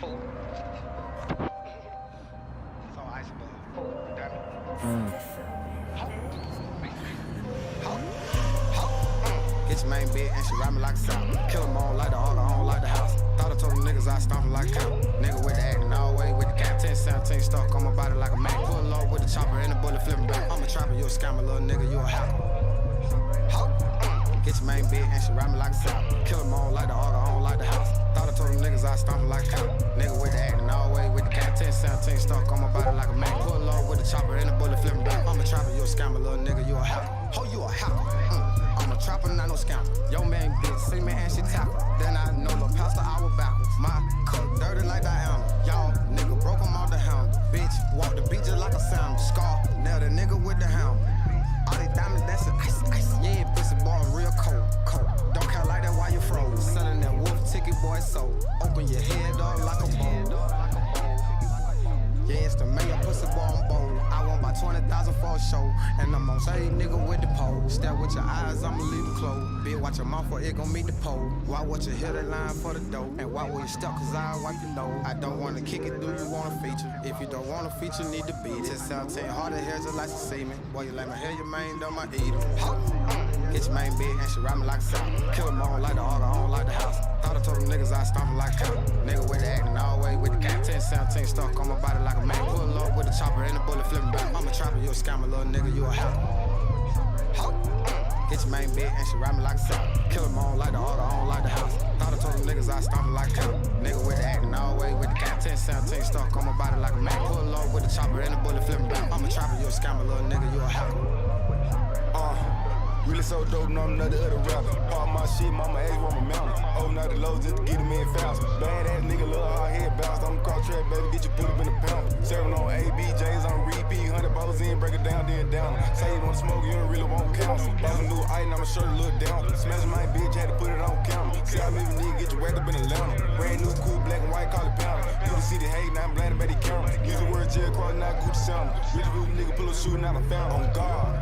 Fool. So iceberg. Damn it. Get your main bitch and she ride me like a sound. Kill them all like the hog, I don't like the house. Thought I told them niggas I stomp like a cow. Nigga with the acting all way with the cap. 10, 17 stuck on my body like a Mac. Pull up with the chopper and the bullet flipping back. I'm a trapper, you a scammer, little nigga, you a hacker. Get your main bitch and she ride me like a sound. Kill them all like the hog, I don't like the house. Thought I told them niggas I stomp like a cow. Nigga with the acting all way with the cap. 10, 17 stuck on my body like a Mac. Pull up with the chopper and the bullet flipping back. I'm a trapper, you a scammer, little nigga, you a hacker. Oh, you a hacker. I'm a trapper, not no scammer. Yo, main bitch, see me and she tackle. Then I know the pastor, I was backwards. My cup dirty like Diana. Y'all nigga broke him off the helm. Bitch, walk the beat just like a sound. Scar, nail the nigga with the helm. All these diamonds, that's ice, ice. Yeah, pussy boy, I'm real cold, cold. Don't care like that while you froze. Selling that wolf ticket, boy, so open your head up like a bowl. Yeah, it's the mayor, pussy boy, I'm bold. I want about 20,000 for a show. And I'm on say nigga with the pole. Stare with your eyes, I'ma leave them closed. Bitch, watch your mouth or it gon' meet the pole. Why would you hit the line for the dough? And why will you step, cause I wipe your nose? I don't wanna kick it, do you wanna feature? If you don't wanna feature, need to beat it. 17 harder hair just like some semen. Boy, you like my hair, your main, don't my eat 'em. Get your main bitch and she ride me like a sound. Kill them all like the hog, I don't like the house. Thought I told them niggas I stomp like a cow. Nigga with the acting all way with the cap. 10, 17 stuck on my body like a man. Pull up with the chopper and the bullet flipping back. I'm a trapper, you a scammer, little nigga, you a hacker. Get your main bitch and she ride me like a sound. Kill them all like the hog, I don't like the house. Thought I told them niggas I stomp like a cow. Nigga with the acting all way with the cap. 10, 17 stuck on my body like a man. Pull up with the chopper and the bullet flipping back. I'm a trapper, you a scammer, little nigga, you a hacker. Really so dope, no, I'm another other rapper. All my shit, mama asked for my mountain. Oh, not the low, just to get him in fast. Bad ass nigga, little hard head bounce. I'm cross track, baby, get your put up in the pound. Serving on ABJs on repeat, 100 bottles in, break it down, then down. Say you don't smoke, you don't really want count. Buy a new item, I'ma show you look down. Smash my bitch, had to put it on camera. See how many niggas get you wrapped up in Atlanta. Brand new cool, black and white, call it pound. You can see the hate, now I'm blinded by the camera. Use the word jail, cross, not Gucci sound. Rich nigga, pull a shooting out of found. On guard.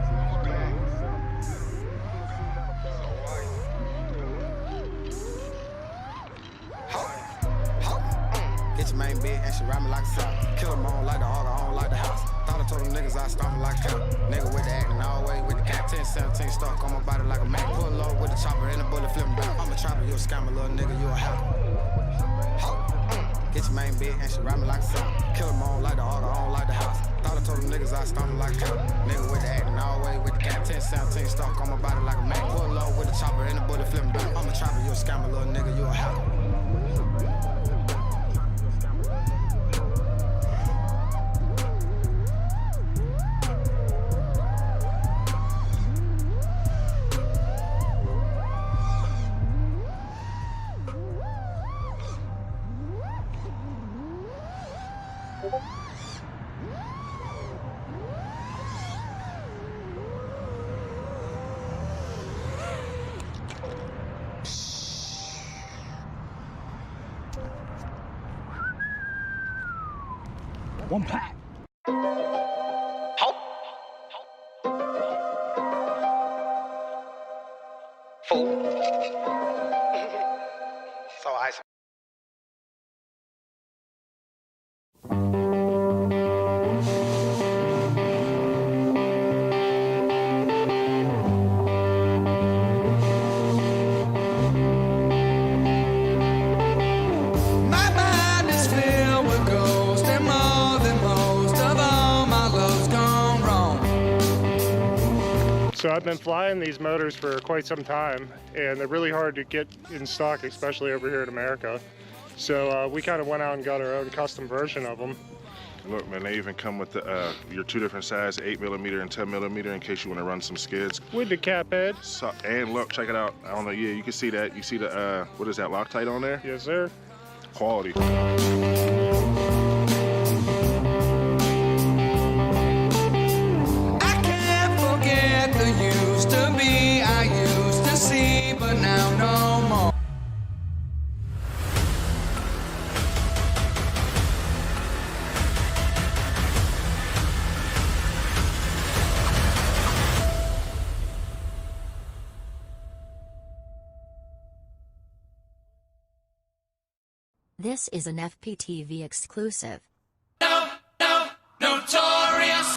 Get your main bitch and she ride me like a sound. Kill them all like the hog, I don't like the house. Thought I told them niggas I stomp like a cow. Nigga with the acting all way with the cap. 10, 17 stuck on my body like a Mac. Pull up with the chopper and the bullet flipping back. I'm a trapper, you a scammer, little nigga, you a hacker. Get your main bitch and she ride me like a sound. Kill them all like the hog, I don't like the house. Thought I told them niggas I stomp like a cow. Nigga with the acting all way with the cap. 10, 17 stuck on my body like a Mac. Pull up with the chopper and the bullet flipping back. I'm a trapper, you a scammer, little nigga, you a hacker. One pack. Fool. So ice. So I've been flying these motors for quite some time, and they're really hard to get in stock, especially over here in America. So we kind of went out and got our own custom version of them. Look, man, they even come with the, your two different sizes, 8mm and 10mm, in case you want to run some skids. With the cap head. So, and look, check it out. I don't know, yeah, you can see that. You see the, what is that, Loctite on there? Yes, sir. Quality. Used to be, I used to see, but now no more. This is an FPTV exclusive. Notorious.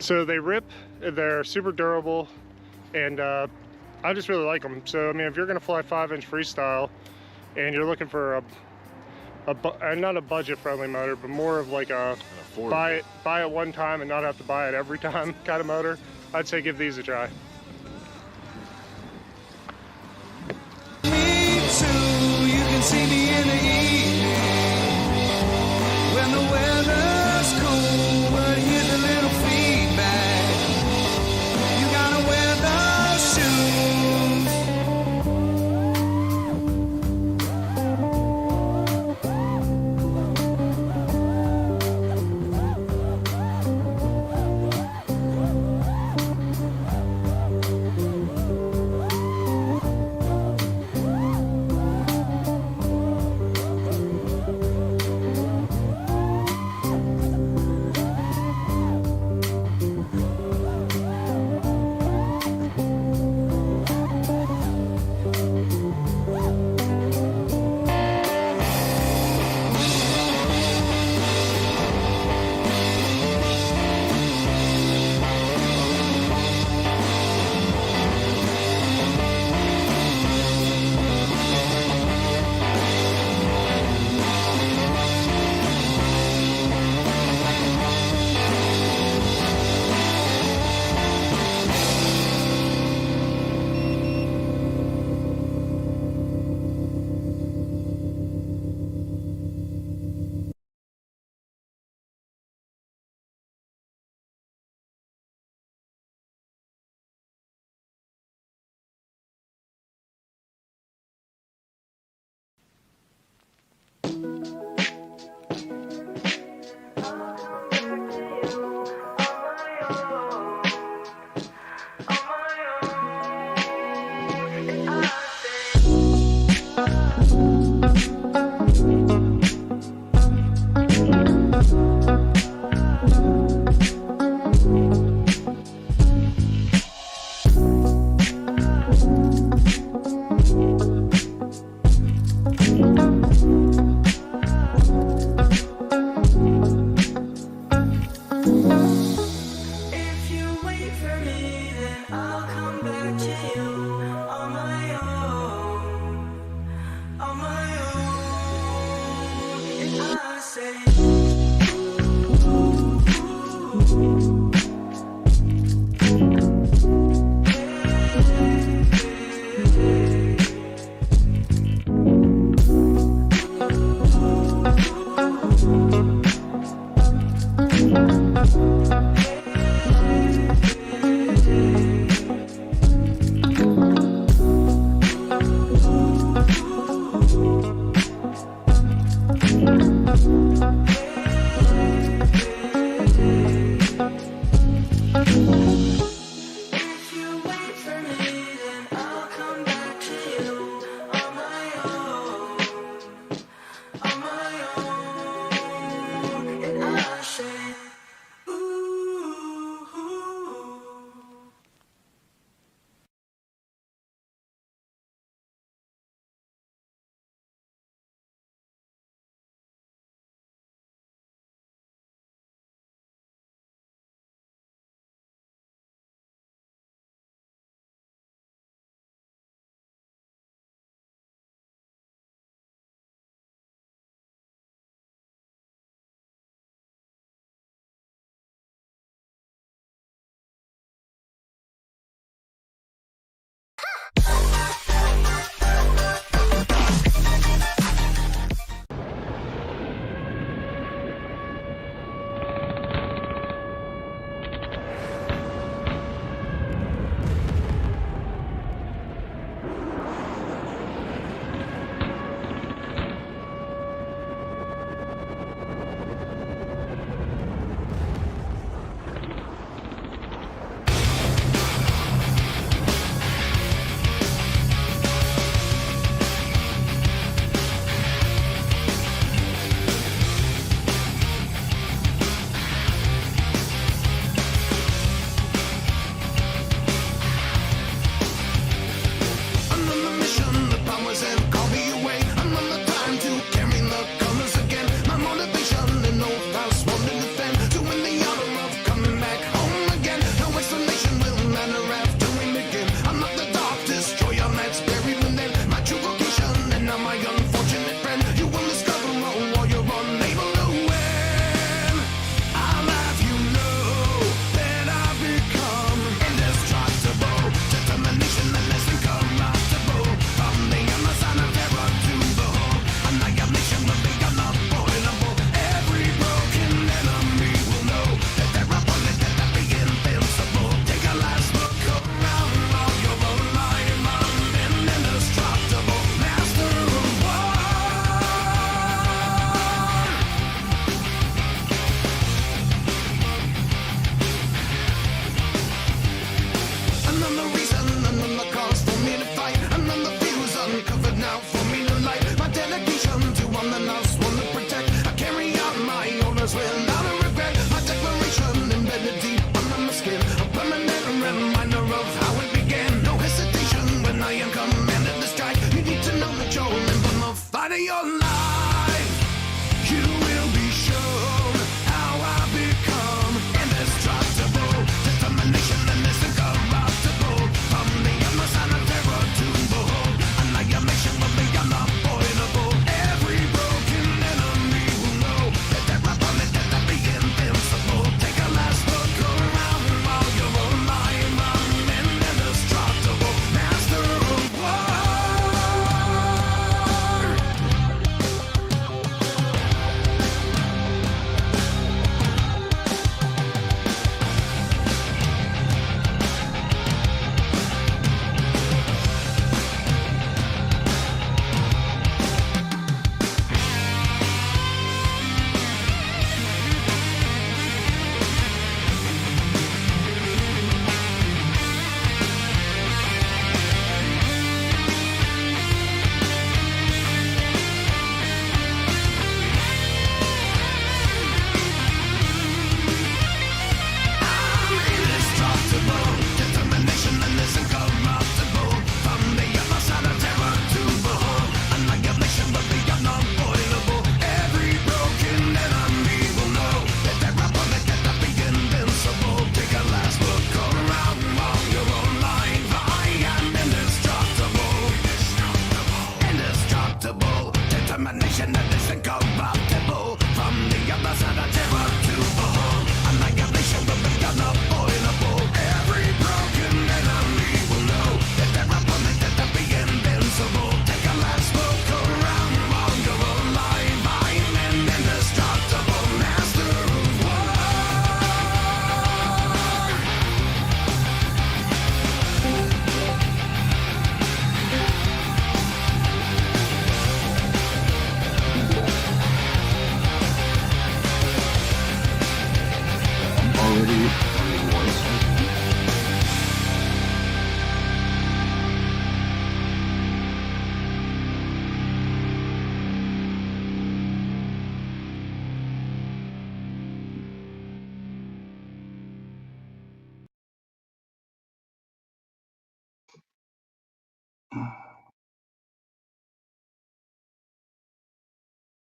So they rip, they're super durable, and I just really like them. So I mean, if you're gonna fly 5-inch freestyle and you're looking for not a budget-friendly motor, but more of like a buy it one time and not have to buy it every time kind of motor, I'd say give these a try. Me too, you can see me in the evening when the weather's cool, but here's a little feedback. You gotta wear those shoes.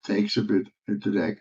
Takes a bit hit the deck.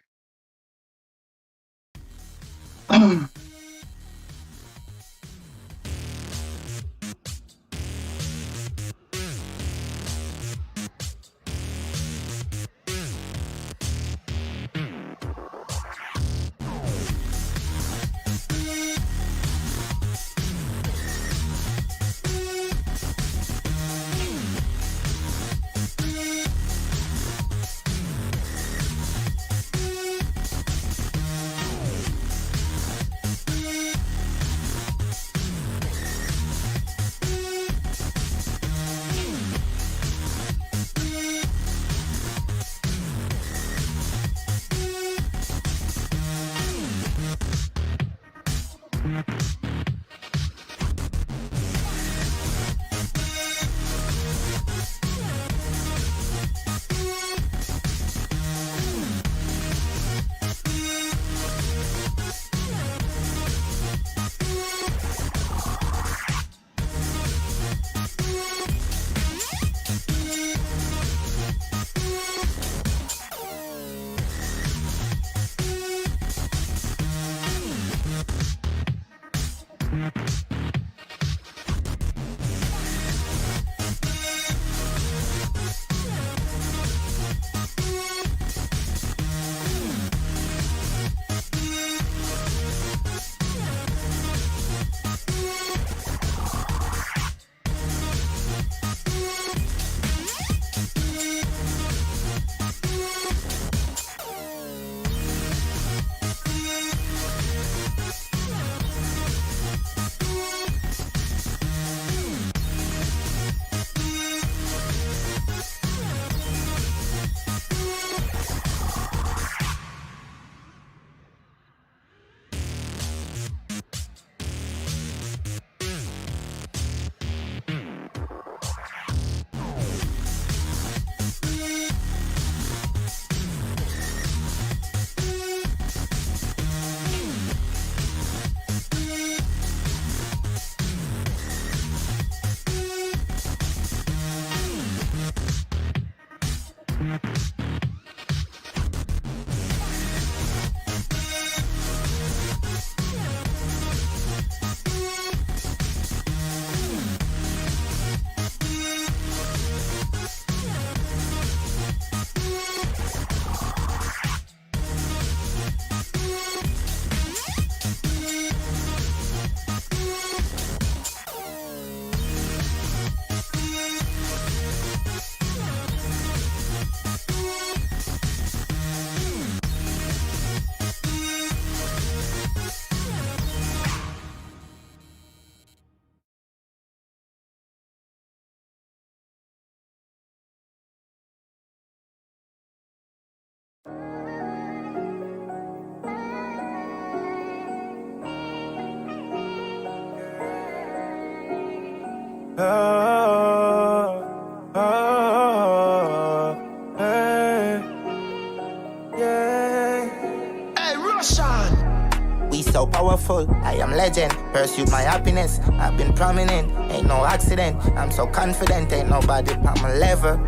We so powerful, I am legend. Pursued my happiness, I've been prominent. Ain't no accident, I'm so confident. Ain't nobody on my level.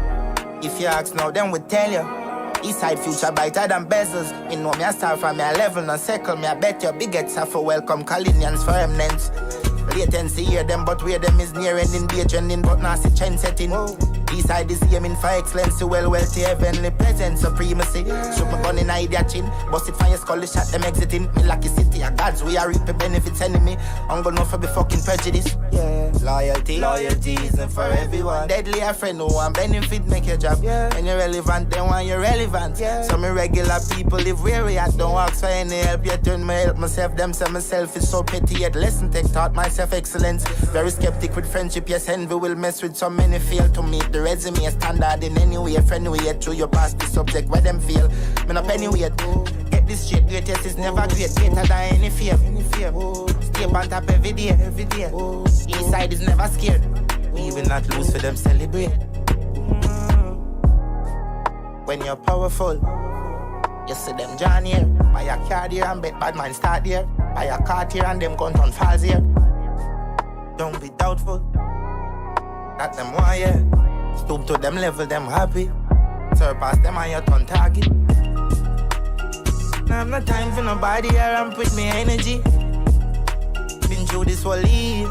If you ask now, then we tell you. Eastside future brighter than bezels. You know me a star from me a level, no circle. Me I bet your bigots are for welcome Colinians for eminence. Latency hear them, but where them is near ending. Day trending, but nasty trend setting. Eastside is aiming for excellence, well wealthy, heavenly presence, supremacy. Shoot my gun in idea chin, bust it from your skull, shot them exiting. Me lucky city, a gods, we are reaping benefits enemy. I'm gonna for be fucking prejudice. Yeah, loyalty isn't for everyone. Deadly a friend who want benefit, make your job. Yeah. When you're relevant, then when you're relevant. Yeah. Some irregular people live where we at, don't ask for any help. Yet turn me help myself, them say myself is so petty. Yet lesson take taught myself excellence. Very skeptic with friendship, yes, envy will mess with so many fail to meet the resume a standard in any way. Friend way through your past the subject where them feel. Me not penny wait. Get this straight, greatest is never great. Greater than any fear. Stay on top every day. East side is never scared. We will not lose for them celebrate. When you're powerful, you see them John here. Buy a card here and bet bad man start here. Buy a card here and them gun on falls here. Don't be doubtful. That them want, yeah. Stoop to them level, them happy. Surpass them on your turn target. Now have no time for nobody around with me energy. Been through this whole lead.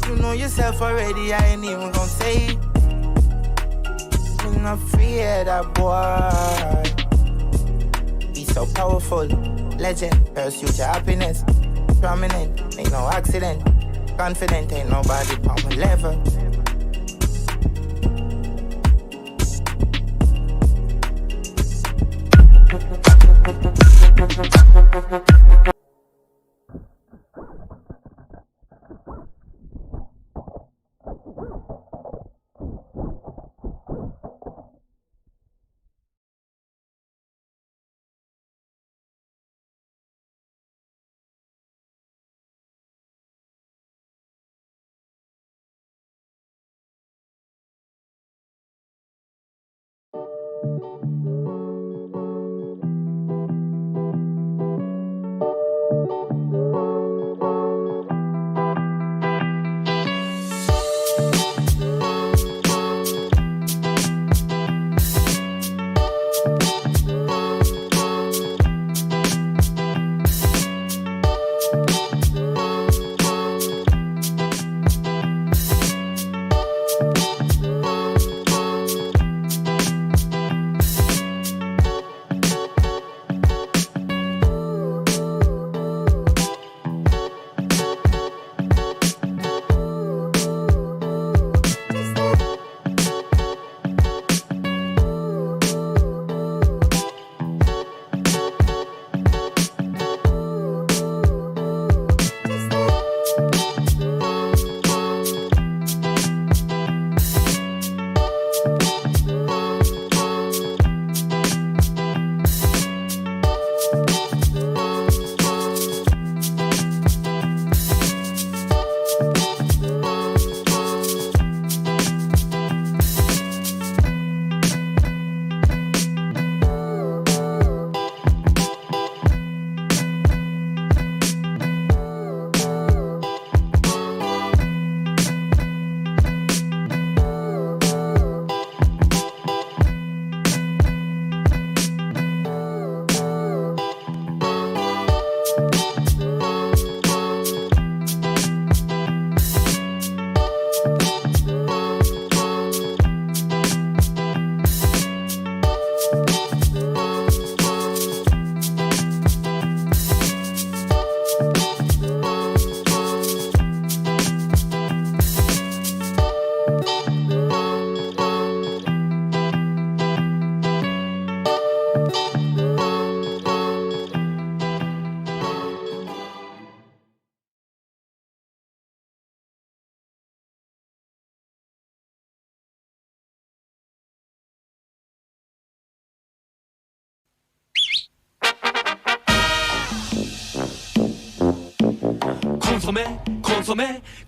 You know yourself already, I ain't even gon' say it. I'm not fear that boy. Be so powerful, legend, pursuit your happiness. Prominent, ain't no accident. Confident, ain't nobody on my level.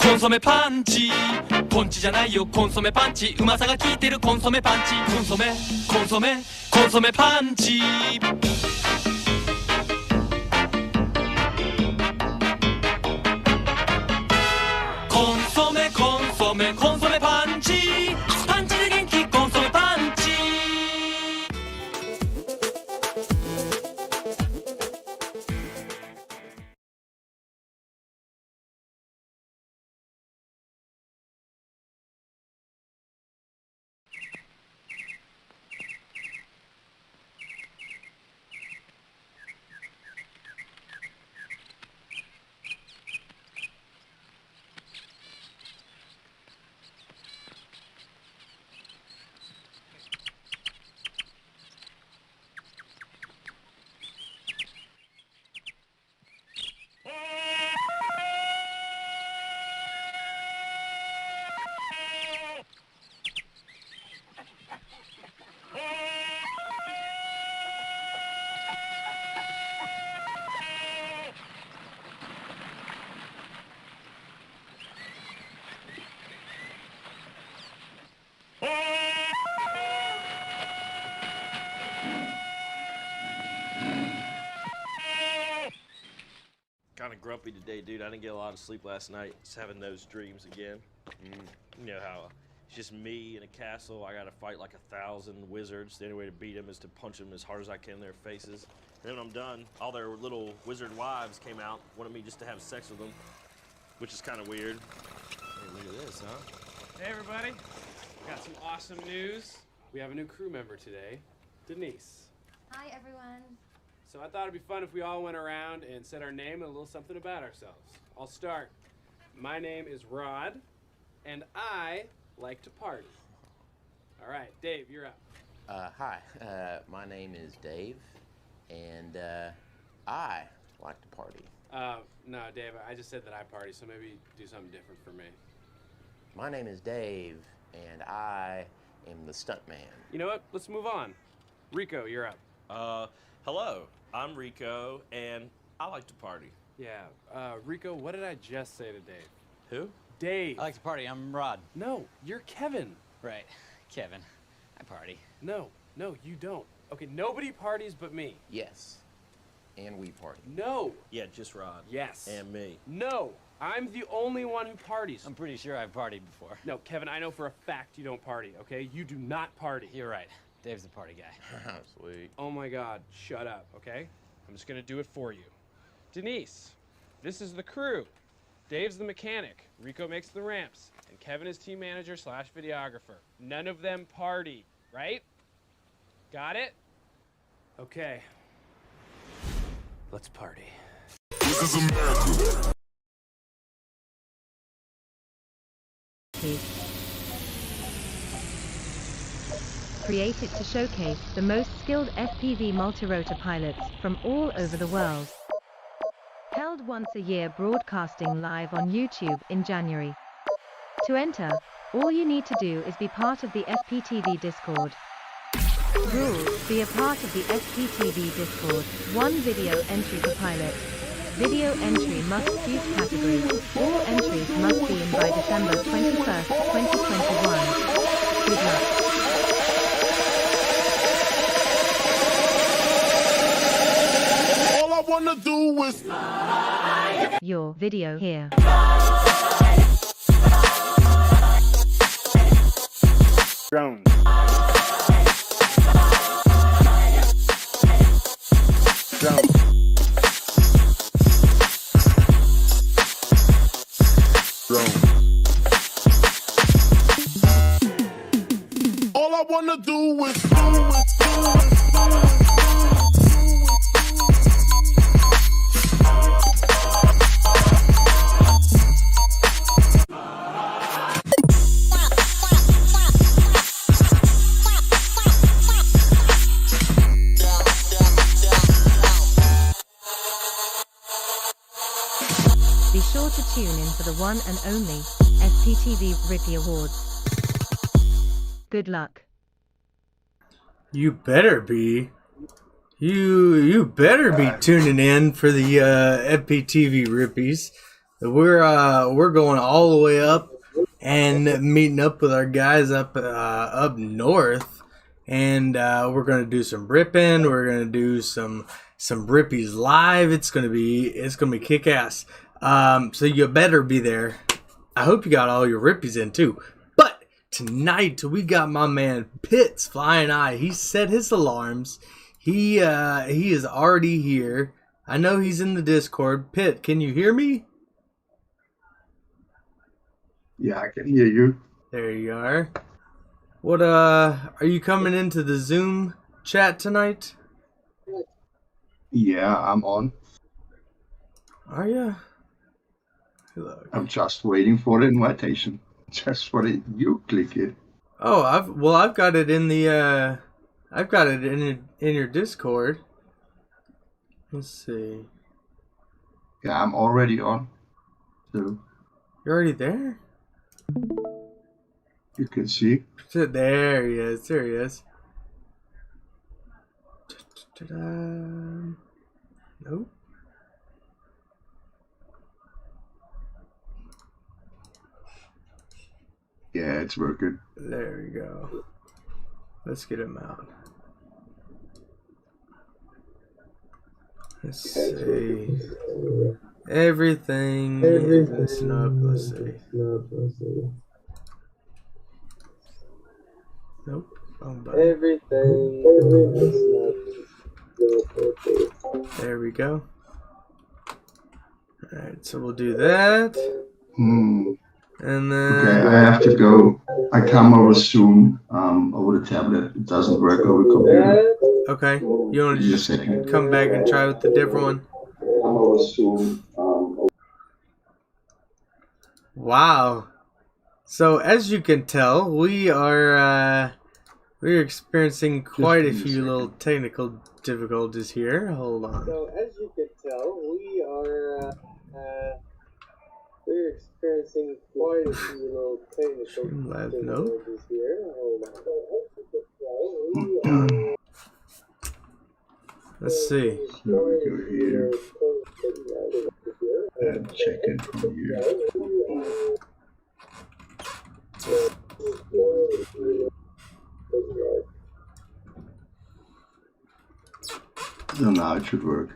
コンソメパンチポンチじゃないよコンソメパンチうまさが効いてるコンソメパンチコンソメパンチコンソメパンチパンチで元気コンソメパンチ grumpy today, dude. I didn't get a lot of sleep last night. Just having those dreams again. You know how it's just me in a castle. I gotta fight like 1,000 wizards. The only way to beat them is to punch them as hard as I can in their faces. And then when I'm done, all their little wizard wives came out, wanted me just to have sex with them, which is kind of weird. Hey, look at this, huh? Hey, everybody. Got some awesome news. We have a new crew member today, Denise. Hi, everyone. So I thought it'd be fun if we all went around and said our name and a little something about ourselves. I'll start. My name is Rod, and I like to party. All right, Dave, you're up. Hi, my name is Dave, and I like to party. No, Dave, I just said that I party, so maybe do something different for me. My name is Dave, and I am the stuntman. You know what? Let's move on. Rico, you're up. Hello, I'm Rico, and I like to party. Yeah, Rico, what did I just say to Dave? Who? Dave. I like to party. I'm Rod. No, you're Kevin. Right, Kevin. I party. No, you don't. Okay, nobody parties but me. Yes, and we party. No. Yeah, just Rod. Yes. And me. No, I'm the only one who parties. I'm pretty sure I've partied before. No, Kevin, I know for a fact you don't party, okay? You do not party. You're right. Dave's the party guy. Sweet. Oh my God, shut up, okay? I'm just gonna do it for you. Denise, this is the crew. Dave's the mechanic, Rico makes the ramps, and Kevin is team manager / videographer. None of them party, right? Got it? Okay. Let's party. This is America. Created to showcase the most skilled FPV multi-rotor pilots from all over the world. Held once a year, broadcasting live on YouTube in January. To enter, all you need to do is be part of the FPTV Discord. Rules: be a part of the FPTV Discord. 1 video entry per pilot. Video entry must suit category. All entries must be in by December 21st, 2021. Good luck. All I wanna do is Your video here. Drones. Drones. all I wanna do is Be sure to tune in for the one and only FPTV Rippie Awards. Good luck. You better be. You better be tuning in for the FPTV Rippies. We're going all the way up and meeting up with our guys up north, and we're gonna do some ripping. We're gonna do some Rippies live. It's gonna be kick ass. So you better be there. I hope you got all your Rippies in too. But tonight we got my man Pitt's flying eye. He set his alarms. He is already here. I know he's in the Discord. Pitt, can you hear me? Yeah, I can hear you. There you are. What are you coming into the Zoom chat tonight? Yeah, I'm on. Are you? I'm just waiting for the invitation. Just for it, you click it. Oh, I've got it in the I've got it in your Discord. Let's see. Yeah, I'm already on. So you're already there? You can see. There he is. There he is. Nope. Yeah, it's working. There we go. Let's get him out. Let's see. Everything is snub. Let's see. Nope. There we go. Alright, so we'll do that. And then... Okay, I have to go. I come over Zoom, over the tablet. It doesn't work over computer. Okay. You want to just come back and try with the different one? Come over Zoom. Wow. So as you can tell, we're experiencing quite a few little technical difficulties here. Hold on. So as you can tell, we're experiencing quite a few little technical difficulties here. Hold on. Let's see. So we go here. And check it from here. So now it should work.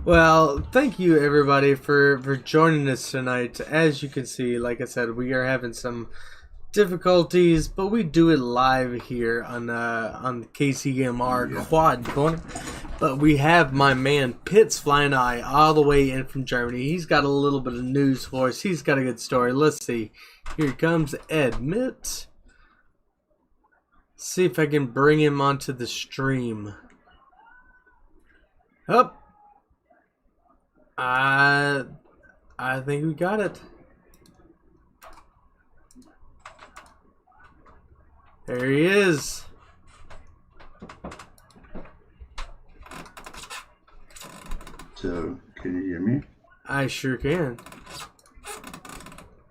Well, thank you everybody for joining us tonight. As you can see, like I said, we are having some difficulties, but we do it live here on the KCMR KwadCorner. But we have my man Pitts flying all the way in from Germany. He's got a little bit of news for us. He's got a good story. Let's see. Here comes Admit. See if I can bring him onto the stream. Up. I think we got it. There he is. So, can you hear me? I sure can.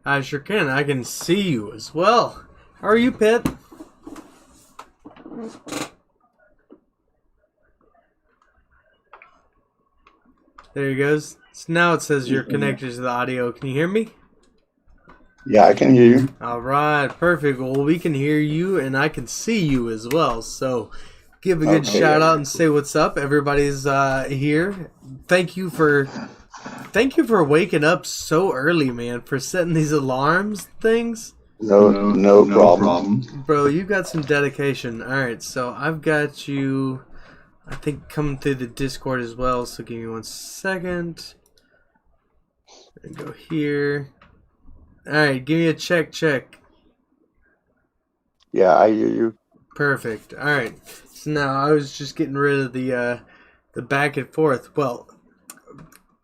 I sure can. I can see you as well. How are you, Pitt? There he goes. So now it says you're connected to the audio. Can you hear me? Yeah, I can hear you. Alright, perfect. Well, we can hear you and I can see you as well. So give a good shout out and say what's up. Everybody's here. Thank you for waking up so early, man, for setting these alarms things. No problem. Bro, you got some dedication. Alright, so I've got you, I think, coming through the Discord as well. So give me 1 second. And go here. Alright, give me a check. Yeah, I hear you. Perfect. Alright. So now I was just getting rid of the back and forth. Well,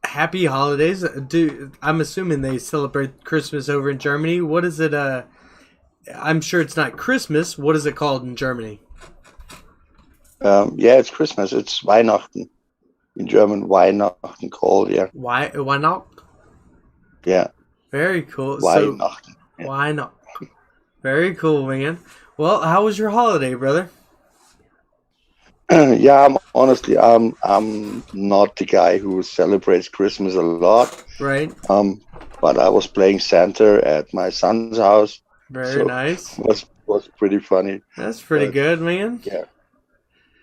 happy holidays. I'm assuming they celebrate Christmas over in Germany. What is it? I'm sure it's not Christmas. What is it called in Germany? Yeah, it's Christmas. It's Weihnachten. In German, Weihnachten called, yeah. Weihnachten? Yeah. Very cool. Weihnachten. So, why not? Very cool, man. Well, how was your holiday, brother? Yeah, I'm not the guy who celebrates Christmas a lot. Right. But I was playing Santa at my son's house. Very nice. Was pretty funny. That's pretty good, man. Yeah.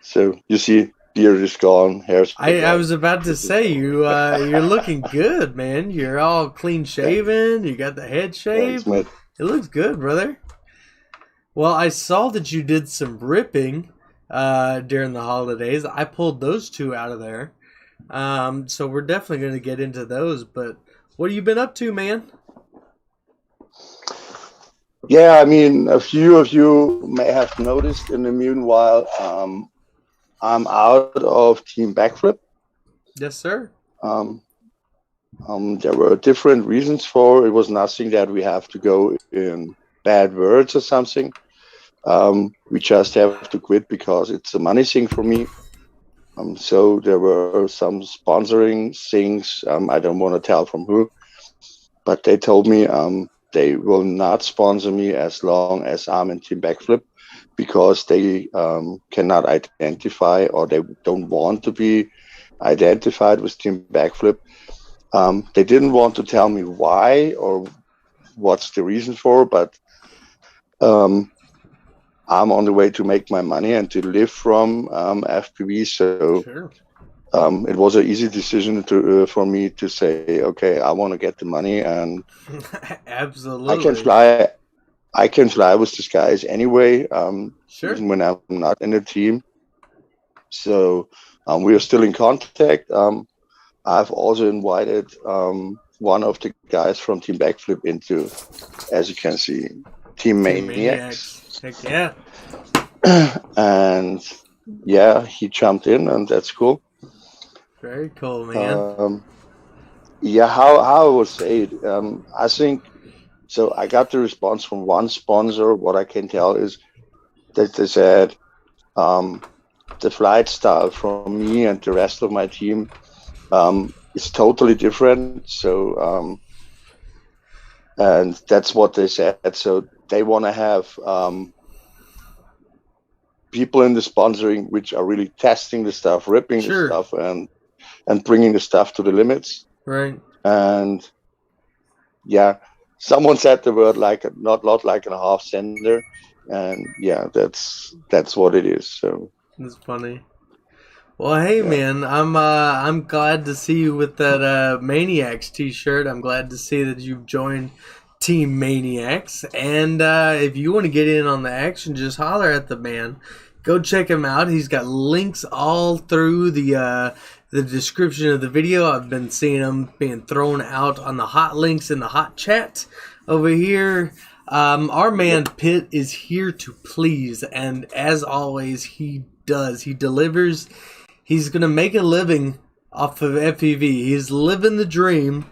So you see, beard is gone, hair's. I was about to say you're looking good, man. You're all clean shaven. You got the head shaved. It looks good, brother. Well, I saw that you did some ripping during the holidays. I pulled those two out of there. So we're definitely going to get into those. But what have you been up to, man? Yeah, I mean, a few of you may have noticed in the meanwhile, I'm out of Team Backflip. Yes, sir. There were different reasons for it. Was nothing that we have to go in bad words or something. We just have to quit because it's a money thing for me. So there were some sponsoring things. I don't want to tell from who, but they told me they will not sponsor me as long as I'm in Team Backflip because they cannot identify or they don't want to be identified with Team Backflip. They didn't want to tell me why or what's the reason for, but I'm on the way to make my money and to live from FPV. So Sure. It was an easy decision to for me to say, okay, I want to get the money, and Absolutely. I can fly with these guys anyway, Sure. even when I'm not in the team. So we are still in contact. I've also invited one of the guys from Team Backflip into, as you can see, Team Maniacs. Heck yeah. And yeah, he jumped in, and that's cool. Very cool, man. Yeah, how I would say it. I think so. I got the response from one sponsor. What I can tell is that they said the flight style from me and the rest of my team is totally different. So and that's what they said. So they want to have people in the sponsoring which are really testing the stuff, ripping Sure. the stuff, and bringing the stuff to the limits. Right. And yeah, someone said the word like not like a half sender, and yeah, that's what it is. So That's funny. Well, hey, man, I'm glad to see you with that Maniacs t-shirt. I'm glad to see that you've joined Team Maniacs. And if you want to get in on the action, just holler at the man. Go check him out. He's got links all through the description of the video. I've been seeing them being thrown out on the hot links in the hot chat over here. Our man Pitt is here to please, and as always, he does. He delivers. He's gonna make a living off of FPV. He's living the dream,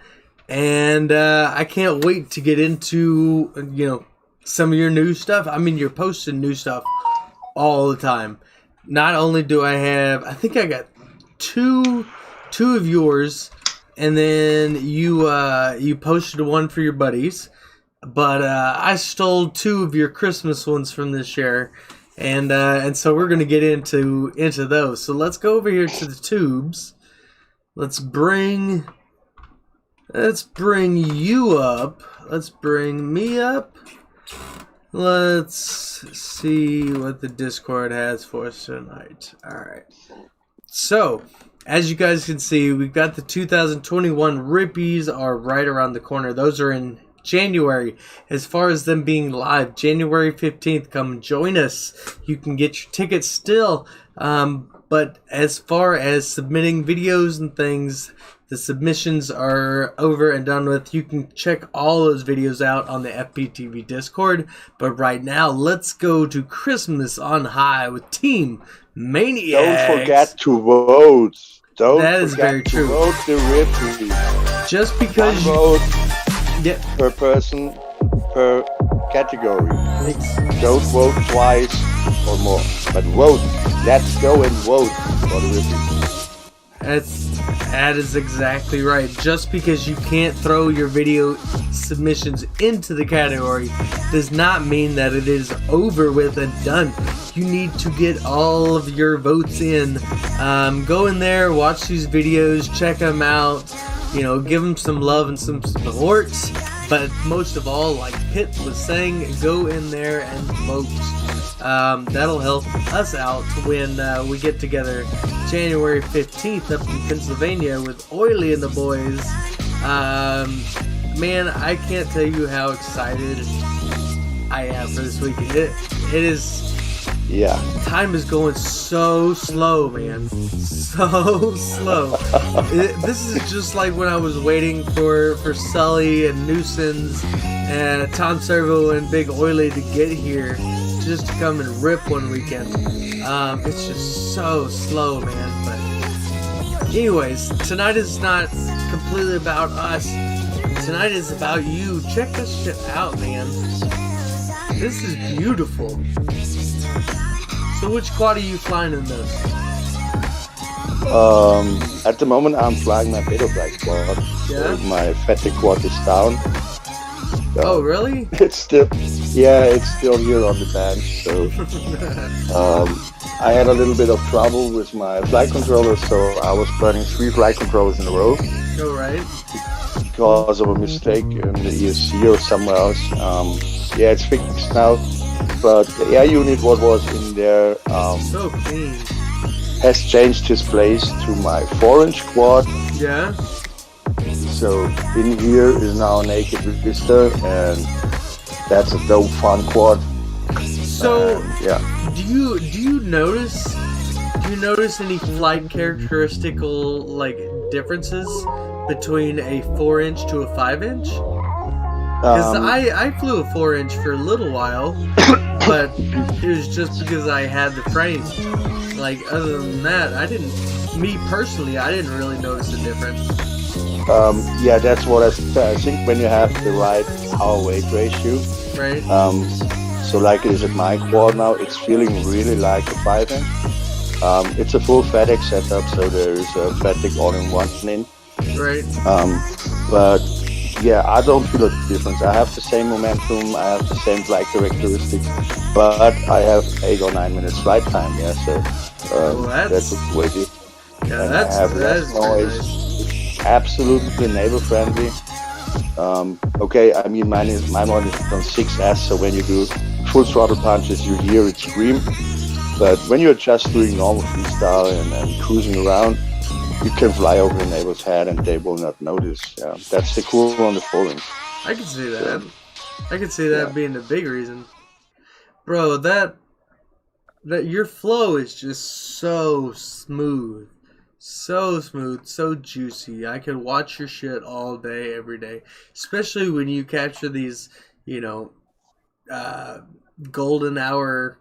and I can't wait to get into some of your new stuff. I mean, you're posting new stuff all the time. Not only do I think I got two of yours, and then you posted one for your buddies, but I stole 2 of your Christmas ones from this year, and so we're gonna get into those. So let's go over here to the tubes. Let's bring you up. Let's bring me up. Let's see what the Discord has for us tonight. Alright. So, as you guys can see, we've got the 2021 Rippies are right around the corner. Those are in January. As far as them being live, January 15th, come join us. You can get your tickets still. But as far as submitting videos and things, the submissions are over and done with. You can check all those videos out on the FPTV Discord. But right now, let's go to Christmas on High with Team Maniacs. don't forget to vote. That is very to true. Vote the Rippies. Just because One vote per person per category. Don't vote twice or more, but vote. Let's go and vote for the Rippies. That is exactly right. Just because you can't throw your video submissions into the category does not mean that it is over with and done. You need to get all of your votes in. Go in there, watch these videos, check them out, give them some love and some support. But most of all, like Pitt was saying, go in there and vote. That'll help us out when we get together January 15th up in Pennsylvania with Oily and the boys. Man, I can't tell you how excited I am for this weekend. It is... Yeah. Time is going so slow, man. So slow. This is just like when I was waiting for Sully and Nuisance and Tom Servo and Big Oily to get here just to come and rip one weekend. It's just so slow, man. But anyways, tonight is not completely about us. Tonight is about you. Check this shit out, man. This is beautiful. So which quad are you flying in this? At the moment I'm flying my Beta Black quad. Yeah? So my Fetty quad is down. So oh, really? It's still here on the bench. So I had a little bit of trouble with my flight controller, so I was burning 3 flight controllers in a row. Oh, right. Because of a mistake in the ESC or somewhere else. Yeah, it's fixed now. but the air unit, what was in there, So clean. has changed his place to my 4-inch quad. Yeah. So in here is now a naked vista, and that's a dope fun quad. So Yeah. do you notice any flight characteristical like differences between a 4-inch to a 5-inch? Because I flew a 4-inch for a little while, but it was just because I had the frame. Like, other than that, I didn't really notice a difference. Yeah, that's what I think when you have the right power-weight ratio. Right. So like it is at my quad now, it's feeling really like a 5-inch. It's a full FedEx setup, so there is a FedEx all-in-one in. Right. But yeah, I don't feel a difference. I have the same momentum, I have the same flight characteristics, but I have 8 or 9 minutes flight time. Yeah, so that's way different. Yeah, and that's I have less noise. nice. Absolutely neighbor friendly. Okay, I mean my one is on 6S, so when you do full throttle punches, you hear it scream. But when you're just doing normal freestyle and cruising around, you can fly over the neighbor's head and they will not notice. Yeah, that's the cool on the 4-inch. I can see that. I can see that being the big reason. Bro, that your flow is just so smooth. So smooth, so juicy. I could watch your shit all day, every day. Especially when you capture these, golden hour,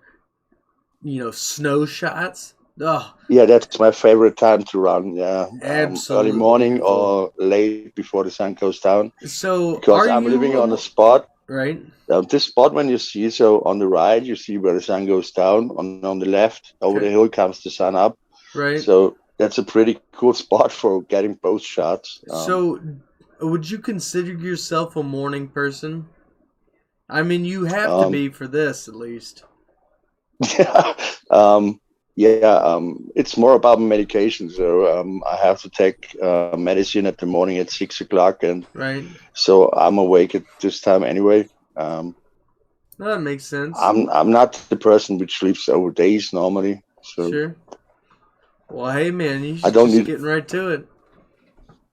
snow shots. Oh. Yeah, that's my favorite time to run. Yeah, Absolutely. Early morning or late before the sun goes down. So, because I'm living on a spot. Right. This spot, when you see, so on the right, you see where the sun goes down. On the left, over the hill comes the sun up. Right. So that's a pretty cool spot for getting both shots. So, would you consider yourself a morning person? I mean, you have to be for this, at least. It's more about medication. So I have to take medicine at the morning at 6 o'clock, and right. So I'm awake at this time anyway. That makes sense. I'm not the person which sleeps over days normally. So sure. Well, hey man, you should I don't just need getting right to it.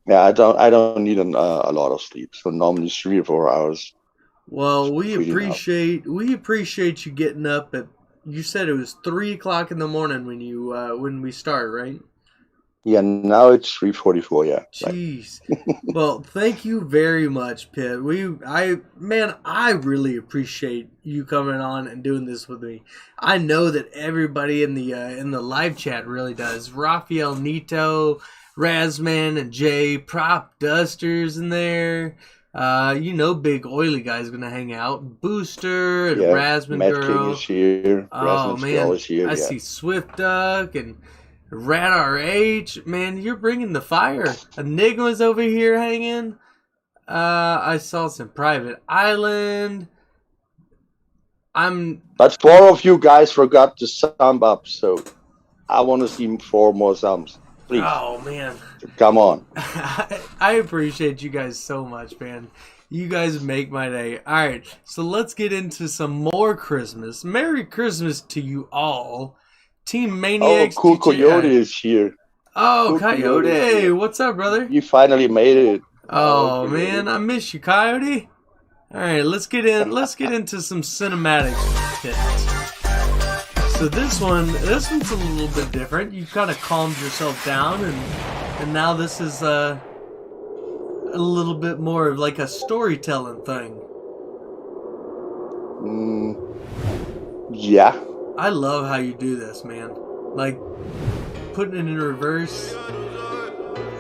Yeah, I don't need a lot of sleep. So normally 3 or 4 hours. Well, we appreciate you getting up at. You said it was 3 o'clock in the morning when we start, right? Yeah, now it's 3:44. Yeah. Jeez. Well, thank you very much, Pitt. I really appreciate you coming on and doing this with me. I know that everybody in the live chat really does. Rafael Nito, Razman, and Jay, Prop Dusters in there. Big Oily Guy's gonna hang out. Booster and Razman Matt Girl. King is here. Oh Razman's man, Girl is here. I see Swift Duck and Rat RH. Man, you're bringing the fire. Enigma's over here hanging. I saw some Private Island. But 4 of you guys forgot to sum up, so I want to see 4 more sums. Please. Oh man. Come on. I appreciate you guys so much, man. You guys make my day. Alright, so let's get into some more Christmas. Merry Christmas to you all. Team Maniacs. Oh, Cool DJI. Coyote is here. Oh, Cool Coyote. is here. What's up, brother? You finally made it. Oh man, I miss you, Coyote. Alright, let's get into some cinematics hits. So this one's a little bit different. You kind of calmed yourself down, and now this is a little bit more of like a storytelling thing. Yeah. I love how you do this, man. Like putting it in reverse.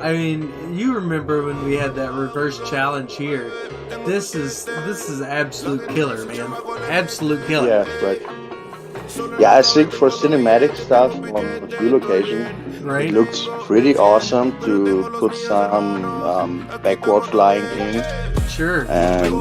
I mean, you remember when we had that reverse challenge here? This is absolute killer, man. Absolute killer. Yeah, right. Yeah, I think for cinematic stuff on a few locations, it looks pretty awesome to put some backward flying in. Sure. And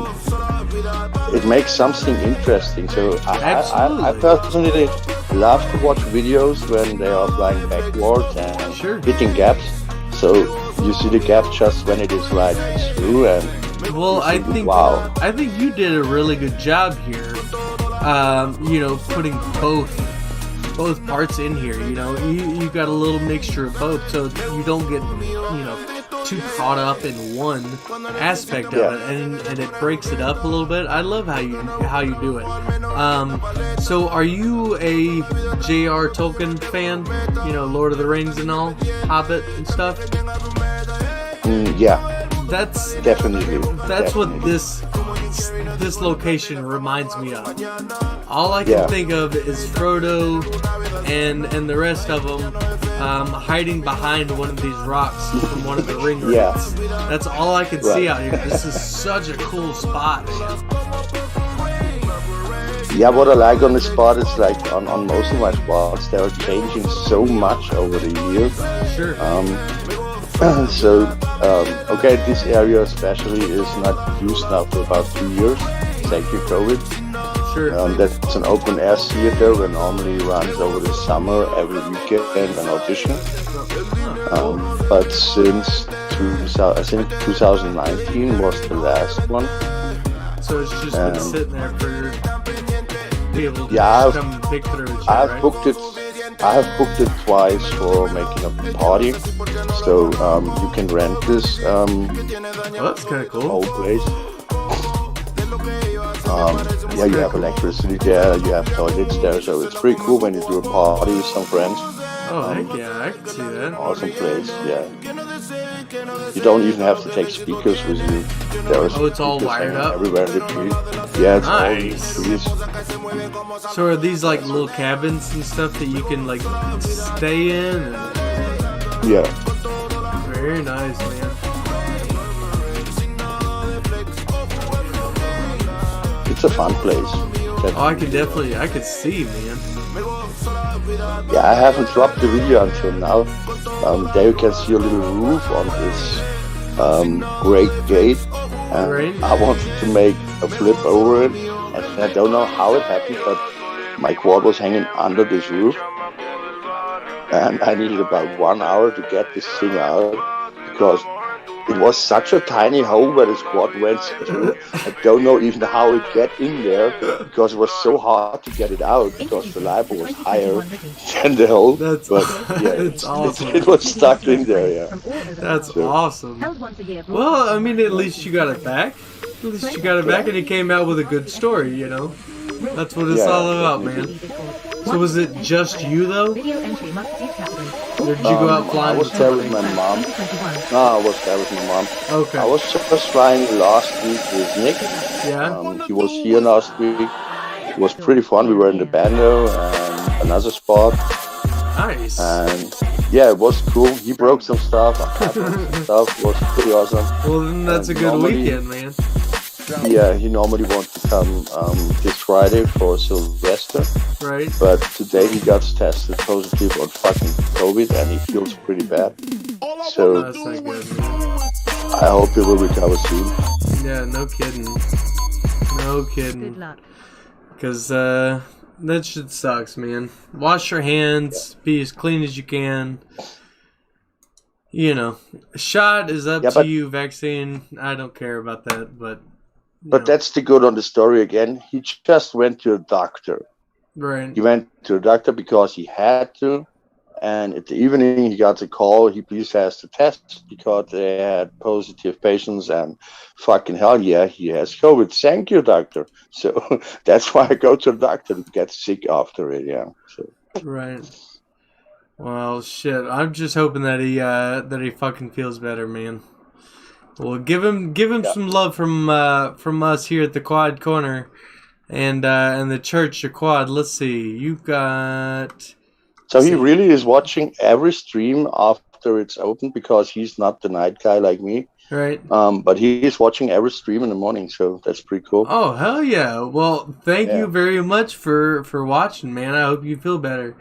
it makes something interesting. So I personally love to watch videos when they are flying backwards and hitting gaps. So you see the gap just when it is right through, and well, I think you did a really good job here you know, putting both parts in here. You know, you got a little mixture of both, so you don't get, you know, too caught up in one aspect of it, and it breaks it up a little bit. I love how you do it. So are you a J.R. Tolkien fan? You know, Lord of the Rings and all, Hobbit and stuff. Yeah, that's definitely. That's what this location reminds me of. All I can think of is Frodo and the rest of them hiding behind one of these rocks from one of the ring rings. That's all I can see out here. This is such a cool spot, man. Yeah, what I like on the spot is like on most of my spots, they're changing so much over the years. Sure. Okay, this area especially is not used now for about 2 years. Thank you, COVID. Sure. That's an open air theater that normally runs over the summer, every weekend, an audition. But since I think 2019 was the last one. So it's just been sitting there for people to come pick through it. I've booked it. I have booked it twice for making a party, so you can rent this. That's kind of cool. Whole place. Yeah, you have electricity there, you have toilets there, so it's pretty cool when you do a party with some friends. Oh, heck yeah, I can see that. Awesome place, yeah. You don't even have to take speakers with you. It's all wired up? Everywhere in the trees. Yeah, it's all in the trees. So are these like little cabins and stuff that you can like stay in? Yeah. Very nice, man. It's a fun place. I can see, man. Yeah, I haven't dropped the video until now. There you can see a little roof on this great gate. And I wanted to make a flip over it. And I don't know how it happened, but my quad was hanging under this roof. And I needed about 1 hour to get this thing out because it was such a tiny hole where this quad went through. I don't know even how it got in there because it was so hard to get it out because the LIPO was higher than the hole. That's awesome. It was stuck in there, yeah. That's awesome. Well, I mean, at least you got it back. At least you got it back and it came out with a good story, you know? That's what it's all about, man. So was it just you, though? Or did you go out flying? I was there with my mom. No, I was there with my mom. Okay. I was just flying last week with Nick. Yeah? He was here last week. It was pretty fun. We were in the bando and another spot. Nice. And yeah, it was cool. He broke some stuff. I broke some stuff. It was pretty awesome. Well, then that's a good weekend, man. Yeah, he normally wants to come this Friday for Sylvester. Right. But today he got tested positive on fucking COVID and he feels pretty bad. So that's not good, man. I hope he will recover soon. Yeah, no kidding. No kidding. Good luck. Because that shit sucks, man. Wash your hands. Be as clean as you can. You know, shot is up to you. Vaccine, I don't care about that, but. But that's the good on the story again. He just went to a doctor. Right. He went to a doctor because he had to. And at the evening, he got a call. He please has to test because they had positive patients. And fucking hell, yeah, he has COVID. Thank you, doctor. So that's why I go to the doctor and get sick after it. Yeah. So. Right. Well, shit. I'm just hoping that he fucking feels better, man. Well, give him some love from us here at the Quad Corner, and the church, the Quad. Let's see, you've got. So he really is watching every stream after it's open because he's not the night guy like me. Right. But he is watching every stream in the morning, so that's pretty cool. Oh hell yeah! Well, thank you very much for watching, man. I hope you feel better.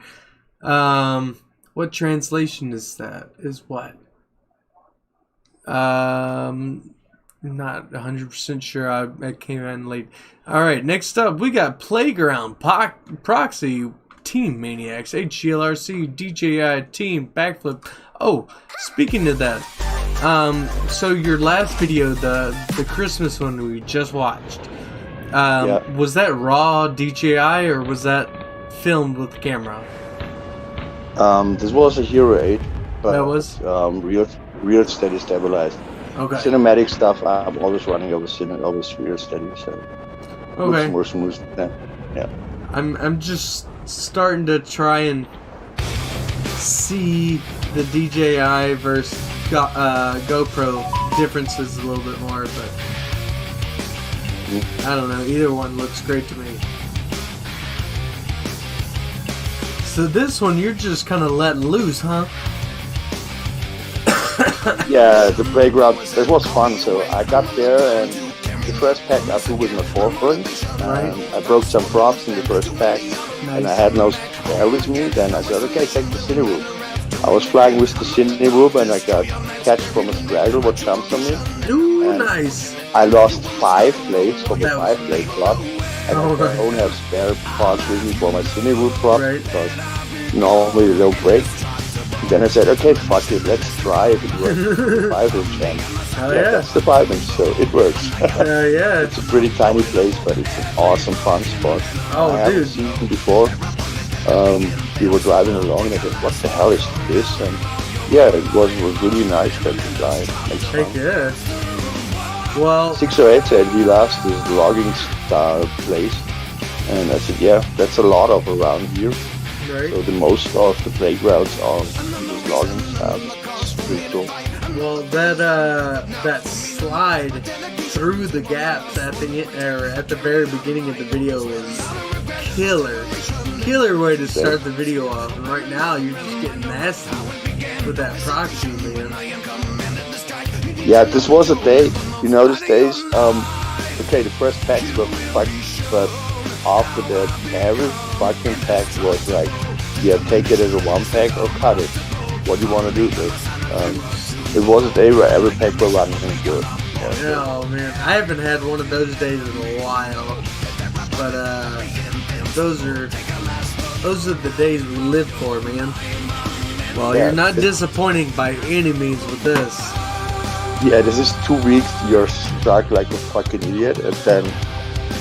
What translation is that? Is what? Not 100% sure. I came in late. All right, next up we got Playground, Proxy, Team Maniacs, HGLRC, DJI, Team Backflip. Oh, speaking of that, so your last video, the Christmas one we just watched, Was that raw DJI or was that filmed with the camera? This was a Hero 8, but that was real steady stabilized. Okay. Cinematic stuff I'm always running over real steady, so okay. Looks more smooth than yeah. I'm just starting to try and see the DJI versus GoPro differences a little bit more, but I don't know. Either one looks great to me. So this one you're just kind of letting loose, huh? Yeah, the playground. That was fun. So I got there and the first pack I flew with my 4-point. I broke some props in the first pack, and I had no spare with me. Then I said, okay, take the cine rope. I was flying with the cine rope, and I got catch from a straggler what jumped on me. Ooh, nice. I lost 5 blades from the 5-blade prop, and I only have spare parts with me for my cine rope prop because normally they don't break. Then I said, okay, fuck it, let's try if it works. 5-inch, and that's the 5-inch, so it works. Yeah. It's a pretty tiny place, but it's an awesome fun spot. Oh, I haven't seen it before. We were driving along, and I said, what the hell is this? And yeah, it was really nice that we drive. Heck yeah. Well, 608 said he loves this logging style place, and I said, yeah, that's a lot of around here. Right. So the most of the playgrounds are just logging style. It's pretty cool. Well, that slide through the gaps at the very beginning of the video was killer way to start the video off. And right now you're just getting nasty with that proxy, man. Yeah, this was a day. You know, these days. Okay, the first packs were fucked, but after that, every fucking pack was like, yeah, take it as a 1-pack or cut it. What do you want to do with it was a day where every pack were running good. Oh man, I haven't had one of those days in a while, but those are the days we live for, man. Well, you're not disappointing by any means with this. Yeah, this is 2 weeks. You're stuck like a fucking idiot, and then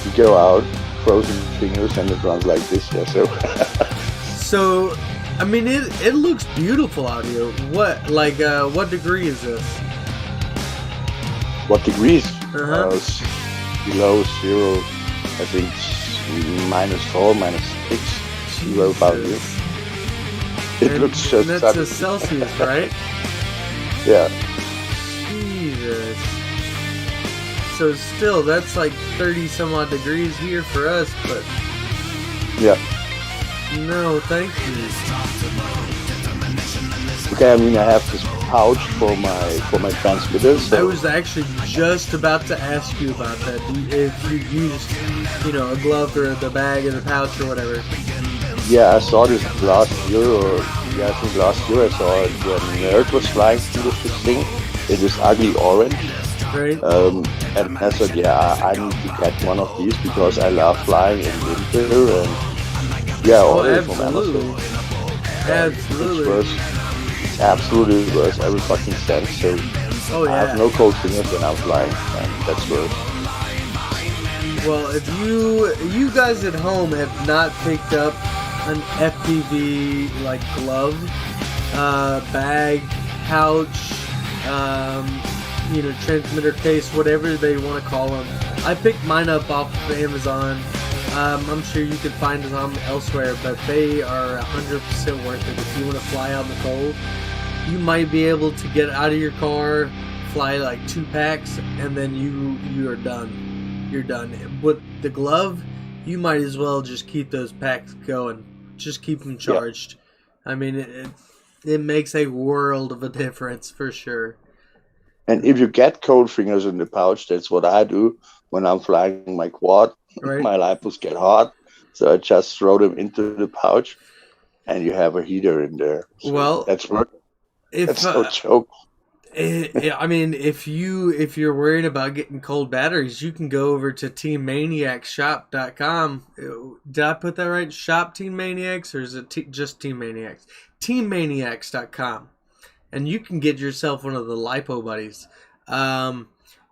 you go out, frozen fingers, and it runs like this. Yeah, so, I mean, it looks beautiful out here. What degree is this? What degrees? Uh-huh. Below 0, I think -4, -6, 0 about here. It looks just... And that's a Celsius, right? Yeah. Jesus. So still, that's like 30 some odd degrees here for us, but... Yeah. No, thank you. Okay, I mean, I have this pouch for my transmitters. So. I was actually just about to ask you about that. If you used, a glove or the bag or the pouch or whatever. Yeah, I saw this last year, I think last year I saw it when Nerd was flying through this thing. It is ugly orange. Right. And I said, yeah, I need to get one of these because I love flying in winter and order from Amazon. Absolutely. It's absolutely worth every fucking cent. So I have no cold fingers when I'm flying, and that's worth. Well, if you guys at home have not picked up an FPV like glove, bag, pouch, transmitter case, whatever they want to call them. I picked mine up off of Amazon. I'm sure you can find them elsewhere, but they are 100% worth it. If you want to fly out in the cold, you might be able to get out of your car, fly like 2 packs, and then you are done. You're done. With the glove, you might as well just keep those packs going. Just keep them charged. Yeah. I mean, it makes a world of a difference for sure. And if you get cold fingers in the pouch, that's what I do when I'm flying my quad. Right. My lipos get hot, so I just throw them into the pouch, and you have a heater in there. So well, that's no joke. I mean, if you're worried about getting cold batteries, you can go over to TeamManiacsShop.com. Did I put that right? Shop Team Maniacs, or is it just Team Maniacs? TeamManiacs.com, and you can get yourself one of the lipo buddies.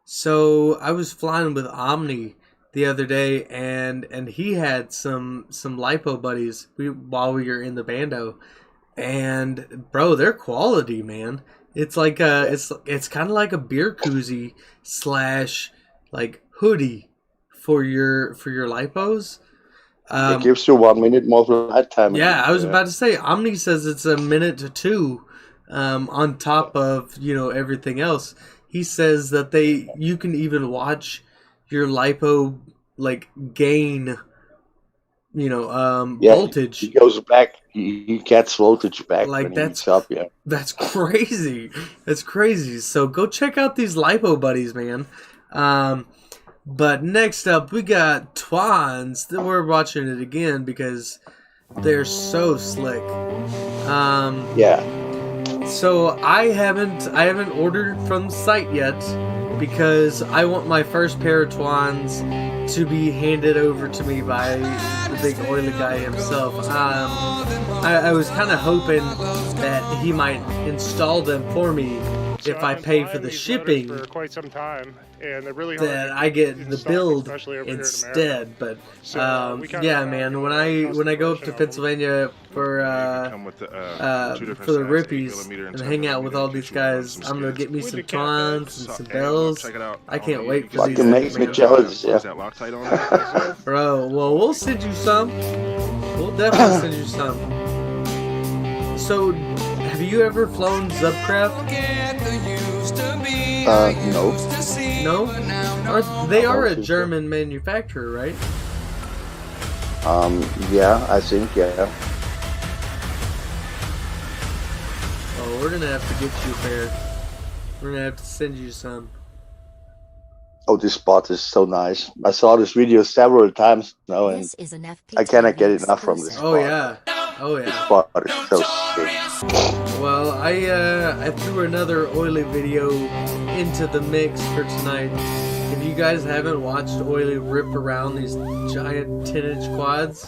So I was flying with Omni the other day, and he had some lipo buddies while we were in the bando, and bro, they're quality, man. It's like it's kind of like a beer koozie / like hoodie for your lipos. It gives you 1 minute more flight time. Yeah, I was about to say, Omni says it's a minute to 2 on top of, everything else. He says that you can even watch your lipo like gain, voltage. He goes back. He gets voltage back like when he heats up. Yeah, that's crazy. That's crazy. So go check out these lipo buddies, man. But next up, we got Twans. We're watching it again because they're so slick. Yeah. So I haven't ordered from the site yet because I want my first pair of Twans to be handed over to me by the big oily guy himself. I was kind of hoping that he might install them for me if I pay for the shipping. For quite some time, and they're really that I get the build instead. But yeah, man, when I go up to Pennsylvania for the Rippies and hang out with all these guys, I'm gonna get me some Twans and some bells. I can't wait for these. Fucking makes me jealous, yeah. Bro, well, we'll send you some. We'll definitely send you some. So, have you ever flown Zubcraft? No. No? They are a German manufacturer, right? Yeah, I think, yeah. Oh, we're gonna have to get you a pair. We're gonna have to send you some. Oh, this spot is so nice. I saw this video several times now, and I cannot get enough from this spot. Oh yeah. Oh yeah. This spot is so sick. Well, I threw another oily video into the mix for tonight. If you guys haven't watched Oily rip around these giant 10-inch quads,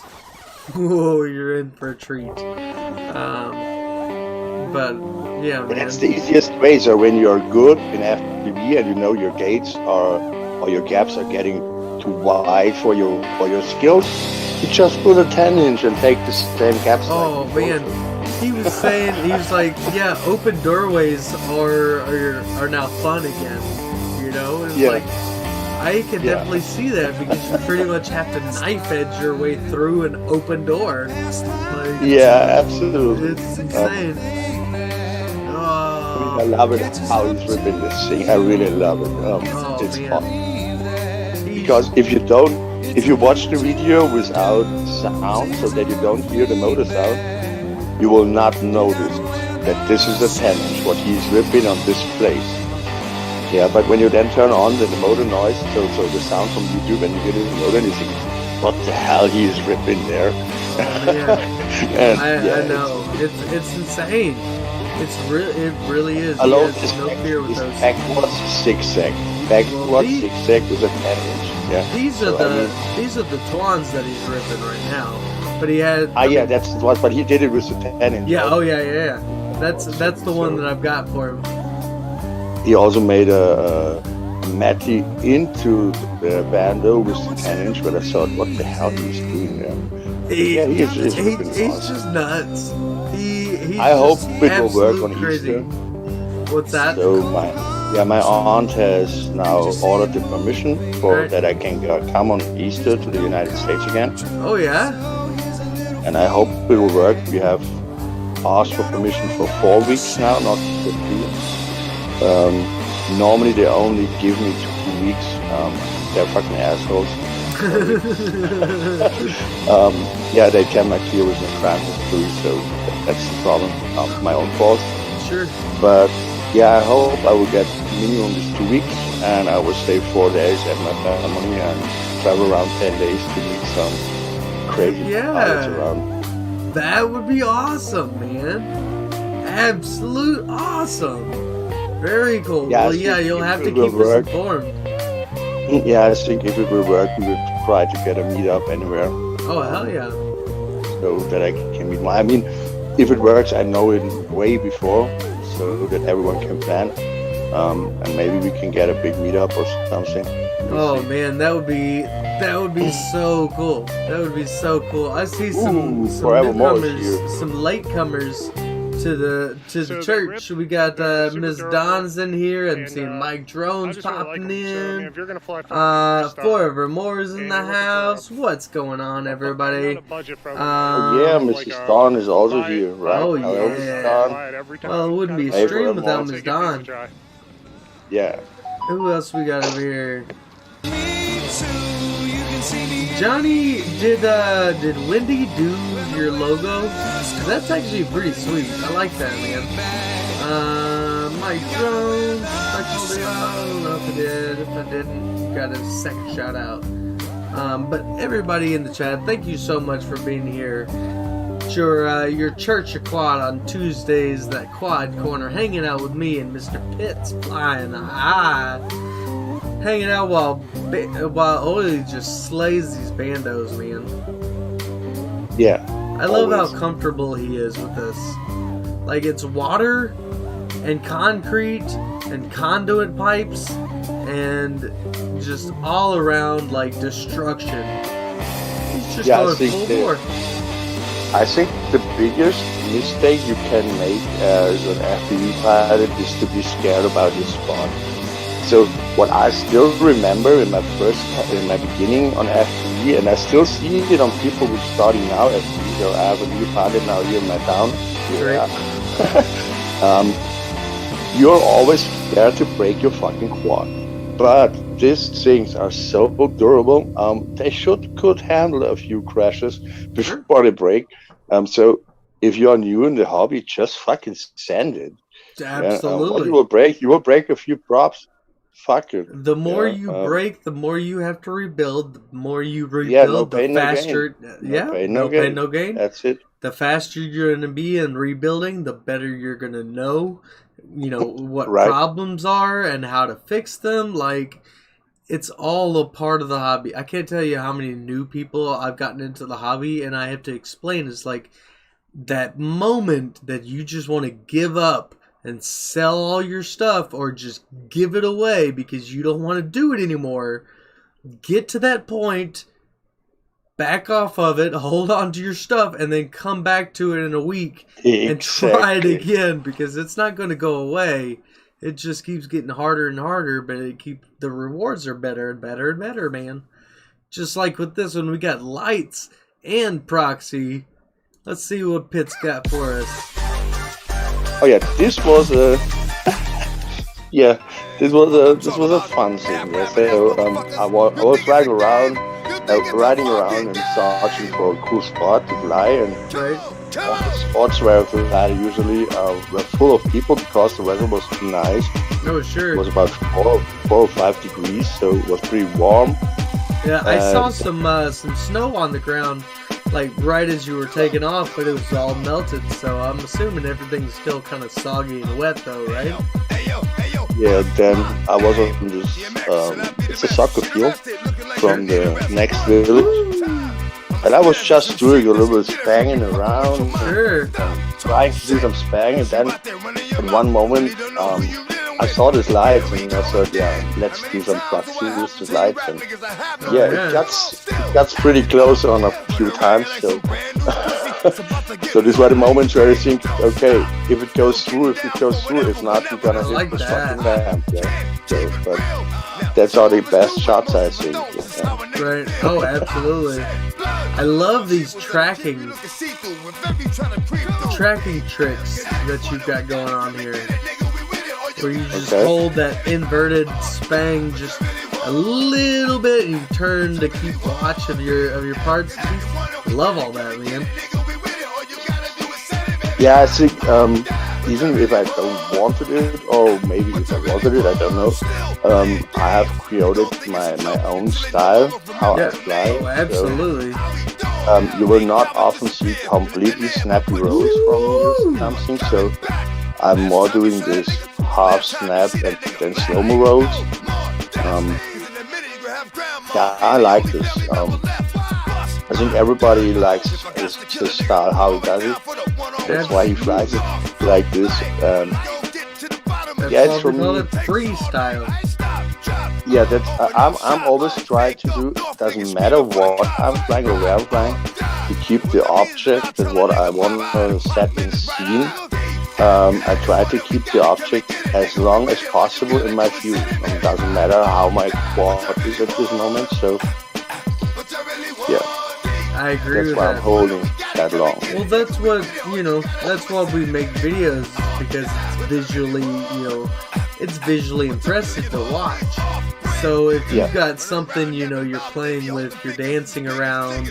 whoa, you're in for a treat. But yeah, man. That's the easiest way. So when you're good in FPV and you know your gates or your gaps are getting too wide for your skills, you just put a 10-inch and take the same gaps. Oh man, he was saying, he was like, yeah, open doorways are now fun again. It's like, I can definitely see that because you pretty much have to knife edge your way through an open door. Like, yeah, absolutely. It's insane. I love it how he's ripping this thing. I really love it. It's fun. Because if you watch the video without sound, so that you don't hear the motor sound, you will not notice that this is a 10-inch, what he's ripping on this place. Yeah, but when you then turn on the motor noise, so the sound from YouTube, and you hear the motor, and you think, what the hell he is ripping there? And, I know. It's insane. It really is. Alone there's no fear with those. Backwards zigzag. Backwards zigzag with a 10-inch. Yeah. These are the Twans that he's ripping right now. But he had. That's the one. But he did it with the 10-inch. Yeah. Oh yeah. That's the one that I've got for him. He also made a Matty into the bando with the 10-inch, but I thought, what the hell he's doing there? He's just nuts. I hope it will work on Easter. What's that? So my aunt has now ordered the permission for that I can come on Easter to the United States again. Oh yeah. And I hope it will work. We have asked for permission for 4 weeks now, not 15. Normally they only give me 2 weeks. They're fucking assholes. Yeah, they cannot clear with my transit too, so that's the problem. My own fault. Sure. But yeah, I hope I will get minimum these 2 weeks, and I will stay 4 days at my family and travel around 10 days to meet some crazy pilots around. That would be awesome, man. Absolute awesome. Very cool. Yeah, well, yeah, you'll have to keep us informed. Yeah, I think if it will work, we will try to get a meetup anywhere. Oh, hell yeah. So that I can meet I mean, if it works, I know it way before, so that everyone can plan. And maybe we can get a big meetup or something. Oh man, that would be so cool. That would be so cool. I see some newcomers, some latecomers to the church. We got Mrs.Don's in here, and seeing Mike Drones popping in. Forever Moore's in the house. What's going on, everybody? Yeah, Mrs.Don is also here, right? Oh yeah. Well, it wouldn't be a stream without Mrs.Don. Yeah. Who else we got over here? Johnny, did Wendy do your logo? That's actually pretty sweet. I like that, man. Mike Drones, I don't know if I did. If I didn't, got a second shout out. But everybody in the chat, thank you so much for being here. Your Church of Quad on Tuesdays, that Quad Corner, hanging out with me and Mr. Pitts flying high. Hanging out while Oli just slays these bandos, man. Yeah. I love how comfortable he is with this. Like, it's water and concrete and conduit pipes and just all around, like, destruction. He's just going full bore. I think the biggest mistake you can make as an FPV pilot is to be scared about your spot. So what I still remember in my beginning on FPV, and I still see it on people who are starting now FPV. So I have a new pilot now here in my town. Yeah. You're always scared to break your fucking quad. But these things are so durable. They could handle a few crashes before they break. So if you're new in the hobby, just fucking send it. Absolutely. You will break a few props. Fuck it. The more you break, the more you have to rebuild. The more you rebuild, the faster. No pain, no gain. That's it. The faster you're going to be in rebuilding, the better you're going to know, what problems are and how to fix them. Like, it's all a part of the hobby. I can't tell you how many new people I've gotten into the hobby, and I have to explain. It's like that moment that you just want to give up and sell all your stuff or just give it away because you don't want to do it anymore. Get to that point, back off of it, hold on to your stuff, and then come back to it in a week and try it again, because it's not going to go away. It just keeps getting harder and harder, but the rewards are better and better and better, man. Just like with this one, we got lights and proxy. Let's see what Pitt's got for us. Oh yeah, this was a this was a fun thing. Yeah. So I was riding around and searching for a cool spot to fly, and all the spots where I fly usually were full of people because the weather was too nice. Oh sure. It was about 4 or 5 degrees, so it was pretty warm. Yeah, I saw some snow on the ground, like right as you were taking off, but it was all melted, so I'm assuming everything's still kind of soggy and wet though, right? Yeah, then I was on this, it's a soccer field from the next village, and I was just doing a little bit of spanging around, trying to do some spang, and then in one moment, I saw these lights and I thought, let's do some proxy with the lights, and it gets pretty close on a few times, so so these were the moments where I think, okay, if it goes through, if not, we're gonna hit the fucking lamp. So, but that's all the best shots, I think. Right. Oh, absolutely. I love these tracking tricks that you've got going on here, where you just hold that inverted spang just a little bit and you turn to keep watch of your parts. Love all that, man. Yeah, I think even if I don't want to do it, or maybe if I want to do it, I don't know. I have created my own style, how I fly. Oh, absolutely. So, you will not often see completely snappy rolls from me or something, so I'm more doing this half snap and then slow-mo rolls. I like this. I think everybody likes his style, how he does it. That's why he flies it like this. That's why we call it freestyle. Yeah, that's I'm always trying to do. Doesn't matter what I'm flying or where I'm flying, to keep the object and what I want to set in scene. I try to keep the object as long as possible in my view. It doesn't matter how my quad is at this moment. So yeah, I agree that's with why that. I'm holding that long. Well, that's what, that's why we make videos, because it's visually, it's visually impressive to watch. So if you've got something, you're playing with, you're dancing around,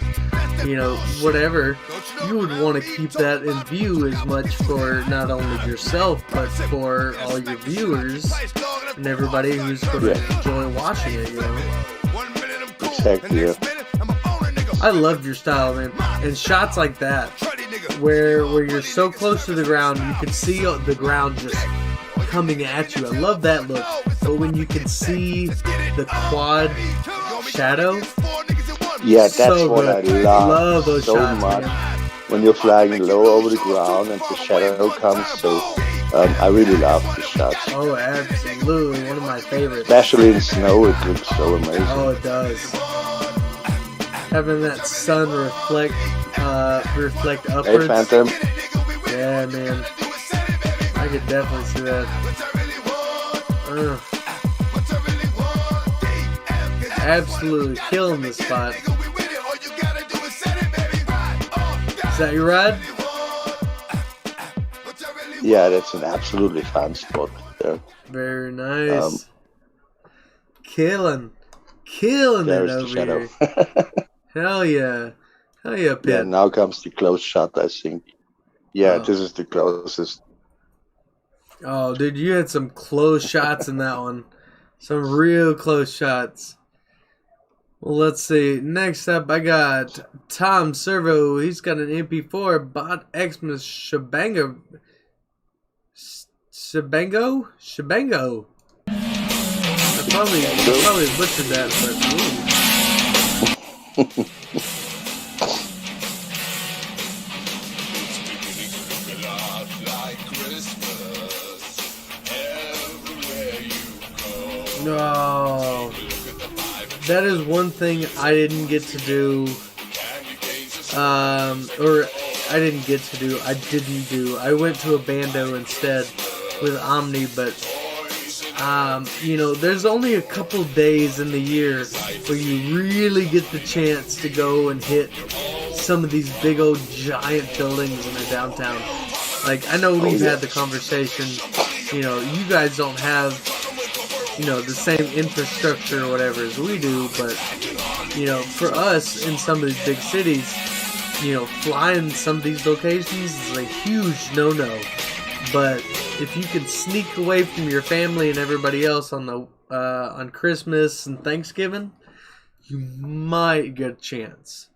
whatever, you would want to keep that in view as much for not only yourself, but for all your viewers and everybody who's going to enjoy watching it, Exactly, yeah. I love your style, man. And shots like that, where you're so close to the ground, you can see the ground just coming at you. I love that look. But when you can see the quad shadow, Yeah, that's so what I good. love those so shots, much. man. When you're flying low over the ground and the shadow comes, so I really love the shots. Oh, absolutely. One of my favorites. Especially in snow, it looks so amazing. Oh, it does. Having that sun reflect upwards. Hey, Phantom. Yeah, man. I could definitely see that. Absolutely killing the spot. Is that your ride? Yeah, that's an absolutely fun spot there. Very nice. Killing it There's over the shadow. here. Hell yeah, Pit. Yeah, now comes the close shot, I think. Yeah, this is the closest. Oh, dude, you had some close shots in that one. Some real close shots. Well, let's see. Next up, I got Tom Servo. He's got an MP4 Bot Xmas Shabango. I probably butchered that, but no. That is one thing I didn't get to do. I went to a bando instead with Omni, but there's only a couple days in the year where you really get the chance to go and hit some of these big old giant buildings in the downtown. Like, I know we've had the conversation, you guys don't have, the same infrastructure or whatever as we do, but, for us in some of these big cities, flying some of these locations is a huge no-no. But if you can sneak away from your family and everybody else on Christmas and Thanksgiving, you might get a chance.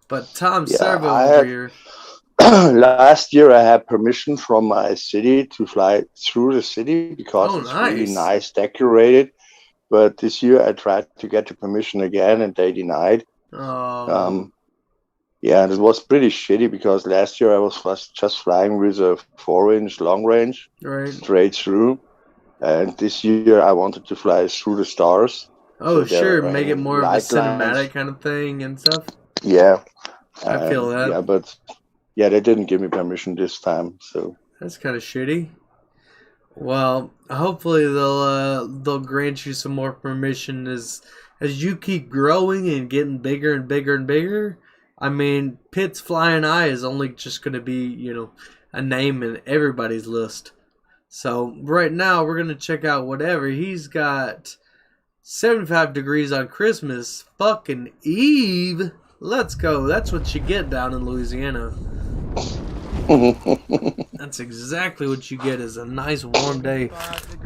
But Tom Servo over here. Last year I had permission from my city to fly through the city because it's really nice, decorated. But this year I tried to get the permission again and they denied. Yeah, and it was pretty shitty because last year I was just flying with a 4-inch long range, straight through. And this year I wanted to fly through the stars. Oh, so sure, make it more of a cinematic kind of thing and stuff. Yeah. I feel that. Yeah, but yeah, they didn't give me permission this time, so that's kind of shitty. Well, hopefully they'll grant you some more permission as you keep growing and getting bigger and bigger and bigger. I mean, Pitt's Flying Eye is only just going to be, a name in everybody's list. So right now we're going to check out whatever. He's got 75 degrees on Christmas fucking Eve. Let's go. That's what you get down in Louisiana. That's exactly what you get, is a nice warm day.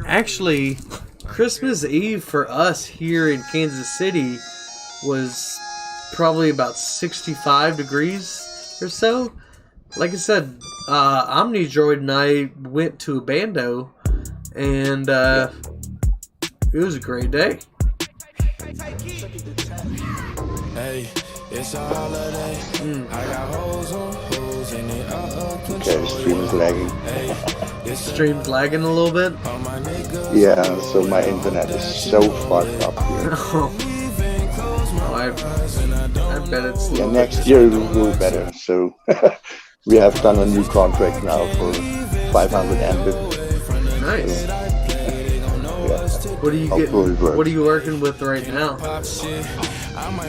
Actually, Christmas Eve for us here in Kansas City was probably about 65 degrees or so. Like I said, Omni Droid and I went to a bando, and it was a great day. Hey, it's a holiday. I got hoes on hoes and they up. Okay, the stream is lagging. Stream's lagging a little bit? Yeah, so my internet is so fucked up here. I bet it's... Yeah, next year it will go better. So we have done a new contract now for 500 Mbit. Nice. So, What are you getting? What are you working with right now?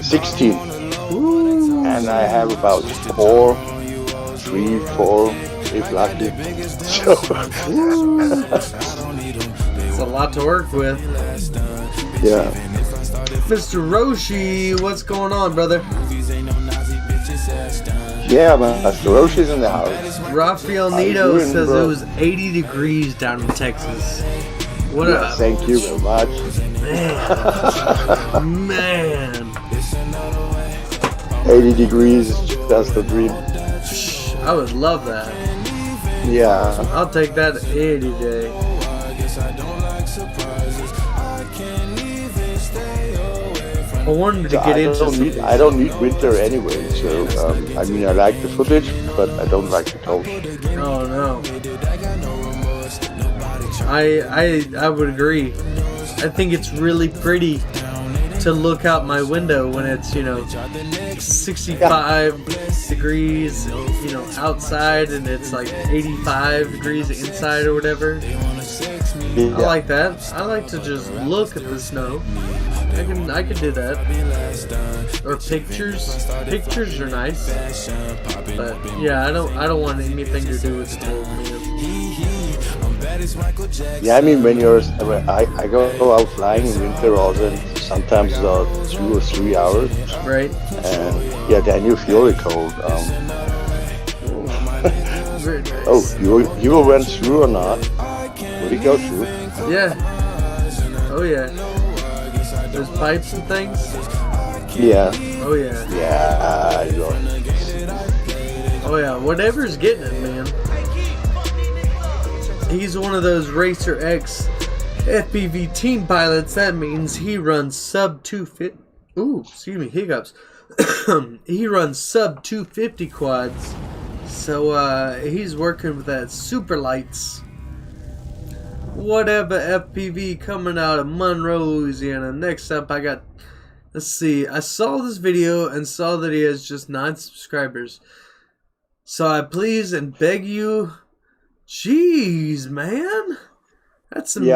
16. Ooh. And I have about 4 if lucky. So it's a lot to work with. Yeah. Mr. Roshi, what's going on, brother? Yeah, man. Mr. Roshi's in the house. Rafael Nito says it was 80 degrees down in Texas. What up? Thank you very much. Man. 80 degrees is just a dream. I would love that. Yeah. I'll take that any day. I wanted to get into I don't need winter anyway, so I mean I like the footage, but I don't like the cold. Oh no. I would agree. I think it's really pretty to look out my window when it's, 65 degrees, outside, and it's like 85 degrees inside or whatever. Yeah. I like that. I like to just look at the snow. I can do that. Or pictures. Pictures are nice. But yeah, I don't want anything to do with the cold, man. Yeah, I mean when I go out flying in winter also, sometimes 2 or 3 hours. Right. And yeah, then you feel it cold. Very nice. Oh, you went through or not? Did you go through? Yeah. Oh yeah. There's pipes and things? Yeah. Oh yeah. Yeah, Oh yeah, whatever's getting it, man. He's one of those Racer X FPV team pilots. That means he runs sub 250. Ooh, excuse me, hiccups. He runs sub 250 quads. So he's working with that super lights. Whatever FPV coming out of Monroe, Louisiana. Next up, I got. Let's see. I saw this video and saw that he has just 9 subscribers. So I please and beg you. Jeez, man. That's some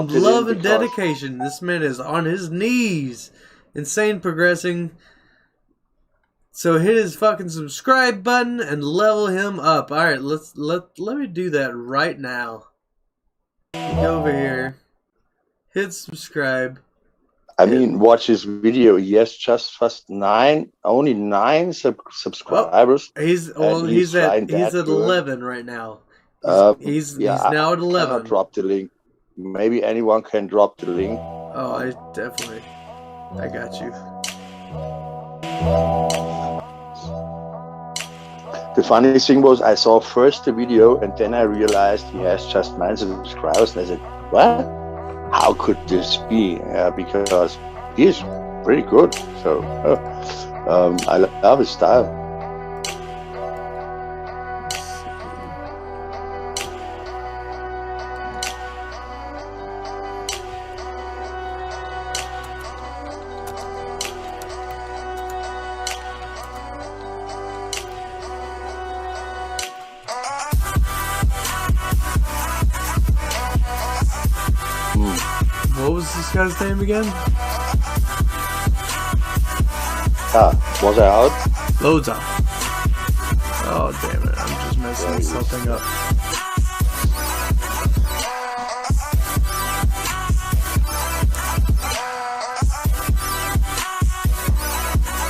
love and dedication. This man is on his knees. Insane progressing. So hit his fucking subscribe button and level him up. Alright, let me do that right now. Go over here. Hit subscribe. I mean, watch his video. He has just only 9 subscribers. He's at 11 right now. He's now at 11. I'll drop the link. Maybe anyone can drop the link. Oh, I got you. The funny thing was, I saw first the video and then I realized he has just 9 subscribers, and I said, "What? How could this be?" Because he's pretty good. So I love his style. What was this guy's name again? Was I out? Loads out. Oh damn it! I'm just messing something up.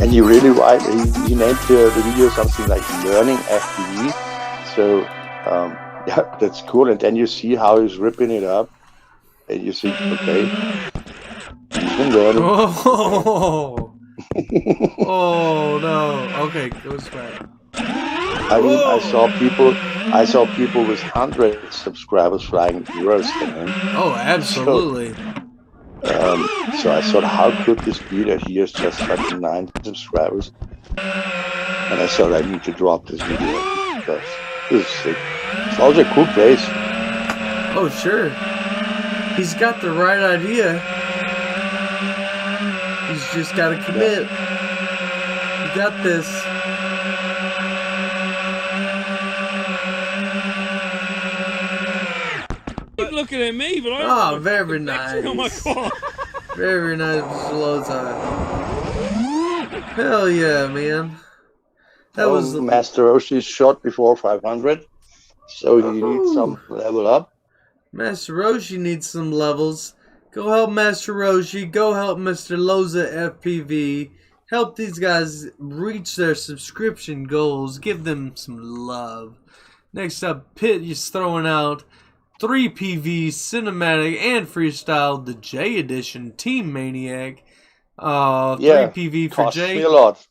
And he really he named the video something like "Learning FPV." So yeah, that's cool. And then you see how he's ripping it up. And you think, okay, he's been learning. Oh, oh no. Okay, goes back. I mean, I saw people with 100 subscribers flying worse than him. Oh, absolutely. So I thought, how could this be that he has just fucking 9 subscribers? And I thought I need to drop this video because this is sick. It's also a cool place. Oh, sure. He's got the right idea. He's just got to commit. You got this. Keep looking at me, but I Oh, very nice. on my car. Very nice, Mr. Loza. Hell yeah, man. That was Master Roshi's shot before 500, so he needs some level up. Master Roshi needs some levels. Go help Master Roshi. Go help Mr. Loza FPV. Help these guys reach their subscription goals. Give them some love. Next up, Pitt is throwing out 3 PV, Cinematic, and Freestyle, the J Edition, Team Maniac. 3 PV for costs J. me a lot.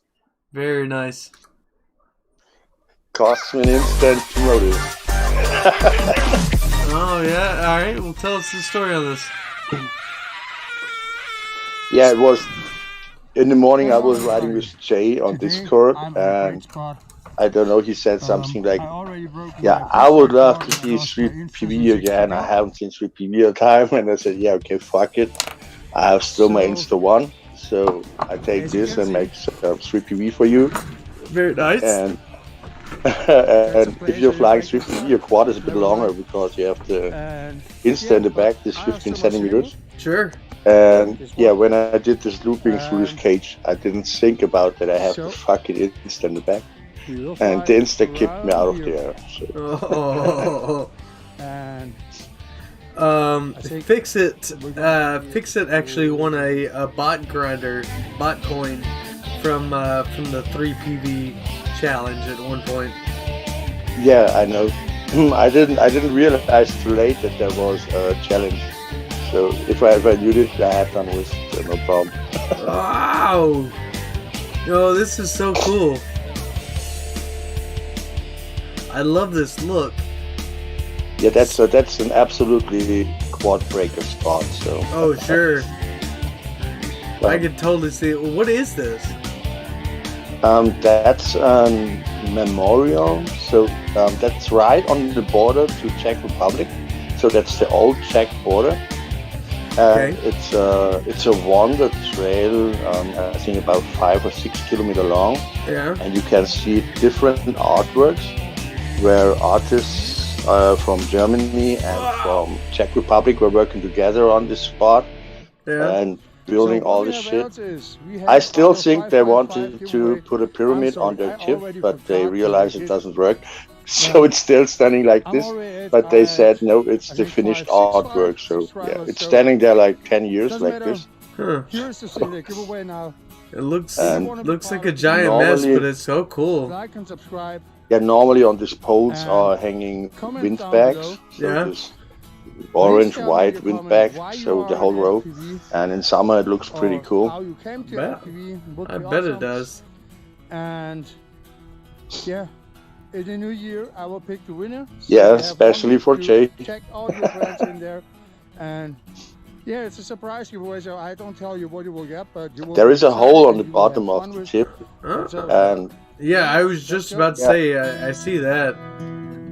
Very nice. Costs me an instant promoted. Oh, yeah? Alright, well, tell us the story on this. Yeah, it was in the morning. I was riding with Jay on Discord, and I don't know, he said something like, yeah, I would love to see 3PV again. I haven't seen 3PV in a time. And I said, yeah, okay, fuck it. I have still my Insta1, so I take this and make 3PV for you. Very nice. And if you're flying 3PV, your quad is a bit longer because you have the Insta in the back, this 15 centimeters. Sure. And yeah, when I did this looping through this cage, I didn't think about that I have the fucking Insta in the back. And the Insta kicked me out of the air. So. Fixit actually won a bot grinder, bot coin from the 3PV challenge at one point. Yeah, I know. I didn't realize too late that there was a challenge. So if I knew it, I had done with no problem. Wow! Yo, this is so cool. I love this look. Yeah, that's an absolutely quad breaker spot. So. Oh sure. I can totally see it. What is this? That's memorial. So that's right on the border to Czech Republic. So that's the old Czech border. Okay. It's a wander trail, I think about 5 or 6 kilometers long. Yeah. And you can see different artworks where artists from Germany and from Czech Republic were working together on this spot and building all this shit. I still think they wanted to put a pyramid on their tip, but they realized it doesn't work. So it's still standing like this, but they said no, it's the finished artwork. So yeah, it's standing there like 10 years like this. Huh. Here's the thing, they give away now. It looks like a giant mess, but it's so cool. Like and subscribe. Yeah, normally on these poles are hanging wind bags. So yeah. this orange, white wind bag, so the whole row. And in summer it looks pretty cool. I bet it does. And yeah. In the new year, I will pick the winner. So yeah, especially for Jay. Check all your friends in there, and yeah, it's a surprise giveaway. So I don't tell you what you will get, but you will. There is a hole on the bottom of the tip, and yeah, I was just about to say, I see that.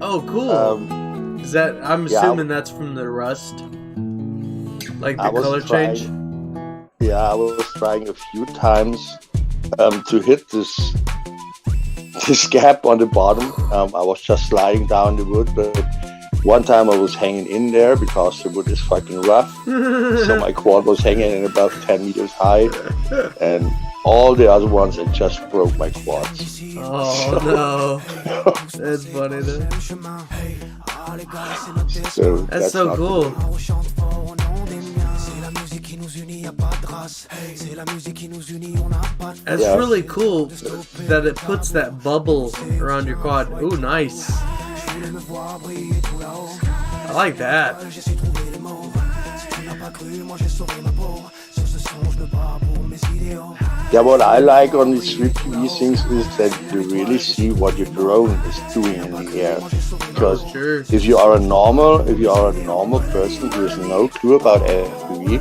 Oh, cool. Is that? I'm assuming that's from the rust, like the color change. Yeah, I was trying a few times to hit this gap on the bottom. I was just sliding down the wood, but one time I was hanging in there because the wood is fucking rough. So my quad was hanging in about 10 meters high, and all the other ones, it just broke my quads. Oh no, that's funny though. So that's so cool. That's really cool that it puts that bubble around your quad. Ooh, nice. I like that. Yeah, what I like on these 3PV things is that you really see what your drone is doing in the air. Because if you are a normal person who has no clue about FPV,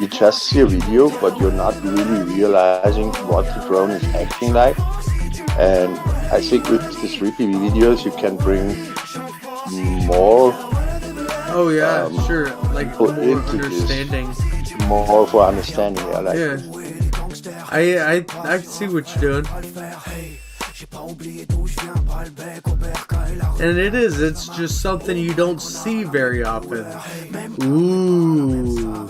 you just see a video, but you're not really realizing what the drone is acting like. And I think with these RIPPIE videos, you can bring more. Oh yeah, sure. Like more into understanding. More for understanding. Yeah, like I see what you're doing. And it's just something you don't see very often. Ooh,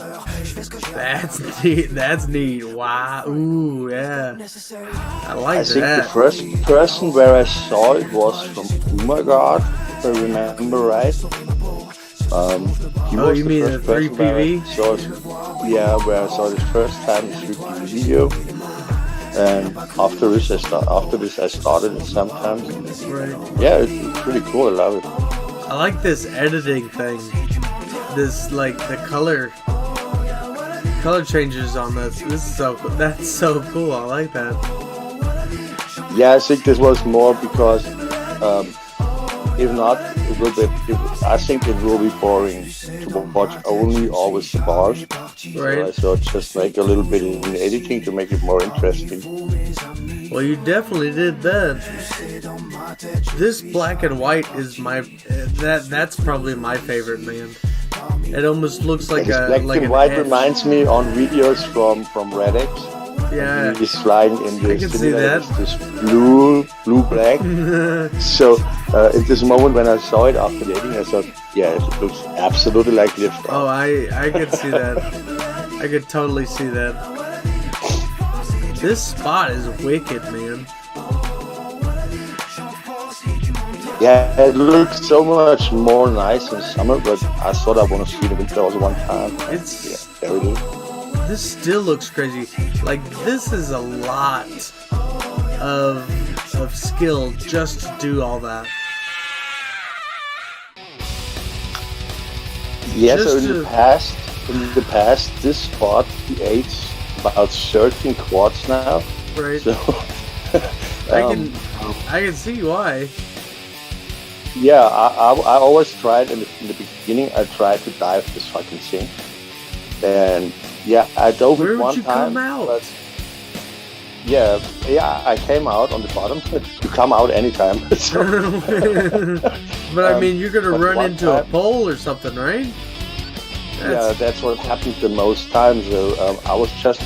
that's neat. That's neat. Wow. Ooh, yeah. I like I think that. the first person where I saw it was from Umagard, if I remember right. He was you the mean first the person where I 3PV? where I saw this first time the 3PV video. And after this I started it sometimes. Right. Yeah, it's pretty cool. I love it. I like this editing thing. This like the color changes on this. That's so cool. I like that. Yeah, I think this was more because if not, I think it will be boring to watch only always the bars. Right. So just make a little bit in editing to make it more interesting. Well, you definitely did that. This black and white is that's probably my favorite, man. It almost looks like This a black and white reminds me on videos from Radix. Yeah, he's flying in I can see that. This blue black. So at this moment when I saw it after the editing, I thought, yeah, it looks absolutely like Lift. Oh, I could see that. I could totally see that. This spot is wicked, man. Yeah, it looks so much more nice in summer, but I thought I want to see the winter also one time. There it is. This still looks crazy. Like, this is a lot of skill just to do all that. Yeah, Just so in the past, this spot creates about 13 quads now. Right. So I can see why. Yeah, I always tried in the beginning. I tried to dive this fucking thing, and yeah, I dove it one time. Come out? But yeah, I came out on the bottom. But you come out anytime. So, but I mean, you're gonna run into a time, pole or something, right? Yeah, that's what happened the most times. So, I was just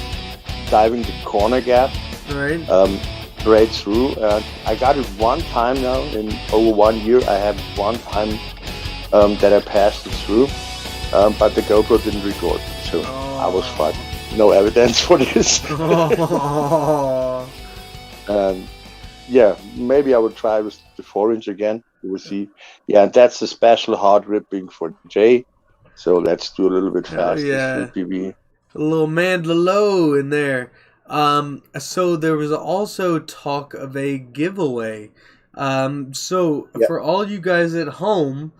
diving the corner gap. Right. Right through. I got it one time now in over 1 year. I had one time that I passed it through, but the GoPro didn't record, so I was fine. No evidence for this. Yeah, maybe I would try with the 4-inch again. We will see. Yeah, and that's a special hard ripping for Jay. So let's do a little bit faster. Yeah. PB. A little mandalo in there. So there was also talk of a giveaway. For all you guys at home,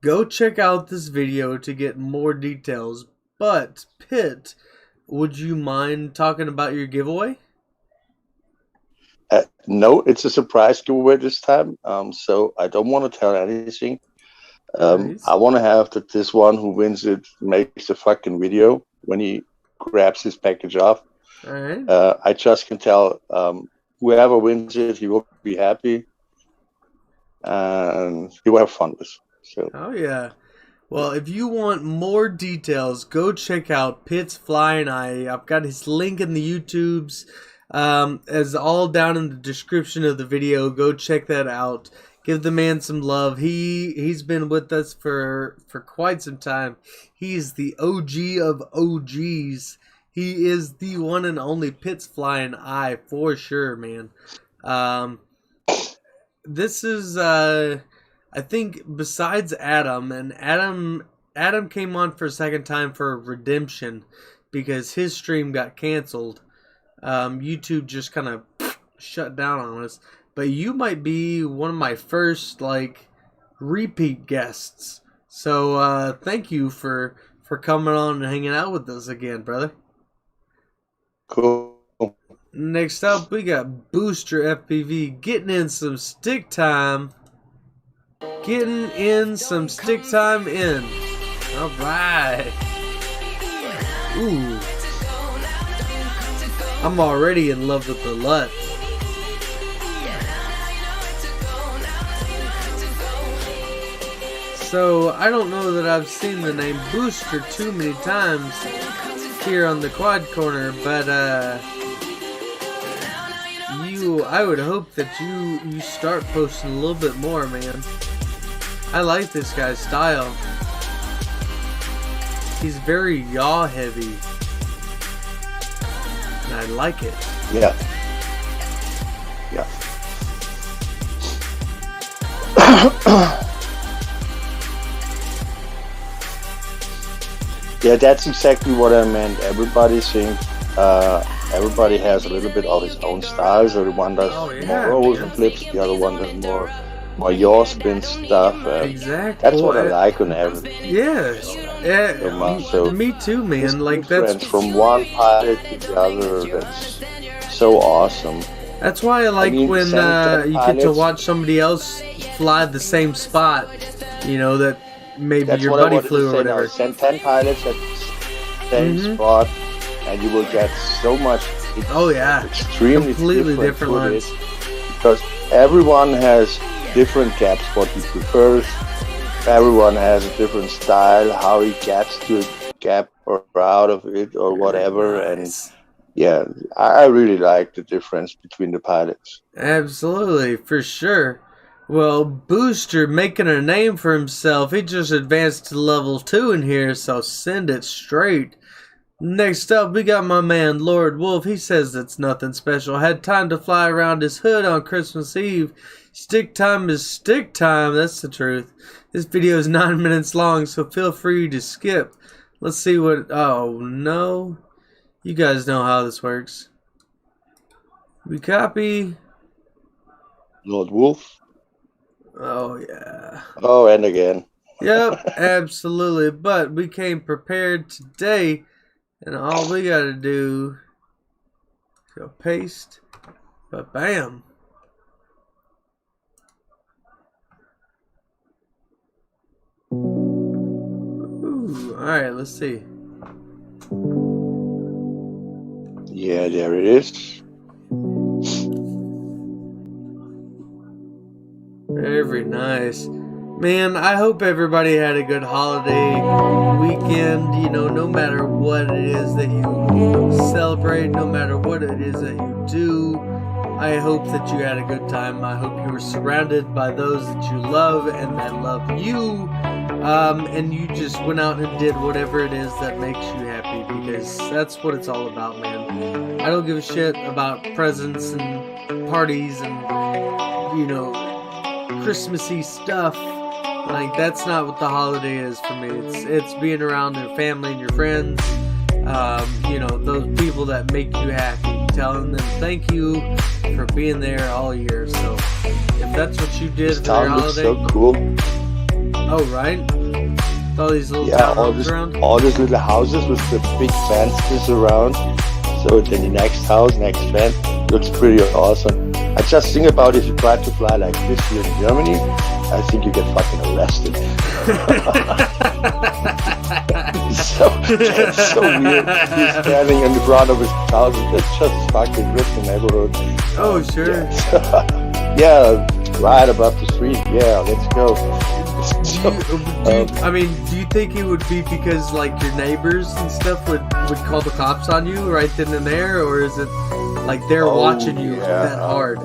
go check out this video to get more details. But Pitt, would you mind talking about your giveaway? No, it's a surprise giveaway this time. So I don't want to tell anything. Nice. I want to have that this one who wins it makes a fucking video when he grabs his package off. All right. I just can tell whoever wins it, he will be happy and he will have fun with it. So. Oh yeah. Well, if you want more details, go check out Pitt's Flying Eye. I've got his link in the YouTubes, as all down in the description of the video. Go check that out. Give the man some love. He's been with us for quite some time. He's the OG of OGs. He is the one and only Pitt's Flying Eye for sure, man. This is, I think, besides Adam, and Adam came on for a second time for Redemption because his stream got canceled. YouTube just kind of shut down on us. But you might be one of my first, repeat guests. So, thank you for coming on and hanging out with us again, brother. Cool. Next up, we got Booster FPV getting in some stick time. Getting in some stick time in. All right. Ooh. I'm already in love with the LUT. So, I don't know that I've seen the name Booster too many times here on the KwadCorner, but I would hope that you start posting a little bit more, man. I like this guy's style. He's very yaw heavy. And I like it. Yeah. Yeah. Yeah, that's exactly what I meant. Everybody thinks everybody has a little bit of his own style. So the one does more rolls and flips, the other one does more yaw spin stuff. Exactly. That's what I like on everything. Yes. Yeah. So me too, man. Like that's from one pilot to the other. That's so awesome. That's why I like when you get to watch somebody else fly the same spot. You know that maybe your buddy flew or whatever. Send 10 pilots at the same spot, and you will get so much. Extremely completely different footage, because everyone has different gaps, what he prefers. Everyone has a different style, how he gets to a gap or out of it or whatever. And yeah, I really like the difference between the pilots. Absolutely, for sure. Well, Booster making a name for himself. He just advanced to level 2 in here, so send it straight. Next up, we got my man, Lord Wolf. He says it's nothing special. Had time to fly around his hood on Christmas Eve. Stick time is stick time. That's the truth. This video is 9 minutes long, so feel free to skip. Let's see what... Oh, no. You guys know how this works. We copy... Lord Wolf. Oh, yeah. Oh, and again. Yep, absolutely. But we came prepared today, and all we gotta do is go paste, but bam. Ooh, alright, let's see. Yeah, there it is. Very nice. Man, I hope everybody had a good holiday weekend. You know, no matter what it is that you celebrate, no matter what it is that you do, I hope that you had a good time. I hope you were surrounded by those that you love and that love you. And you just went out and did whatever it is that makes you happy, because that's what it's all about, man. I don't give a shit about presents and parties and, you know, Christmassy stuff. Like, that's not what the holiday is for me. It's being around your family and your friends, you know, those people that make you happy, telling them thank you for being there all year. So if that's what you did for your holiday, so cool. Oh, right. All these little townhomes around. All these little houses with the big fences around. So then the next house, next fence, looks pretty awesome. I just think about if you try to fly like this here in Germany, I think you get fucking arrested. It's so weird. He's standing in the front of his house and it's just fucking rich the neighborhood. Oh, sure. Yeah, right above the street. Yeah, let's go. I mean, do you think it would be because like your neighbors and stuff would call the cops on you right then and there, or is it like they're watching you that hard?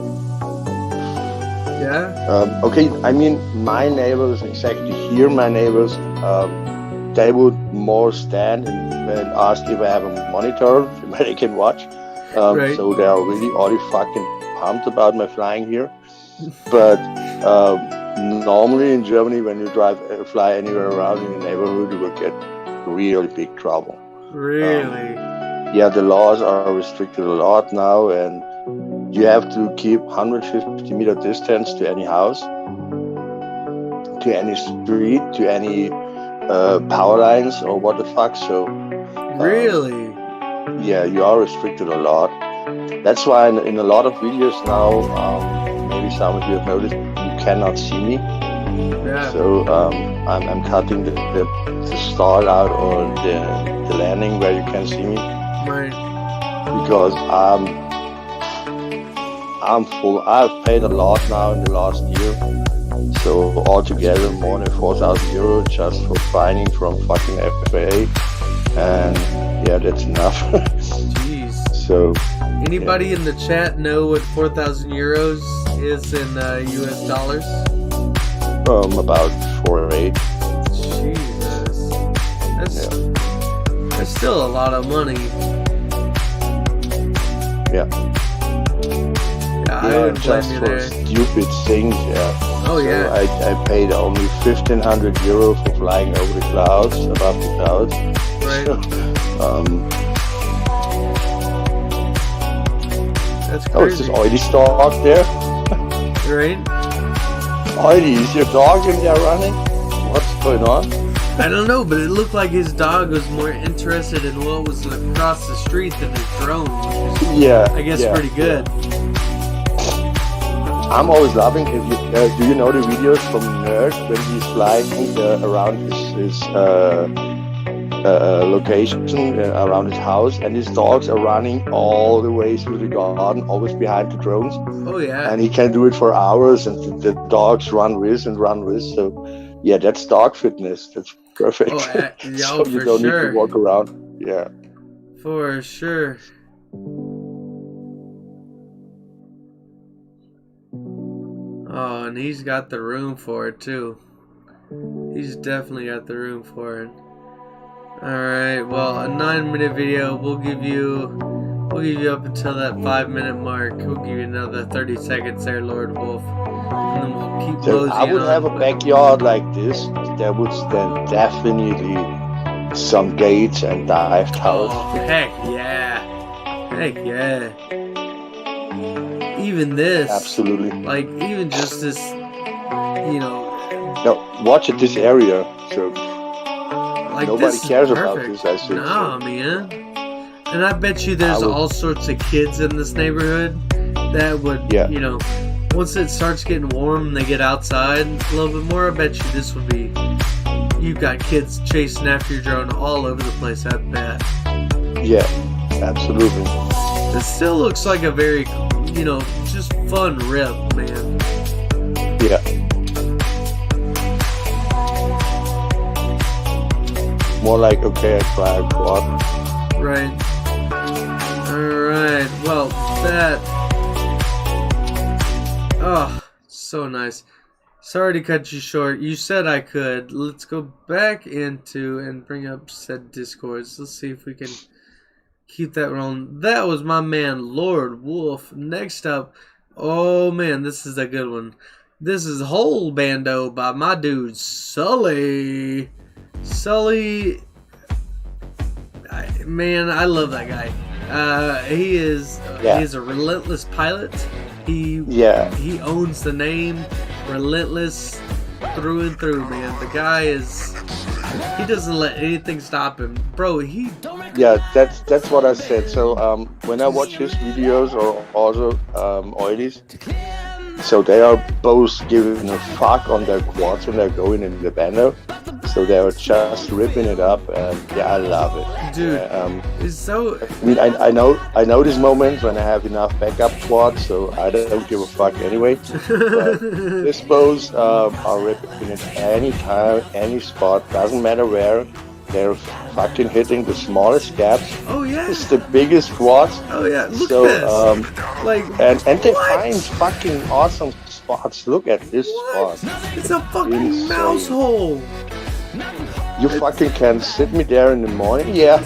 Yeah. Okay, I mean, my neighbors, exactly here, my neighbors, they would more stand and ask if I have a monitor where they can watch. Right. So they are really all fucking pumped about my flying here. But normally in Germany, when you fly anywhere around in the neighborhood, you will get really big trouble. Really? Yeah, the laws are restricted a lot now, and you have to keep 150 meter distance to any house, to any street, to any power lines or what the fuck. So really, yeah, you are restricted a lot. That's why in a lot of videos now, maybe some of you have noticed, you cannot see me Yeah. So I'm cutting the start out or the landing where you can see me. Right. Because I'm full. I've paid a lot now in the last year. So altogether more than 4,000 euro just for finding from fucking FAA. And yeah, that's enough. Jeez. So anybody in the chat know what 4,000 euros is in US dollars? About 4.8. Jesus. That's still a lot of money. Yeah. I would just blame you for there. stupid things, yeah. Oh, so yeah. I paid only 1,500 euro for flying over the clouds, above the clouds. Right. That's crazy. Oh, it's this oily dog there. Right? Oily, is your dog in there running? What's going on? I don't know, but it looked like his dog was more interested in what was across the street than his drone, which is, Yeah, I guess, yeah, pretty good. I'm always laughing. If you, do you know the videos from Nerd when he's flying around his location, around his house, and his dogs are running all the way through the garden, always behind the drones. Oh, yeah. And he can do it for hours, and the dogs run with and run with. So, yeah, that's dog fitness. That's perfect. Oh, so you don't need to walk around. Yeah. For sure. Oh, and he's got the room for it too. He's definitely got the room for it. Alright, well, a 9-minute video, we'll give you up until that 5-minute mark. We'll give you another 30 seconds there, Lord Wolf. And then we'll keep So closing I would have a backyard like this. There would then definitely some gates and dive towers. Oh, heck yeah. Heck yeah. Even this. Absolutely. Like, even just this, you know. Now, watch at this area. So like, nobody this is cares about perfect. this, I think. Nah, man. And I bet you there's all sorts of kids in this neighborhood that would, you know, once it starts getting warm and they get outside a little bit more, I bet you this would be, you've got kids chasing after your drone all over the place, I bet. Yeah, absolutely. It still looks like a very, you know, just fun rip, man. Yeah. More like, okay, I try a quad. Right. Alright, well, that... Oh, so nice. Sorry to cut you short. You said I could. Let's go back into and bring up said Discords. Let's see if we can keep that rolling. That was my man, Lord Wolf. Next up, oh man, this is a good one. This is Whole Bando by my dude, Sully. Sully, man, I love that guy. He is he's a relentless pilot. He owns the name Relentless through and through, man. The guy is, he doesn't let anything stop him, bro. Yeah, that's what I said. So when I watch his videos or also Oilies, so they are both giving a fuck on their quads when they're going in the bando. So they are just ripping it up, and yeah, I love it, dude. It's so. I mean, I know these moments when I have enough backup quads, so I don't give a fuck anyway. But this bows are ripping it any time, any spot, doesn't matter where. They're fucking hitting the smallest gaps. Oh yeah. It's the biggest quads. Oh yeah. Look so, at this. Like, and they find fucking awesome spots. Look at this spot. It's a fucking mouse hole. You fucking can sit me there in the morning. Yeah.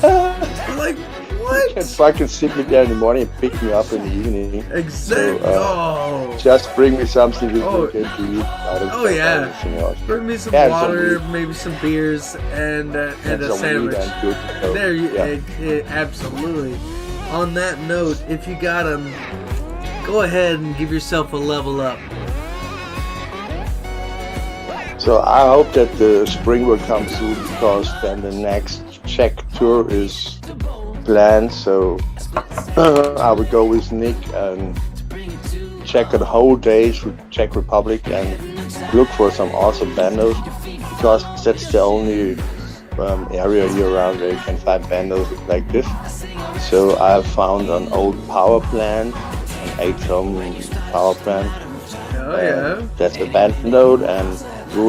Like, what? You can fucking sit me there in the morning and pick me up in the evening. Exactly. So, just bring me something to drink and to eat. I don't care about anything else. Bring me some Yeah, water, maybe some beers, and a some sandwich. meat and good to go. There you Yeah. absolutely. On that note, if you got them, go ahead and give yourself a level up. So I hope that the spring will come soon, because then the next Czech tour is planned. So I would go with Nick and check the whole day through Czech Republic and look for some awesome bandos, because that's the only area here around where you can find bandos like this. So I found an old power plant, an 8-ton power plant. Oh yeah. That's abandoned, and we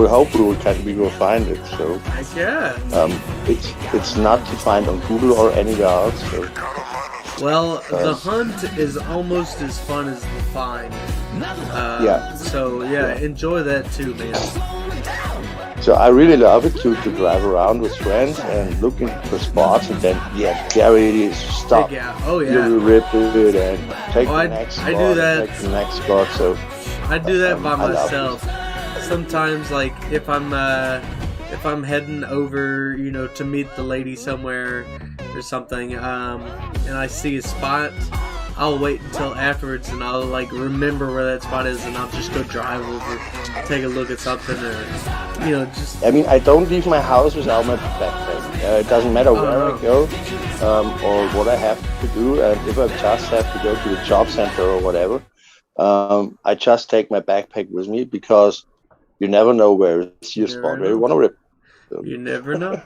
will find it. So yeah. It's not to find on Google or anywhere else. So. Well, the hunt is almost as fun as the find. Yeah. So yeah, enjoy that too, man. So I really love it to drive around with friends and looking for spots, and then there it is. Stop. Oh yeah. You will rip it and take the next spot. I do that. Take the next spot. So I do that by myself. Sometimes, like if I'm heading over, to meet the lady somewhere or something, and I see a spot, I'll wait until afterwards, and I'll remember where that spot is, and I'll just go drive over, take a look at something, or just. I mean, I don't leave my house without my backpack. It doesn't matter where I go or what I have to do, and if I just have to go to the job center or whatever, I just take my backpack with me, because you never know where it's your spot where you want to rip. So. You never know.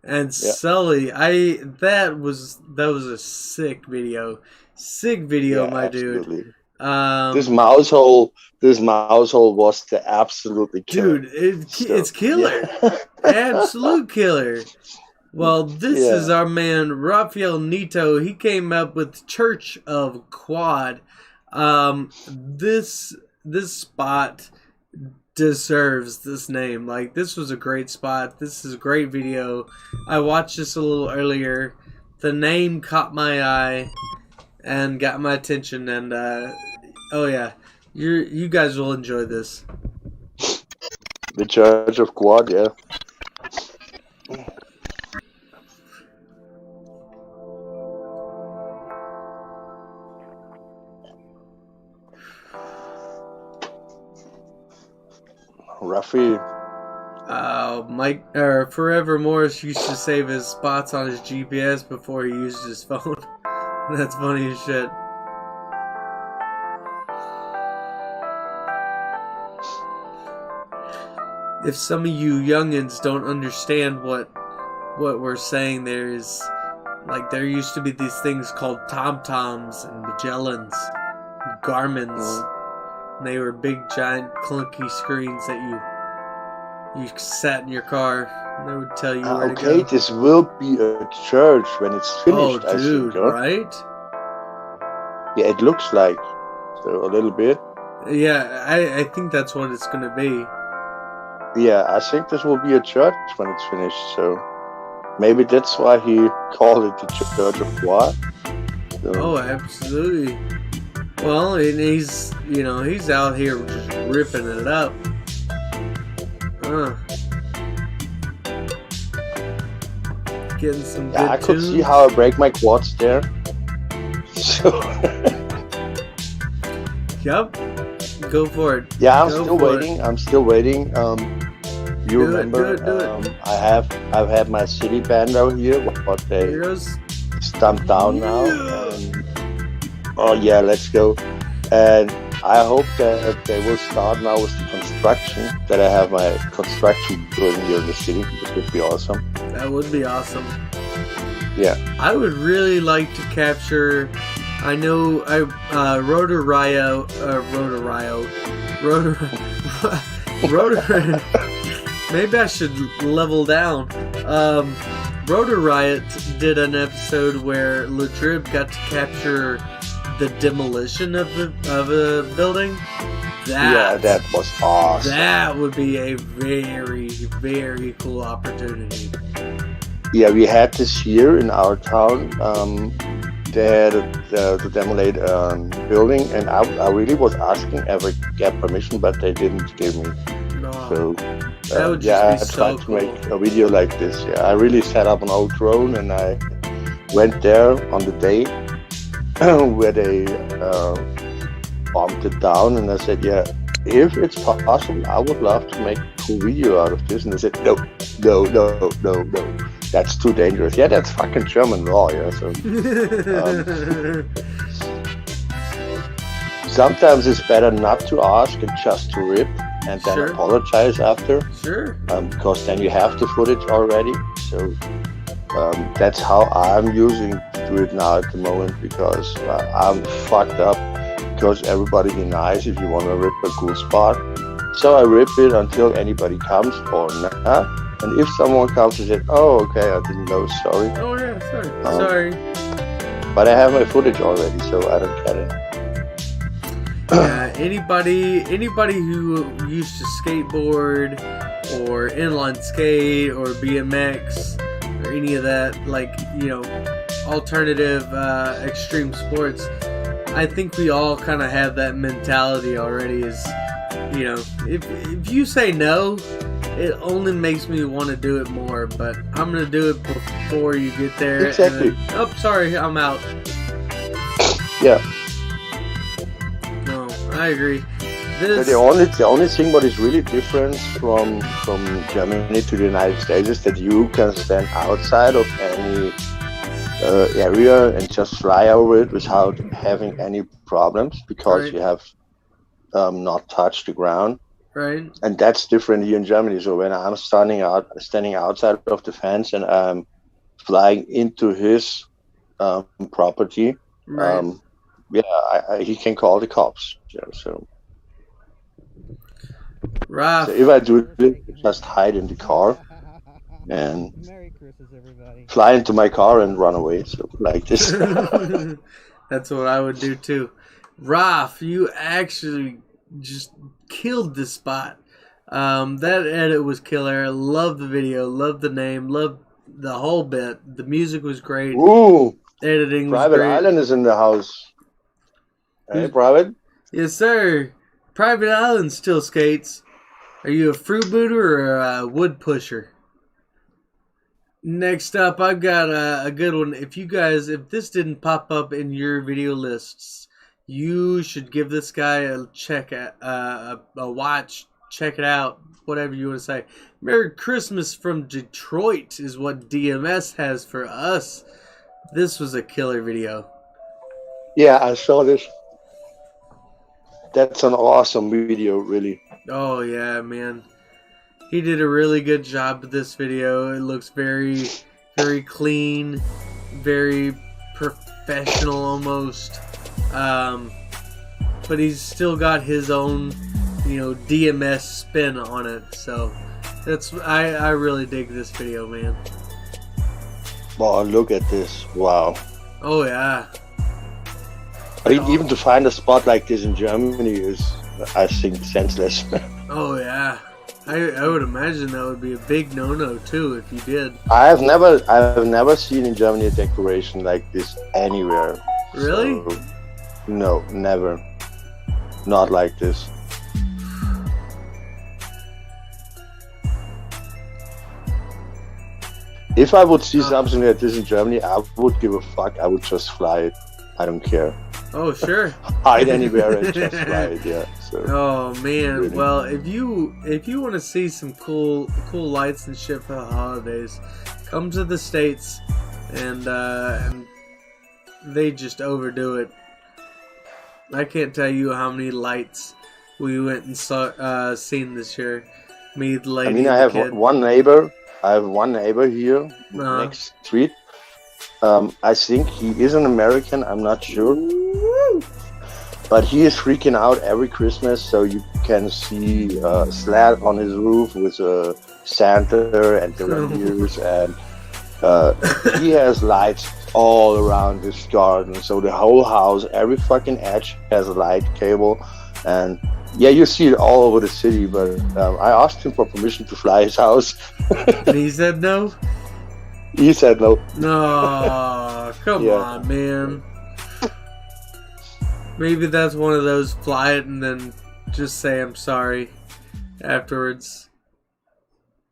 And Sully, that was a sick video. Sick video, my absolutely. Dude. This mouse hole was the absolutely killer. Dude, it's killer. Absolute killer. Well, this is our man Rafael Nito. He came up with Church of Quad. This spot deserves this name. This was a great spot. This is a great video. I watched this a little earlier. The name caught my eye and got my attention, and oh yeah, you guys will enjoy this. The Church of Quad, yeah. Ruffy. Mike Forever Morris used to save his spots on his GPS before he used his phone. That's funny as shit. If some of you youngins don't understand what we're saying, there used to be these things called TomToms and Magellans, and Garmins. And they were big, giant, clunky screens that you sat in your car, and they would tell you where to go. Okay, this will be a church when it's finished. Oh, dude, right? Yeah, it looks like so a little bit. Yeah, I think that's what it's gonna be. Yeah, I think this will be a church when it's finished. So maybe that's why he called it the Church of Quad. So. Oh, absolutely. Well, and he's out here just ripping it up. Getting some good I could tunes. see how I break my quads there. So. Yep. Go for it. Yeah, I'm still waiting. You remember? Do it. I've had my city bando here, but they stumped down now. And, oh yeah, let's go. And I hope that they will start now with the construction. That I have my construction going here in the city. It would be awesome. That would be awesome. Yeah. I would really like to capture. I know Rotor. Maybe I should level down. Rotor Riot did an episode where Latrib got to capture the demolition of a building. That was awesome. That would be a very, very cool opportunity. Yeah, we had this year in our town. They had to demolish a building, and I really was asking if I get permission, but they didn't give me. No. So that would I just be tried so to make a video like this. Yeah, I really set up an old drone, and I went there on the day where they bombed it down, and I said, yeah, if it's possible, I would love to make a cool video out of this. And they said, no, that's too dangerous. Yeah, that's fucking German law. Yeah, so sometimes it's better not to ask and just to rip, and then Sure. apologize after. Sure. Because then you have the footage already. So that's how I'm using to do it now at the moment, because I'm fucked up. Because everybody be nice if you want to rip a cool spot. So I rip it until anybody comes or not. And if someone comes and says, "Oh, okay, I didn't know, sorry." Oh yeah, sorry. Sorry. But I have my footage already, so I don't get it. Anybody who used to skateboard or inline skate or BMX or any of that, like, you know, alternative extreme sports, I think we all kind of have that mentality already. Is, you know, if you say no, it only makes me want to do it more. But I'm gonna do it before you get there. Exactly. And then, oh, sorry, I'm out. Yeah. No, I agree. But the only thing what is really different from Germany to the United States is that you can stand outside of any area and just fly over it without having any problems, because you have not touched the ground. Right. And that's different here in Germany. So when I'm standing outside of the fence and I'm flying into his property, Right. he can call the cops. Yeah, so Rough. if I do it, just hide in the car and fly into my car and run away. So like this. That's what I would do too. Raf, you actually just killed this spot. That edit was killer. Love the video, love the name, love the whole bit. The music was great. Ooh, editing was Private great. Island is in the house. Hey, Private? Yes, sir. Private Island still skates. Are you a fruit booter or a wood pusher? Next up, I've got a good one. If this didn't pop up in your video lists, you should give this guy a check, a watch. Check it out. Whatever you want to say. Merry Christmas from Detroit is what DMS has for us. This was a killer video. Yeah, I saw this. That's an awesome video, really. Oh yeah, man. He did a really good job with this video. It looks very, very clean, very professional almost. But he's still got his own, DMS spin on it. So I really dig this video, man. Wow, look at this. Wow. Oh yeah. Even to find a spot like this in Germany is, I think, senseless. Oh yeah. I would imagine that would be a big no-no too if you did. I've never seen in Germany a decoration like this anywhere. Really? So, no, never. Not like this. If I would see something like this in Germany, I would give a fuck. I would just fly it. I don't care. Oh sure. Hide anywhere and just fly it. Yeah. So, oh man. really. Well, if you want to see some cool lights and shit for the holidays, come to the States, and they just overdo it. I can't tell you how many lights we went and seen this year. Me, the lady, I mean, and I the have kid. one neighbor. I have one neighbor here next street. I think he is an American. I'm not sure. But he is freaking out every Christmas, so you can see a slab on his roof with a Santa and the reindeers, and he has lights all around his garden. So the whole house, every fucking edge has a light cable, and yeah, you see it all over the city. But I asked him for permission to fly his house. And he said no? He said no. No, come on, man. Maybe that's one of those fly it and then just say I'm sorry afterwards.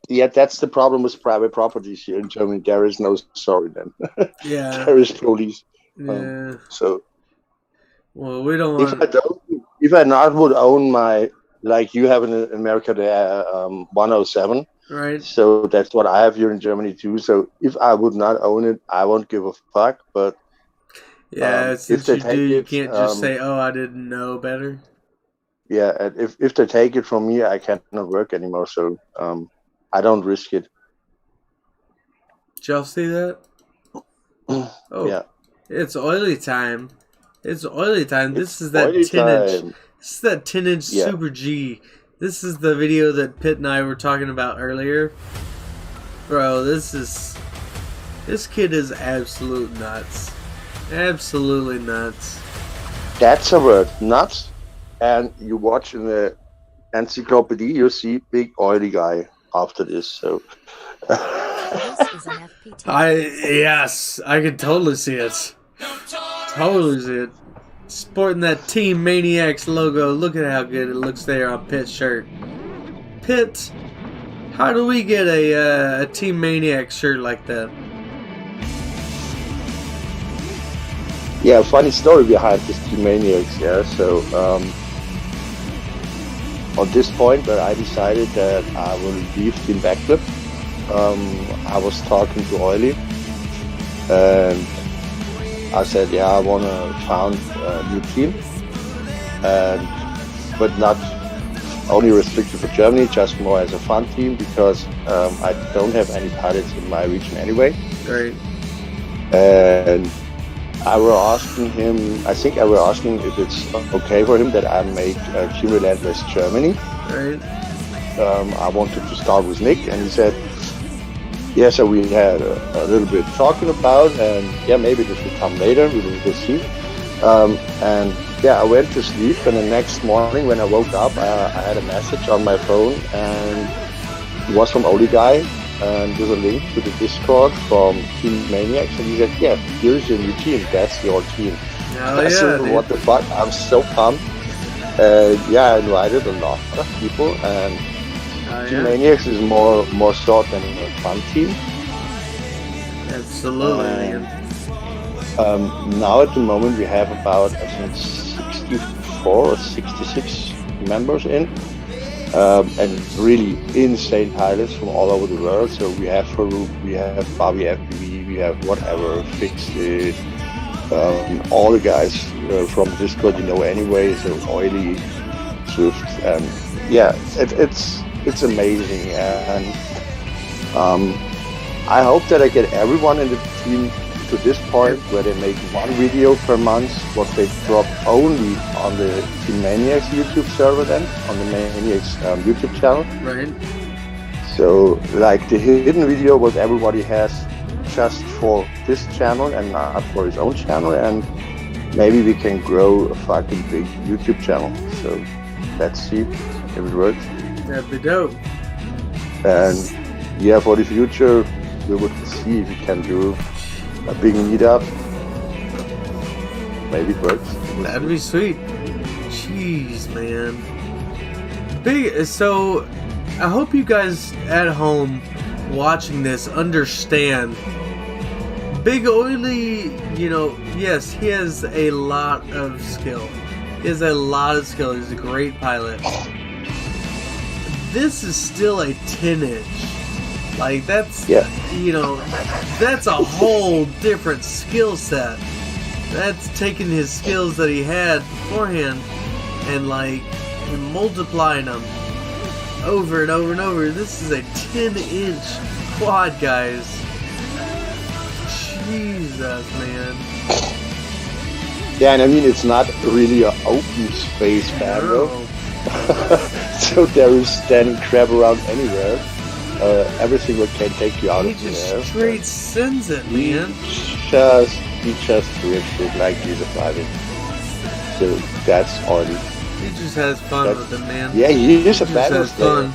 Yeah, that's the problem with private properties here in Germany. There is no sorry then. Yeah. There is police. Yeah. So. Well, we don't want. If I not would own my, like you have in America, the 107. Right. So that's what I have here in Germany too. So if I would not own it, I won't give a fuck. But yeah, since if they you take do, you it, can't just say, "Oh, I didn't know better." Yeah, and if they take it from me, I cannot work anymore. So I don't risk it. Did y'all see that? Oh, Yeah. It's oily time. It's oily time. This is that oily 10-inch. time. This is that 10-inch Yeah. Super G. This is the video that Pitt and I were talking about earlier. Bro, this kid is absolute nuts. Absolutely nuts. That's a word, nuts. And you watch in the encyclopedia, you see big oily guy after this. So This is an FPT. Yes, I can totally see it. Totally see it. Sporting that Team Maniacs logo. Look at how good it looks there on Pitt's shirt. Pitt, how do we get a Team Maniacs shirt like that? yeah, funny story behind this Team Maniacs. Yeah, so on this point where I decided that I will leave Team Backflip, I was talking to Oily, and I said, yeah, I want to found a new team, but not only restricted for Germany, just more as a fun team, because I don't have any pilots in my region anyway. Right. And I was asking him, I think I was asking if it's okay for him that I make Team Relentless Germany. Right. I wanted to start with Nick, and he said, yeah, so we had a little bit talking about, and yeah, maybe this will come later, we will see. And yeah, I went to sleep, and the next morning when I woke up, I had a message on my phone, and it was from Oli Guy, and there's a link to the Discord from Team Maniacs, and he said, yeah, here's your new team, that's your team. Oh, I said, yeah, what the fuck, I'm so pumped. Yeah, I invited a lot of people, and Team Maniacs is more short than a fun team. Absolutely. Now at the moment we have about, I think, 64 or 66 members in, and really insane pilots from all over the world. So we have Farouk, we have Bobby FPV, we have whatever, Fixed It, all the guys from Discord you know anyway, so Oily, Swift, and yeah, it's amazing, and I hope that I get everyone in the team to this point where they make one video per month, what they drop only on the Team Maniacs YouTube server, then on the Maniacs YouTube channel. Right. So like the hidden video what everybody has just for this channel and not for his own channel, and maybe we can grow a fucking big YouTube channel. So let's see if it works. That'd be dope. And yeah, for the future, we would see if we can do a big meetup. Maybe it works. That'd be sweet. Jeez, man. Big. So, I hope you guys at home watching this understand. Big Oily, you know, yes, he has a lot of skill. He has a lot of skill. He's a great pilot. This is still a 10-inch. Like, that's, you know, that's a whole different skill set. That's taking his skills that he had beforehand and, like, and multiplying them over and over and over. This is a 10-inch quad, guys. Jesus, man. Yeah, and I mean, it's not really an open space bando. So there is standing crab around anywhere. Everything what can take you out of the air. He straight sends it, man. He just rips it like he's a pilot. So that's all. He just has fun with it, man. Yeah, he is a He just badass has fun.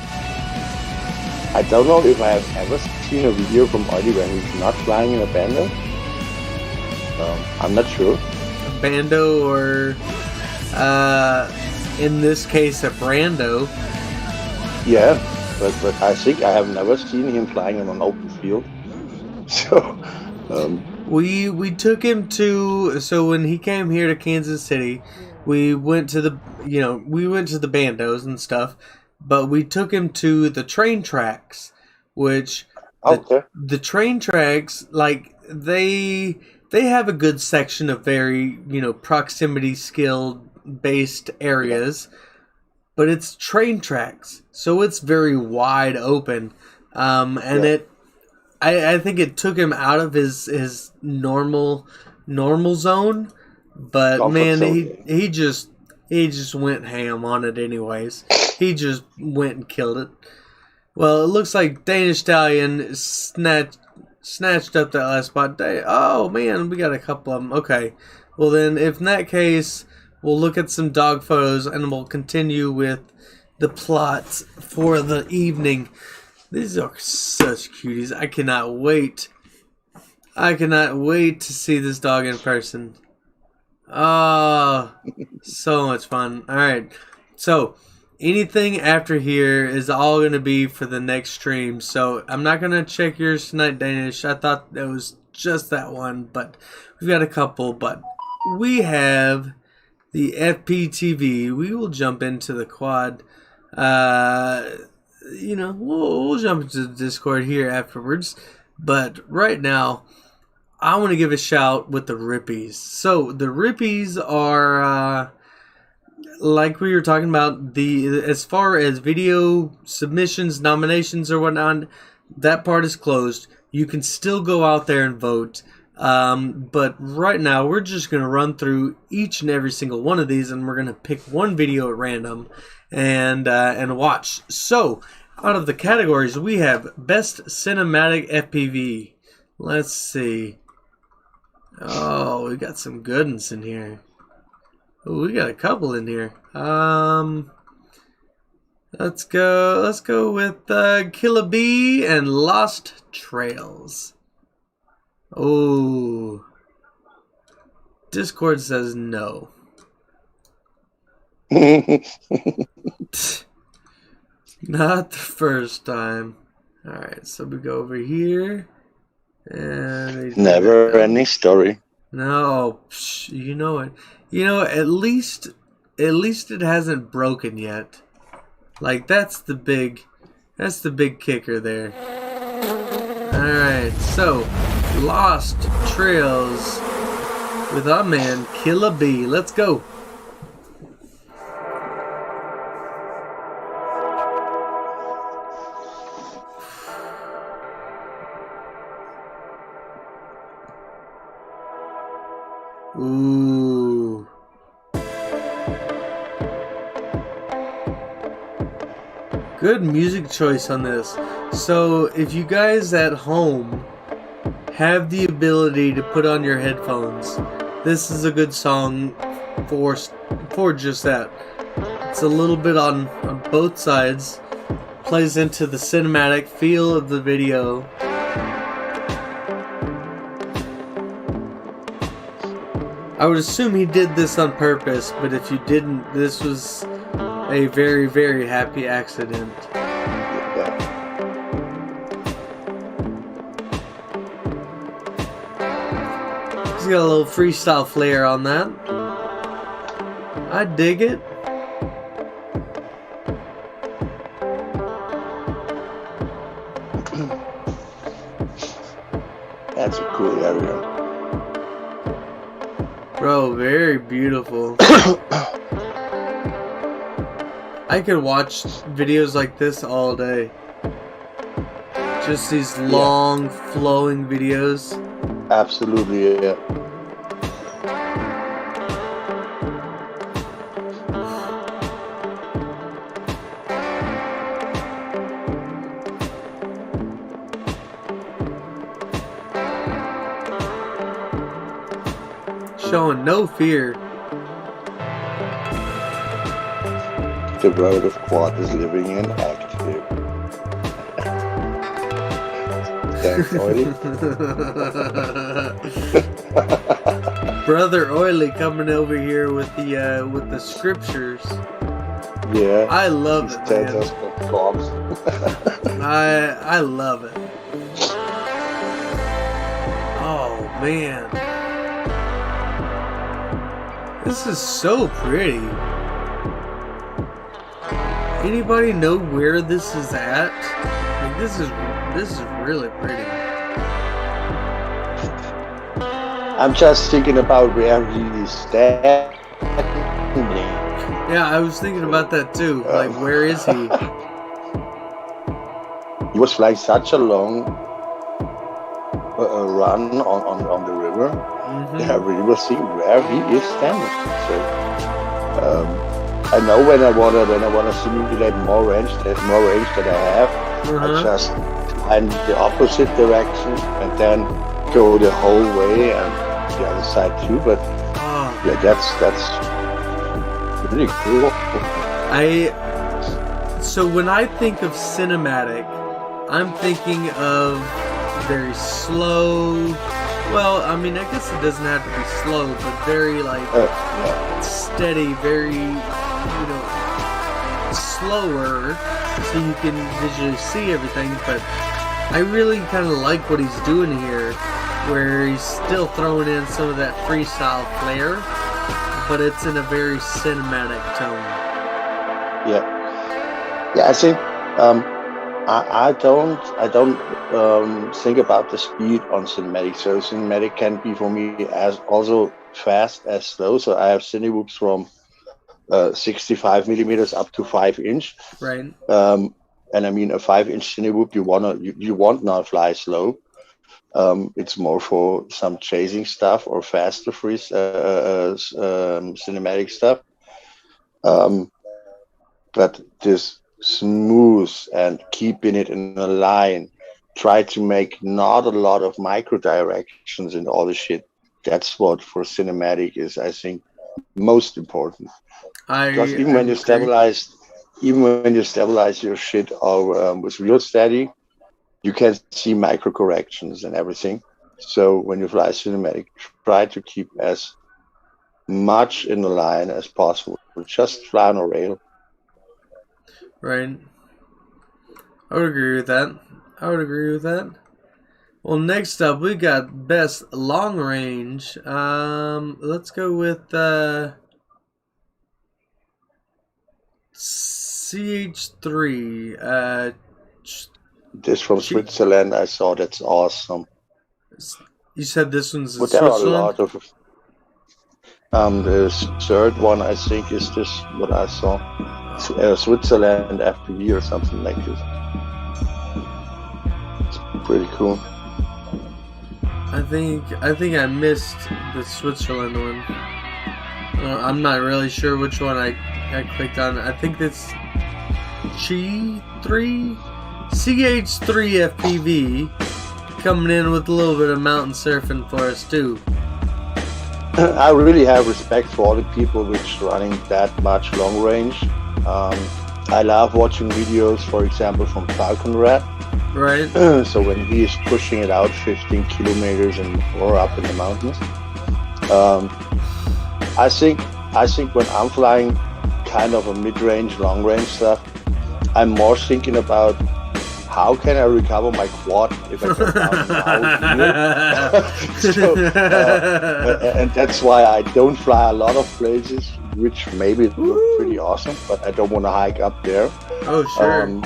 I don't know if I have ever seen a video from Oily when he's not flying in a bando. I'm not sure. A bando or, in this case, a Brando. Yeah, but I think I have never seen him flying on an open field. So, we took him to, so when he came here to Kansas City, we went to the bandos and stuff, but we took him to the train tracks, which the train tracks, like, they have a good section of very, proximity skill based areas. but it's train tracks, so it's very wide open. And I think it took him out of his normal zone, but Comfort man, zone. he just went ham on it anyways. He just went and killed it. Well, it looks like Danish Stallion snatched up that last spot. Oh man, we got a couple of them. Okay, well then, if in that case, we'll look at some dog photos and we'll continue with the plots for the evening. These are such cuties. I cannot wait. I cannot wait to see this dog in person. Oh, so much fun. Alright, so anything after here is all going to be for the next stream. So I'm not going to check yours tonight, Danish. I thought it was just that one, but we've got a couple. But we have the FPTV. We will jump into the quad. You know, we'll jump into the Discord here afterwards. But right now, I want to give a shout with the Rippies. So the Rippies are, like we were talking about, as far as video submissions, nominations, or whatnot, that part is closed. You can still go out there and vote. But right now, we're just going to run through each and every single one of these, and we're going to pick one video at random and watch. So, out of the categories, we have Best Cinematic FPV. Let's see. Oh, we got some good ones in here. Oh, we got a couple in here. Let's go with Killer Bee and Lost Trails. Oh, Discord says no. Not the first time. Alright, so we go over here. And never ending story. No, you know it. You know, at least it hasn't broken yet. Like that's the big kicker there. Alright, so Lost Trails with our man Killer Bee. Let's go. Ooh. Good music choice on this. So if you guys at home have the ability to put on your headphones, this is a good song for just that. It's a little bit on both sides. Plays into the cinematic feel of the video. I would assume he did this on purpose, but if you didn't, this was a very, very happy accident. He's got a little freestyle flair on that. I dig it. That's a cool area. Bro, very beautiful. I could watch videos like this all day. Just these long, flowing videos. Absolutely, yeah. Showing no fear. The world of Quad is living and active. Thanks, Oily. Brother Oily coming over here with the scriptures. Yeah. I love it, man. I love it. Oh man. This is so pretty. Anybody know where this is at? Like this is really pretty. I'm just thinking about where he is standing. Yeah, I was thinking about that too. Like, where is he? He was flying such a long run on the river. I really was seeing where he is standing. So I know when I wanna simulate more range, there's more range that I have. I just find the opposite direction and then go the whole way and the other side too. But yeah, that's really cool. So when I think of cinematic, I'm thinking of very slow. Well, I mean, I guess it doesn't have to be slow, but very like steady, very slower, so you can visually see everything. But I really kind of like what he's doing here, where he's still throwing in some of that freestyle flair, but it's in a very cinematic tone. Yeah, I think I don't think about the speed on cinematic. So cinematic can be for me as also fast as slow. So I have cinewhoops from 65 millimeters up to 5 inch. Right. And I mean a 5-inch cinewhoop you want not fly slow. It's more for some chasing stuff or faster cinematic stuff. But this smooth and keeping it in a line, try to make not a lot of micro directions and all the shit. That's what for cinematic is, I think, most important. Because even when you stabilize your shit with real steady, you can see micro corrections and everything. So when you fly cinematic, try to keep as much in the line as possible. Just fly on a rail. Right. I would agree with that. Well, next up, we got best long range. Let's go with CH3. This from Switzerland, I saw. That's awesome. You said this one's in But there are a Switzerland? lot of. The third one, I think, is this what I saw. Switzerland FPV or something like this. It's pretty cool. I think I missed the Switzerland one. I'm not really sure which one I clicked on. I think that's CH3 FPV coming in with a little bit of mountain surfing for us too. I really have respect for all the people which running that much long range. I love watching videos, for example, from Falcon Rat. Right. So when he is pushing it out 15 kilometers and more up in the mountains, I think when I'm flying kind of a mid-range, long-range stuff, I'm more thinking about how can I recover my quad if I go down here. And that's why I don't fly a lot of places, which maybe look pretty awesome, but I don't want to hike up there. Oh, sure.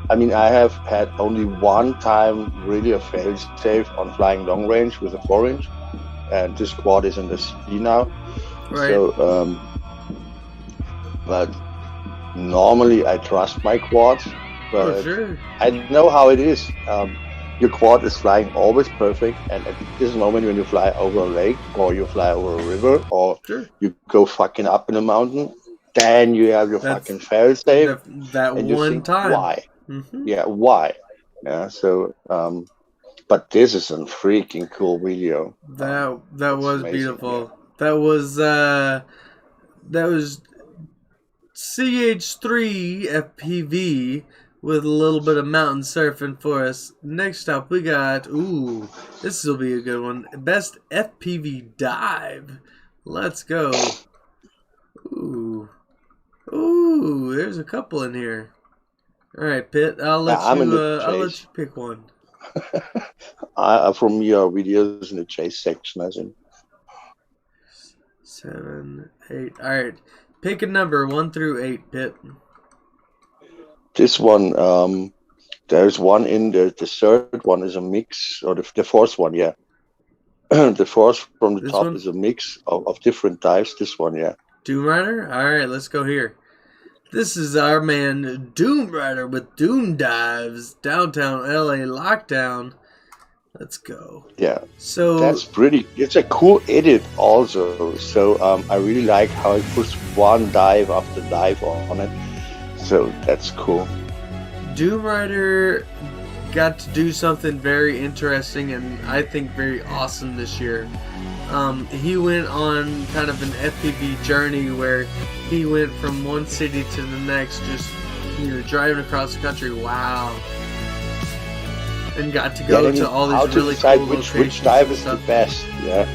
I mean, I have had only one time really a fail-safe on flying long range with a 4-inch, and this quad is in the sea now. Right. So, but normally I trust my quads. But sure. I know how it is. Your quad is flying always perfect, and at this moment when you fly over a lake or you fly over a river or you go fucking up in a mountain, then you have your fucking fail-safe. That and you one think, time. Why? Mm-hmm. Yeah, why? Yeah. So, but this is a freaking cool video. That was amazing, beautiful. Yeah. That was CH3 FPV with a little bit of mountain surfing for us. Next up, we got, this will be a good one. Best FPV dive. Let's go. There's a couple in here. All right, Pitt, I'll let you pick one. From your videos in the chase section, I think. 7, 8. All right, pick a number 1 through 8, Pitt. This one, there's one in the third one is a mix, or the fourth one, yeah. The fourth from the top is a mix of different dives. This one, yeah. Doom Rider? Alright, let's go here. This is our man Doom Rider with Doom Dives, downtown LA lockdown. Let's go. Yeah. So that's pretty. It's a cool edit also. So I really like how he puts one dive after dive on it. So that's cool. Doom Rider got to do something very interesting and I think very awesome this year. He went on kind of an FPV journey where he went from one city to the next, just driving across the country. Wow. And got to go to all these really cool locations. Which dive is the best, yeah?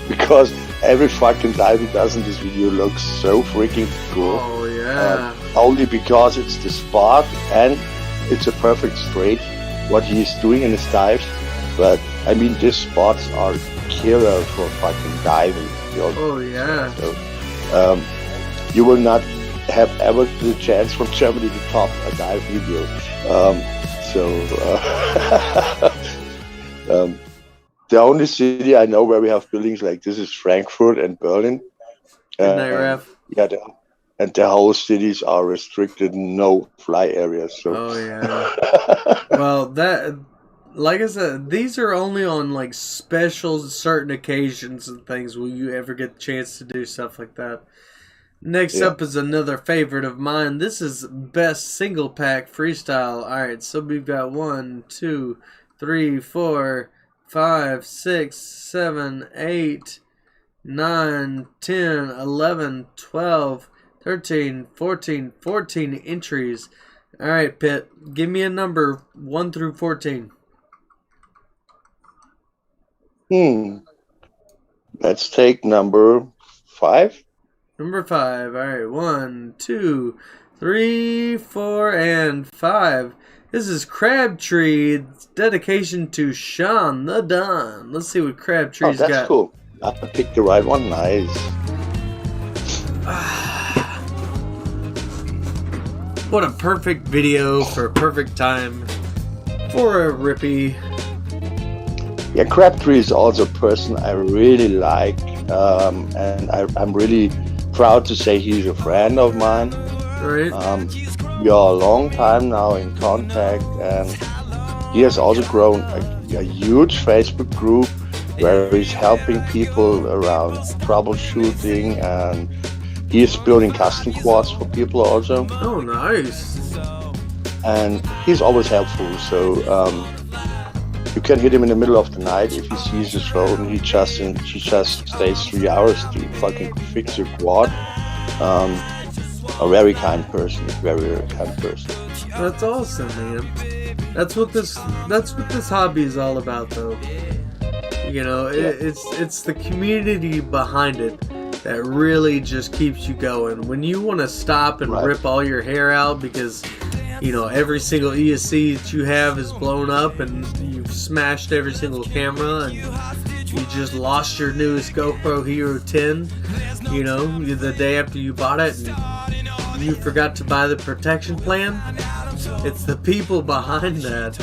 Because every fucking dive he does in this video looks so freaking cool. Oh yeah. Only because it's the spot and it's a perfect straight what he's doing in his dives. But I mean, these spots are killer for fucking diving. Oh yeah. So, you will not have ever the chance from Germany to top a dive video. The only city I know where we have buildings like this is Frankfurt and Berlin. Yeah, and the whole cities are restricted, no fly areas. So. Oh yeah. Well, that, like I said, these are only on like special certain occasions and things will you ever get the chance to do stuff like that. Next up is another favorite of mine. This is best single pack freestyle. Alright, so we've got 1, 2, 3, 4, 5, 6, 7, 8, 9, 10, 11, 12, 13, 14 entries. Alright, Pitt, give me a number 1 through 14. Let's take number 5. Number 5. Alright, 1, 2, 3, 4, and 5. This is Crabtree. It's dedication to Sean the Don. Let's see what Crabtree's got. Oh, that's cool. I picked the right one. Nice. What a perfect video for a perfect time for a Rippy. Yeah, Crabtree is also a person I really like, and I'm really proud to say he's a friend of mine. Right. We are a long time now in contact, and he has also grown a huge Facebook group where he's helping people around troubleshooting, and he is building custom quads for people also. Oh, nice. And he's always helpful, so you can hit him in the middle of the night if he sees the show, and he just stays 3 hours to fucking fix your quad. A very kind person, very kind person. That's awesome, man. That's what this hobby is all about, though. You know, it's the community behind it that really just keeps you going. When you want to stop and rip all your hair out because, you know, every single ESC that you have is blown up and you've smashed every single camera and you just lost your newest GoPro Hero 10, you know, the day after you bought it and you forgot to buy the protection plan. It's the people behind that,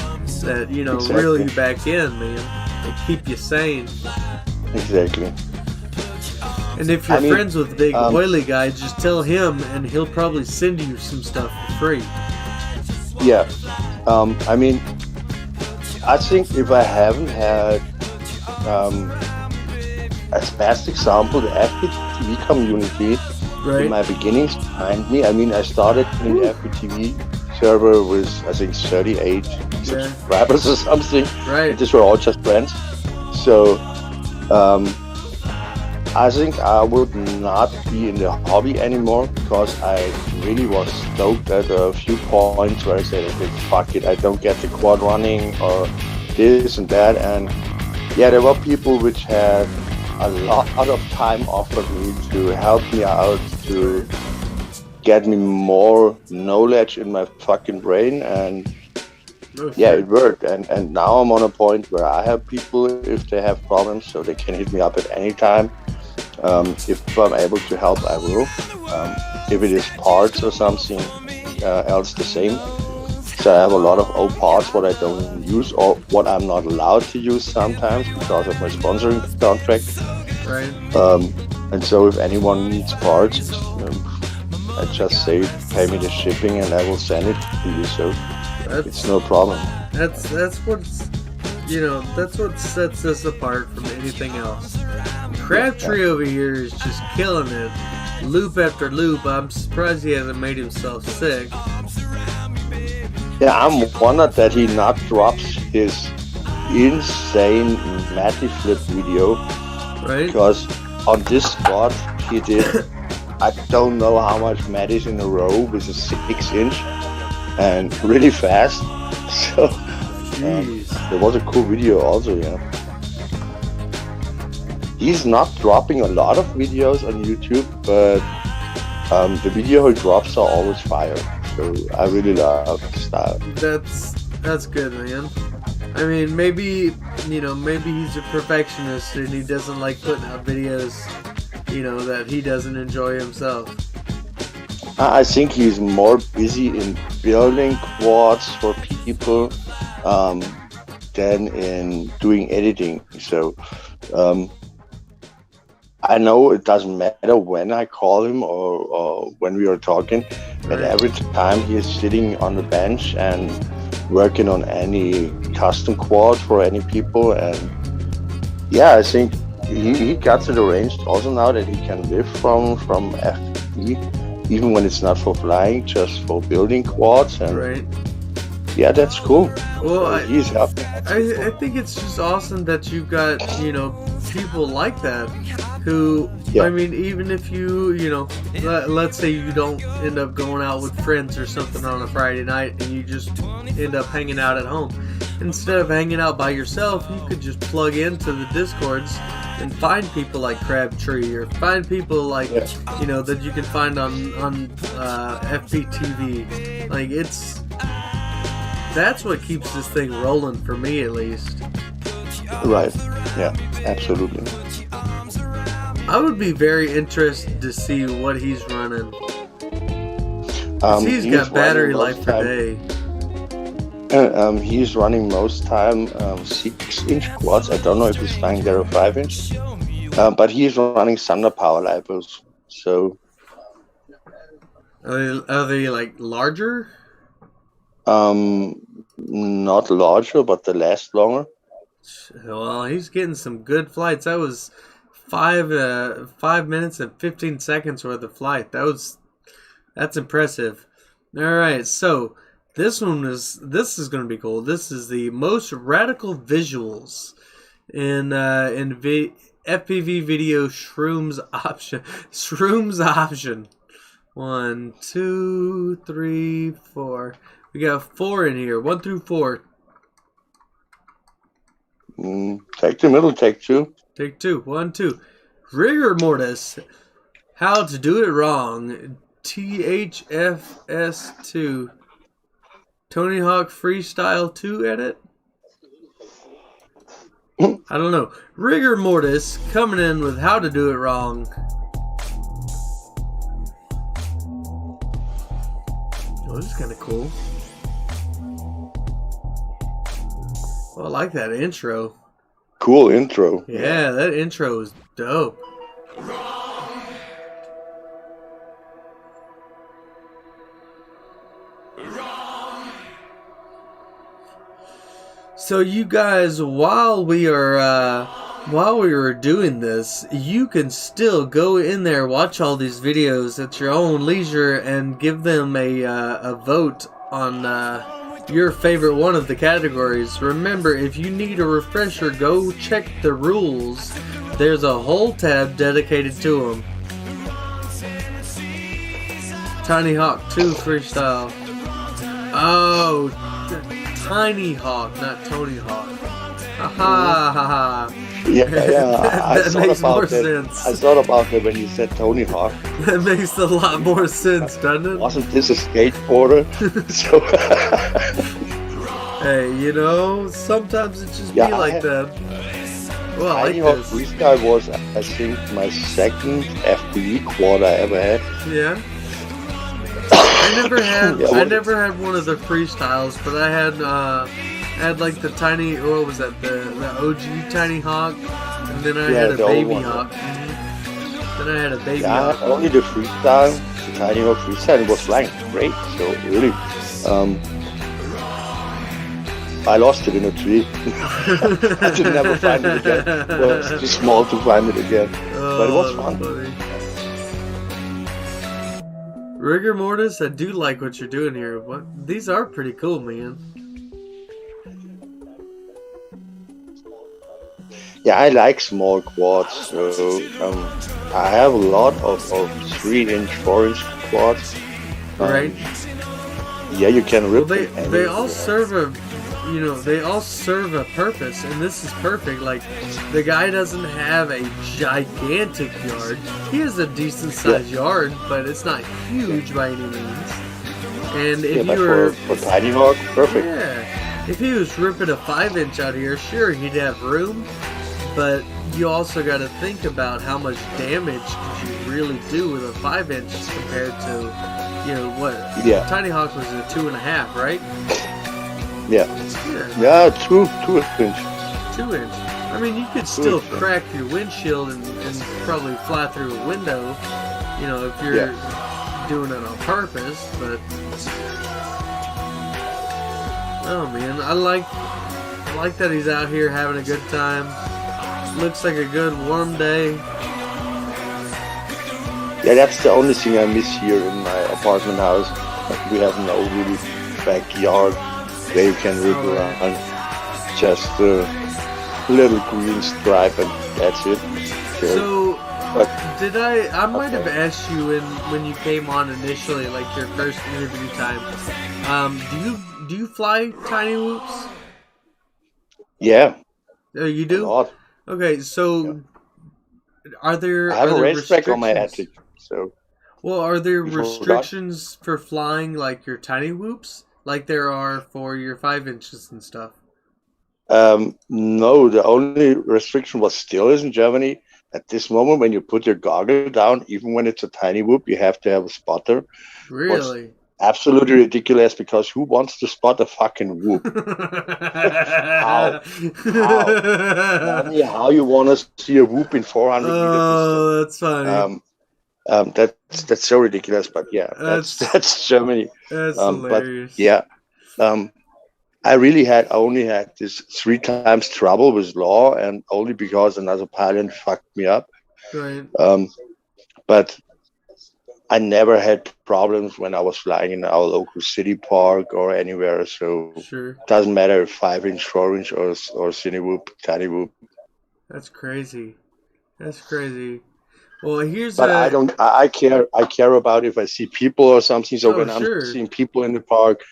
you know, reel you back in, man. They keep you sane. Exactly. And if you're friends with the big oily guy, just tell him and he'll probably send you some stuff for free. Yeah. I mean, I think if I haven't had as best example the FPTV community in my beginnings behind me. I mean, I started in the FPTV server with, I think, 38 subscribers or something. Right. These were all just friends. So, I think I would not be in the hobby anymore because I really was stoked at a few points where I said, okay, fuck it, I don't get the quad running or this and that. And yeah, there were people which had a lot of time offered me to help me out, to get me more knowledge in my fucking brain, and yeah, it worked. And now I'm on a point where I have people, if they have problems, so they can hit me up at any time. If I'm able to help, I will. If it is parts or something else, the same. So I have a lot of old parts what I don't use or what I'm not allowed to use sometimes because of my sponsoring contract. Right. And so if anyone needs parts, I just say pay me the shipping and I will send it to you. So it's no problem. That's what's, you know, that's what sets us apart from anything else. Crabtree over here is just killing it, loop after loop. I'm surprised he hasn't made himself sick. Yeah, I'm wondered that he not drops his insane Matty flip video. Right. Because on this spot he did, I don't know how much Matties in a row with a 6-inch and really fast. So there was a cool video also, yeah. He's not dropping a lot of videos on YouTube, but the video he drops are always fire. So I really love the style. That's good, man. I mean, maybe, you know, maybe he's a perfectionist and he doesn't like putting out videos, you know, that he doesn't enjoy himself. I think he's more busy in building quads for people than in doing editing. So I know it doesn't matter when I call him or when we are talking, but every time he is sitting on the bench and working on any custom quad for any people. And yeah, I think he got to the range also now that he can live from FPV, even when it's not for flying, just for building quads. And yeah, that's cool. Well, he's happy. I think it's just awesome that you've got, you know, people like that who, I mean, even if you know, let's say you don't end up going out with friends or something on a Friday night and you just end up hanging out at home. Instead of hanging out by yourself, you could just plug into the Discords and find people like Crabtree or find people like, you know, that you can find on FPTV. Like, that's what keeps this thing rolling for me, at least. Right. Yeah, absolutely. I would be very interested to see what he's running. He's got battery life per day. He's running most time 6-inch quads. I don't know if he's flying there a 5-inch, but he's running Thunder Power lipos. So are they like larger? Not larger, but they last longer. Well, he's getting some good flights. That was 5 minutes and 15 seconds worth of flight. That's impressive. All right, so this is going to be cool. This is the most radical visuals in FPV video shrooms option. Shrooms option. 1, 2, 3, 4. We got 4 in here. 1 through 4. Take the middle. Take 2. Take 2. 1, 2. Rigor mortis. How to do it wrong. THFS2. Tony Hawk Freestyle 2 edit? I don't know. Rigor mortis coming in with how to do it wrong. Oh, this is kind of cool. Well, I like that intro. Cool intro. Yeah, that intro is dope. So you guys, while we were doing this, you can still go in there, watch all these videos at your own leisure, and give them a vote on your favorite one of the categories. Remember, if you need a refresher, go check the rules. There's a whole tab dedicated to them. Tiny Hawk 2 Freestyle. Oh, Tiny Hawk, not Tony Hawk. Ha ha ha. Yeah. That makes more sense. I thought about it when you said Tony Hawk. That makes a lot more sense, doesn't it? Wasn't this a skateboarder? So hey, you know, sometimes it just be like that. Well, I Tiny like Hawk this. Freestyle was, I think, my second FPV quad I ever had. Yeah. I never had one of the freestyles, but I had like the tiny, what was that, the OG Tiny Hawk, and then I had a Baby Hawk. Then I had a baby. Yeah, only the freestyle, the Tiny Hawk freestyle, it was flying great. So really, I lost it in a tree. I did never find it again. It was too small to find it again. But it was fun. Funny. Rigor Mortis, I do like what you're doing here. These are pretty cool, man. Yeah, I like small quads. So I have a lot of 3-inch, 4-inch quads. Right. Yeah, you can rip. Well, they all serve a, they all serve a purpose, and this is perfect. Like, the guy doesn't have a gigantic yard. He has a decent sized yard, but it's not huge by any means. And if you were for Tiny Hawk, perfect. Yeah, if he was ripping a 5-inch out here, sure, he'd have room. But you also got to think about how much damage could you really do with a 5-inch compared to, what? Yeah. Tiny Hawk was a 2.5, right? Yeah, 2 inch. 2-inch. I mean, you could still crack your windshield and probably fly through a window, if you're doing it on purpose. But oh man, I like that he's out here having a good time. Looks like a good warm day. Yeah, that's the only thing I miss here in my apartment house. We have no really backyard where you can rip around. Just a little green stripe and that's it. So did I might have asked you when you came on initially, like your first interview time. Do you fly tiny whoops? Yeah. Oh, you do? A lot. Okay, so are there? I have a racetrack on my attic, so. Well, are there restrictions for flying like your tiny whoops, like there are for your 5-inches and stuff? No, the only restriction was still is in Germany. At this moment, when you put your goggle down, even when it's a tiny whoop, you have to have a spotter. Really? Absolutely ridiculous, because who wants to spot a fucking whoop? How you want to see a whoop in 400 meters? Oh, that's funny. That's so ridiculous, but yeah, that's Germany. That's hilarious. But yeah, I only had this 3 times trouble with law, and only because another pilot fucked me up. Right. But I never had problems when I was flying in our local city park or anywhere. So sure. It doesn't matter if 5-inch, 4-inch, or cine whoop, tiny whoop. That's crazy. That's crazy. Well, But I care about if I see people or something. So when I'm seeing people in the park,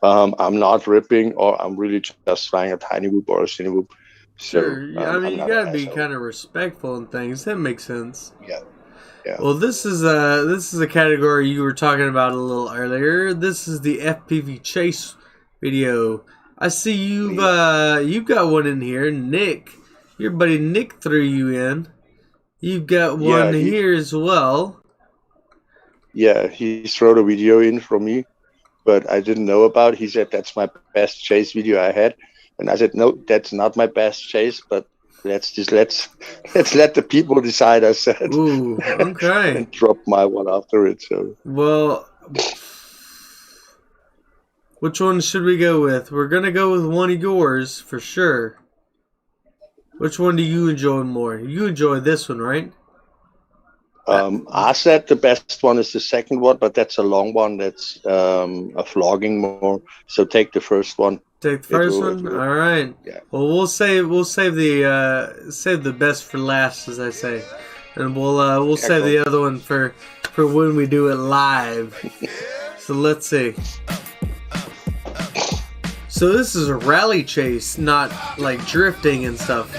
I'm not ripping, or I'm really just flying a tiny whoop or a cine whoop. So, sure. I mean, you gotta be kind of respectful and things. That makes sense. Yeah. Yeah. Well, this is a category you were talking about a little earlier. This is the FPV chase video. I see you've got one in here. Nick, your buddy Nick threw you in. You've got one here as well. Yeah, he threw a video in from me, but I didn't know about it. He said that's my best chase video I had, and I said no, that's not my best chase, but let's let the people decide. I said. Ooh, okay. And drop my one after it. So. Well, which one should we go with? We're gonna go with one of yours for sure. Which one do you enjoy more? You enjoy this one, right? I said the best one is the second one, but that's a long one. That's a vlogging more. So take the first one. Take the first one. All right. Yeah. Well, we'll save the best for last, as I say, and we'll save the other one for when we do it live. So let's see. So this is a rally chase, not like drifting and stuff.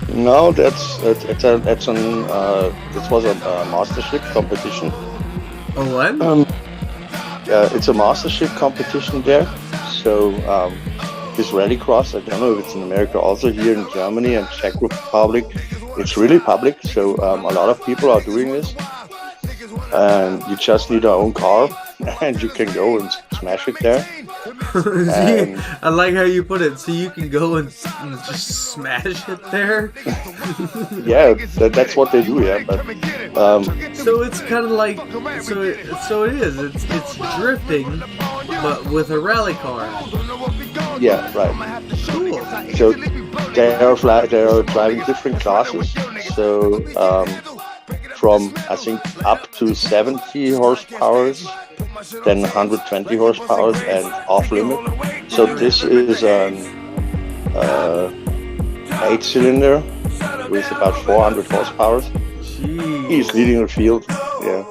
No, this was a mastership competition. A what? It's a mastership competition there. So this rallycross, I don't know if it's in America, also here in Germany and Czech Republic, it's really public. So a lot of people are doing this, and you just need your own car, and you can go and smash it there. And I like how you put it. So you can go and just smash it there. yeah, that's what they do. Yeah, but so it's kind of like so it is. It's drifting, but with a rally car. yeah, right. Cool. So they are driving different classes. So from I think up to 70 horsepower, then 120 horsepower, and off limit. So this is an 8-cylinder with about 400 horsepower. Jeez. He's leading the field. Yeah.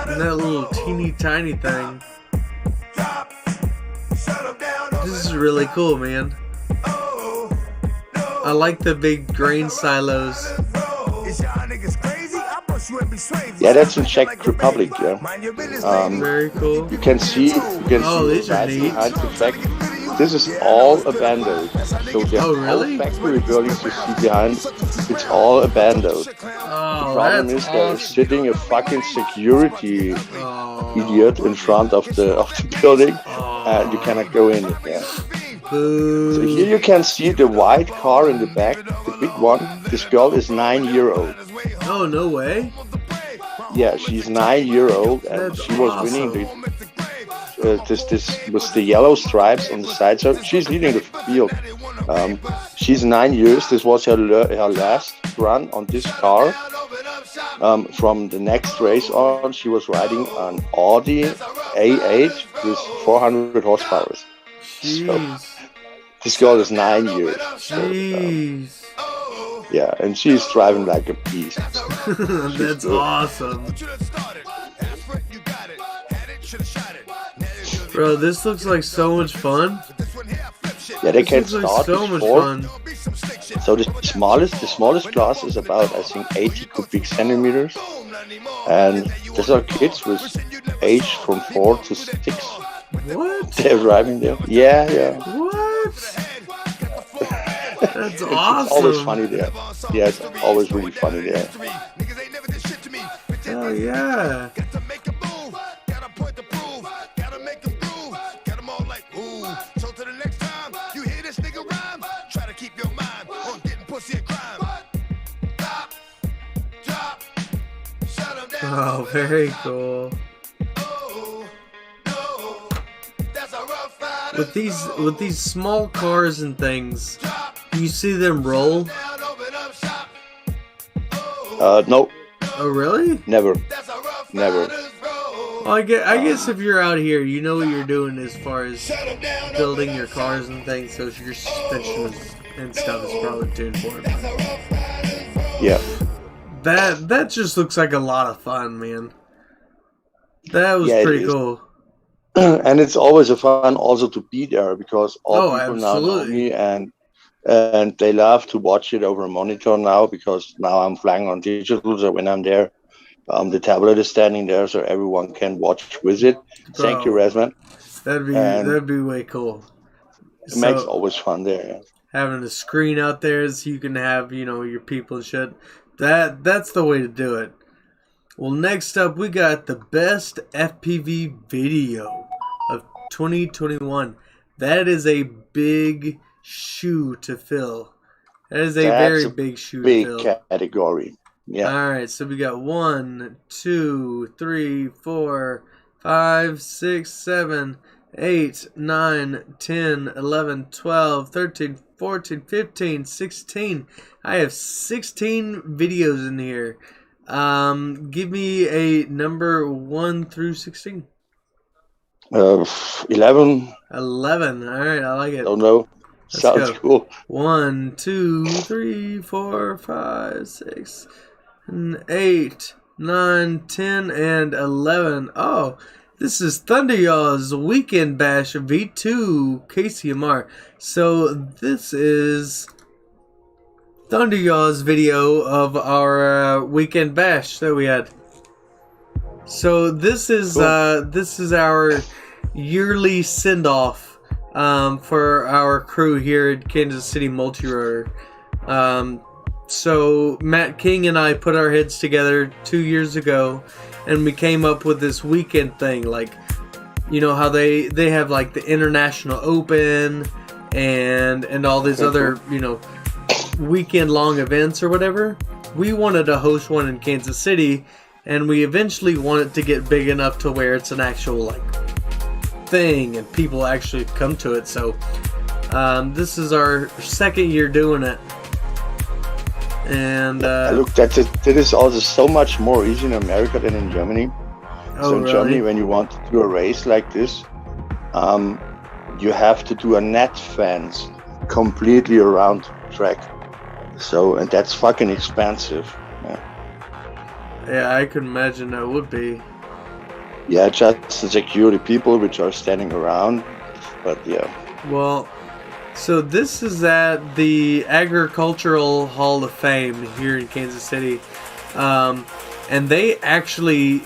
And that little teeny tiny thing. This is really cool, man. I like the big grain silos. Yeah, that's in Czech Republic. Yeah. Very cool. You can see these are right neat. behind the fact. This is all abandoned. So the really? whole factory buildings you see behind, it's all abandoned. Oh, The problem is there is sitting a fucking security idiot in front of the building, and you cannot go in. Yeah. So here you can see the white car in the back, the big one. This girl is 9-year-old. Oh, no way. Yeah, she's 9-year-old, and she was winning this was the yellow stripes on the side. So she's leading the field. She's 9 years. This was her last run on this car. From the next race on, she was riding an Audi A8 with 400 horsepower. So, this girl is 9 years. Jeez. Yeah, and she's driving like a beast. That's awesome. Bro, this looks like so much fun. Yeah, they can This looks start like so with much 4. fun. So the smallest class is about, I think, 80 cubic centimeters. And these are kids with age from 4 to 6. What? They're driving there. Yeah, yeah. What? That's It's awesome. always funny there. Yeah, it's always really funny there. Oh, yeah. Oh, very cool. With these small cars and things, you see them roll? No. Oh, really? Never. Never. Well, I guess if you're out here, you know what you're doing as far as building your cars and things, so your suspension and stuff is probably tuned for it. Yeah. That just looks like a lot of fun, man. That was pretty cool. And it's always a fun also to be there because all people now know absolutely. me and they love to watch it over a monitor now because now I'm flying on digital. So when I'm there, the tablet is standing there so everyone can watch with it. Thank you, Resman. That'd be way cool. It makes always fun there. Having a screen out there so you can have, your people and shit. That's the way to do it. Well, next up, we got the best FPV video of 2021. That is a big shoe to fill. That is a very big shoe to fill. Big category. Yeah. Alright, so we got 1, 2, 3, 4, 5, 6, 7, 8, 9, 10, 11, 12, 13, 14, 15, 16. I have 16 videos in here. Give me a number 1 through 16. 11. 11. Alright, I like it. Don't know. Let's Sounds go. cool. 1, 2, 3, 4, 5, 6, 8, 9, 10, and 11. Oh, this is Thunder Yaw's Weekend Bash V2 KCMR. So this is Thunder Yaw's video of our Weekend Bash that we had. So this is our yearly send-off for our crew here at Kansas City Multi-Rotor. So Matt King and I put our heads together 2 years ago, and we came up with this weekend thing. Like, you know how they have like the International Open and all these other, you know, weekend long events or whatever. We wanted to host one in Kansas City, and we eventually wanted to get big enough to where it's an actual like thing and people actually come to it. So this is our second year doing it, and look, that is also so much more easy in America than in Germany. So in Germany, when you want to do a race like this, you have to do a net fence completely around the track. So, and that's fucking expensive. Yeah, I could imagine that would be. Yeah, just the security people which are standing around, but yeah. Well, so this is at the Agricultural Hall of Fame here in Kansas City, and they actually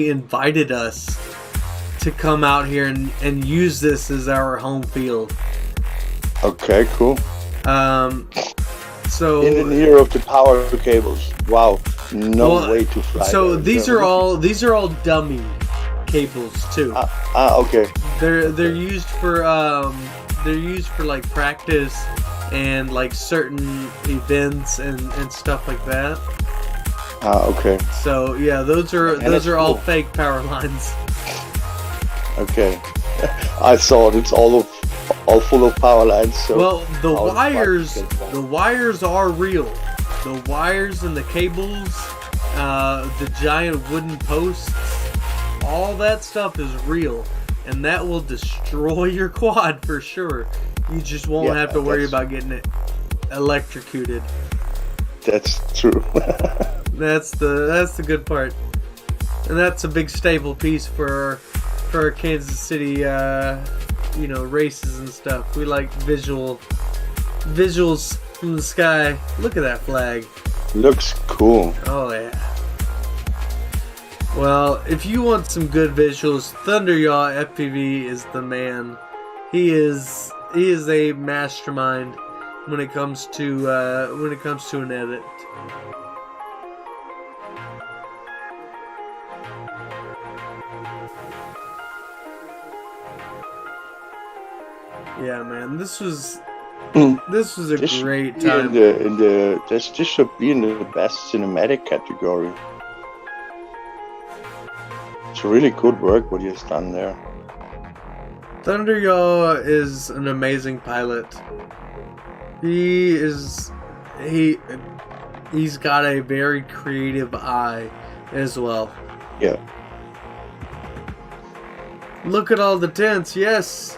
invited us to come out here and use this as our home field. Okay, cool. So in the near of the power cables. Wow, no way to fly. So there. these are all dummy cables too. Okay. They're used for like practice and like certain events and stuff like that. Okay. So yeah, those are all fake power lines. Okay. I saw it. It's all full of power lines. So well, the wires are real. The wires and the cables, the giant wooden posts, all that stuff is real, and that will destroy your quad for sure. You just won't have to worry about getting it electrocuted. That's true. That's the good part, and that's a big staple piece for Kansas City, you know, races and stuff. We like visuals from the sky. Look at that flag. Looks cool. Oh yeah. Well, if you want some good visuals, Thunder Yaw FPV is the man. He is a mastermind when it comes to an edit. Yeah, man, this was a great time. This should be in the best cinematic category. It's really good work what he's done there. Thunder Yaw is an amazing pilot. He's got a very creative eye as well. Yeah. Look at all the tents, yes.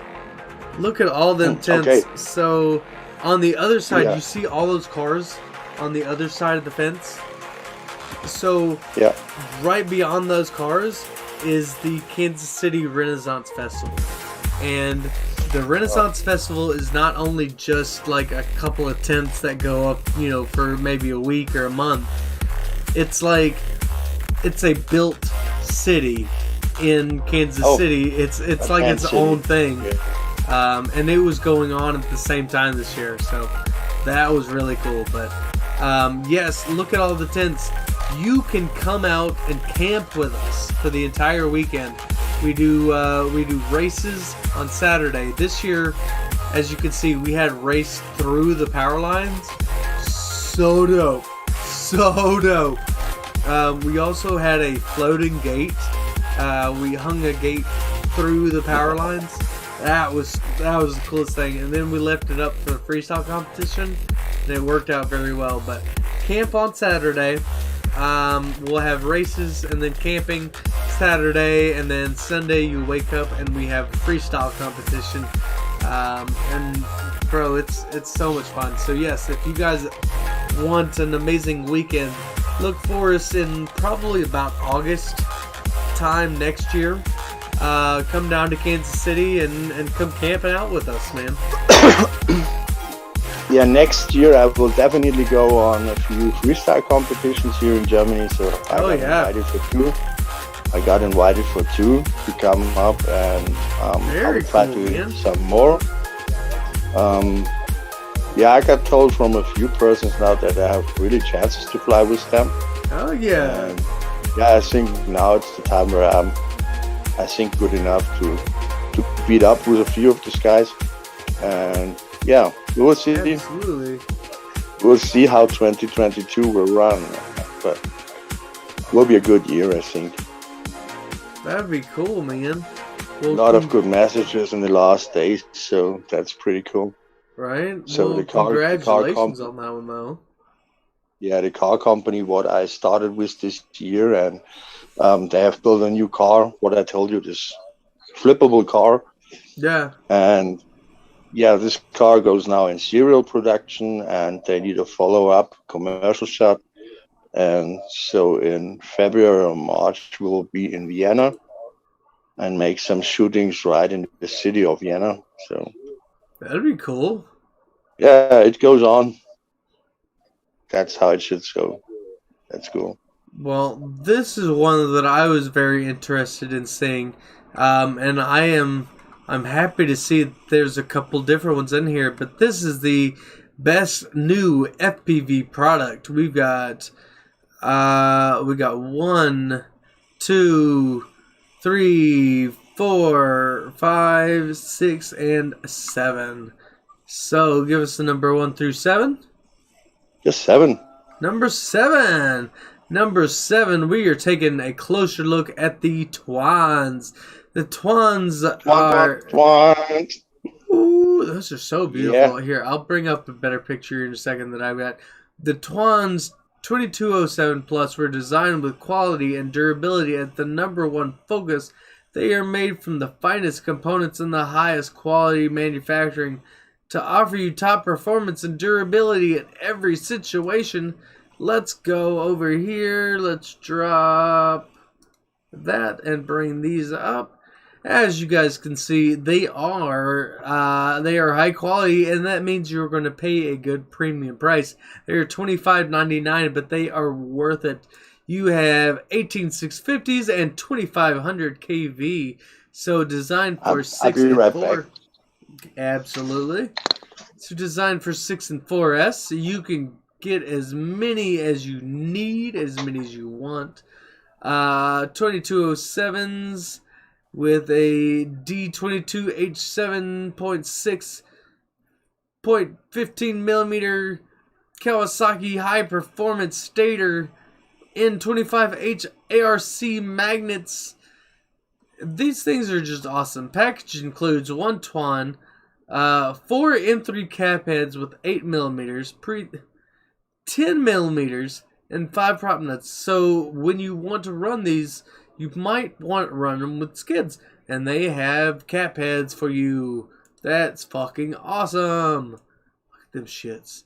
Look at all them tents. Okay. So on the other side, Yeah. you see all those cars on the other side of the fence? So yeah, right beyond those cars is the Kansas City Renaissance Festival. And the Renaissance Festival is not only just like a couple of tents that go up, you know, for maybe a week or a month. It's like, it's a built city in Kansas City. It's like its own thing. And it was going on at the same time this year, so that was really cool. But yes, look at all the tents. You can come out and camp with us for the entire weekend. We do races on Saturday. This year, as you can see, we had race through the power lines. So dope, so dope. We also had a floating gate. We hung a gate through the power lines. That was the coolest thing. And then we left it up for the freestyle competition, and it worked out very well. But camp on Saturday. We'll have races and then camping Saturday, and then Sunday you wake up and we have freestyle competition. And bro, it's so much fun. So yes, if you guys want an amazing weekend, look for us in probably about August time next year. Come down to Kansas City and come camping out with us, man. Yeah, next year I will definitely go on a few freestyle competitions here in Germany. So I got invited for two. I got invited for two to come up, and I will try to do some more. Yeah, I got told from a few persons now that I have really chances to fly with them. Oh yeah. Yeah, I think now it's the time where I think, good enough to beat up with a few of these guys. And yeah, we'll see. Absolutely. We'll see how 2022 will run, but it will be a good year, I think. That'd be cool, man. A lot of good messages in the last days, so that's pretty cool. Right? So well, the car congratulations on that one, though. Yeah, the car company, what I started with this year, and they have built a new car, what I told you, this flippable car. Yeah. And yeah, this car goes now in serial production, and they need a follow-up commercial shot. And so in February or March, we'll be in Vienna and make some shootings right in the city of Vienna. So that'd be cool. Yeah, it goes on. That's how it should go. That's cool. Well, this is one that I was very interested in seeing, and I'm happy to see that there's a couple different ones in here. But this is the best new FPV product. We've got 1, 2, 3, 4, 5, 6, and 7. So give us the number 1 through 7. Just 7. Number 7. Number 7, we are taking a closer look at the Twans. The Twans are... Ooh, those are so beautiful. Yeah. Here, I'll bring up a better picture in a second that I've got. The Twans 2207 Plus were designed with quality and durability as the number 1 focus. They are made from the finest components and the highest quality manufacturing to offer you top performance and durability in every situation. Let's go over here. Let's drop that and bring these up. As you guys can see, they are high quality, and that means you're going to pay a good premium price. They're $25.99, but they are worth it. You have 18650s and 2500 kV, so designed for 6 and 4. Absolutely. So designed for 6 and 4S, so you can get as many as you need, as many as you want. 2207s with a D22 H7.6.15 millimeter Kawasaki high performance stator N25H ARC magnets. These things are just awesome. Package includes 1 Twan, 4 M3 cap heads with 8 millimeters, 10 millimeters, and 5 prop nuts. So when you want to run these, you might want to run them with skids, and they have cap heads for you. That's fucking awesome. Look at them shits.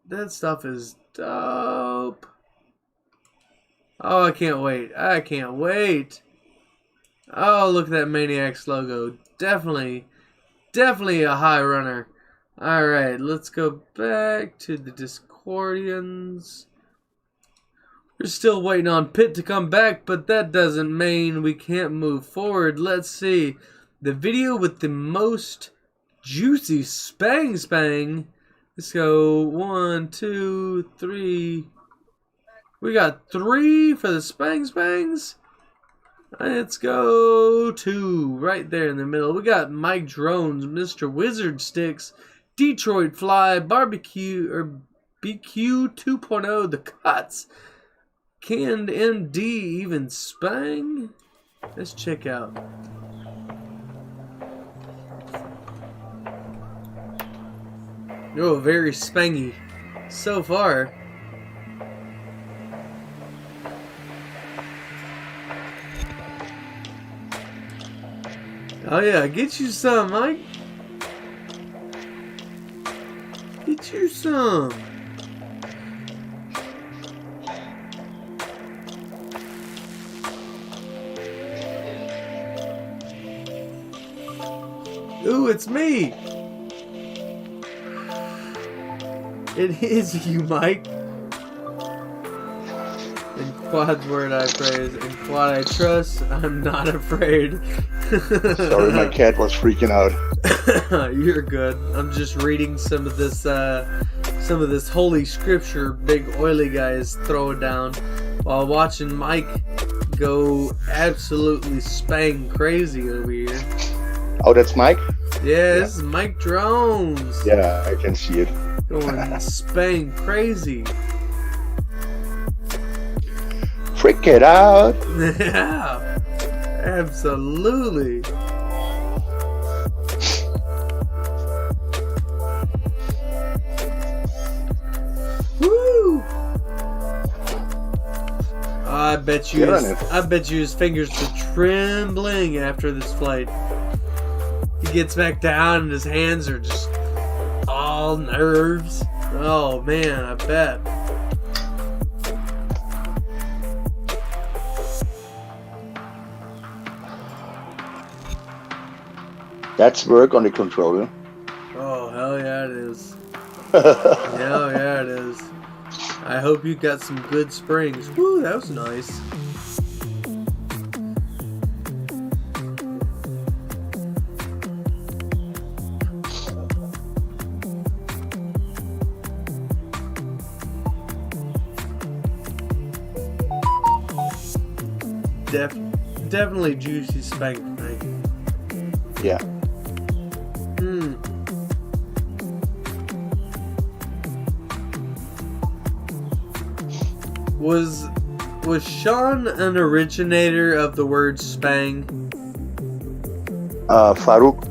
That stuff is dope. Oh, I can't wait. I can't wait. Oh, look at that Maniacs logo. Definitely a high runner. Alright, let's go back to the Discordians. We're still waiting on Pitt to come back, but that doesn't mean we can't move forward. Let's see. The video with the most juicy spang. Let's go 1, 2, 3. We got 3 for the spangs. Let's go 2 right there in the middle. We got Mike Drones, Mr. Wizard Sticks, Detroit Fly, Barbecue or BQ 2.0, the Cuts, Canned MD, even Spang. Let's check out. Oh, very spangy so far. Oh yeah, get you some, Mike. Get you some. Ooh, it's me. It is you, Mike. In Quad's word I praise, in Quad I trust, I'm not afraid. Sorry, my cat was freaking out. You're good. I'm just reading some of this holy scripture big oily guy is throwing down while watching Mike go absolutely spang crazy over here. Oh, that's Mike? Yeah, this is Mike Drones. Yeah, I can see it. Going spang crazy. Freak it out. Yeah, absolutely. Woo! I bet you his fingers were trembling after this flight. He gets back down and his hands are just all nerves. Oh man, I bet. That's work on the controller. Oh hell yeah it is. Hell yeah it is. I hope you got some good springs. Woo, that was nice. Definitely juicy spank tonight. Yeah. Was Sean an originator of the word spang? Farouk.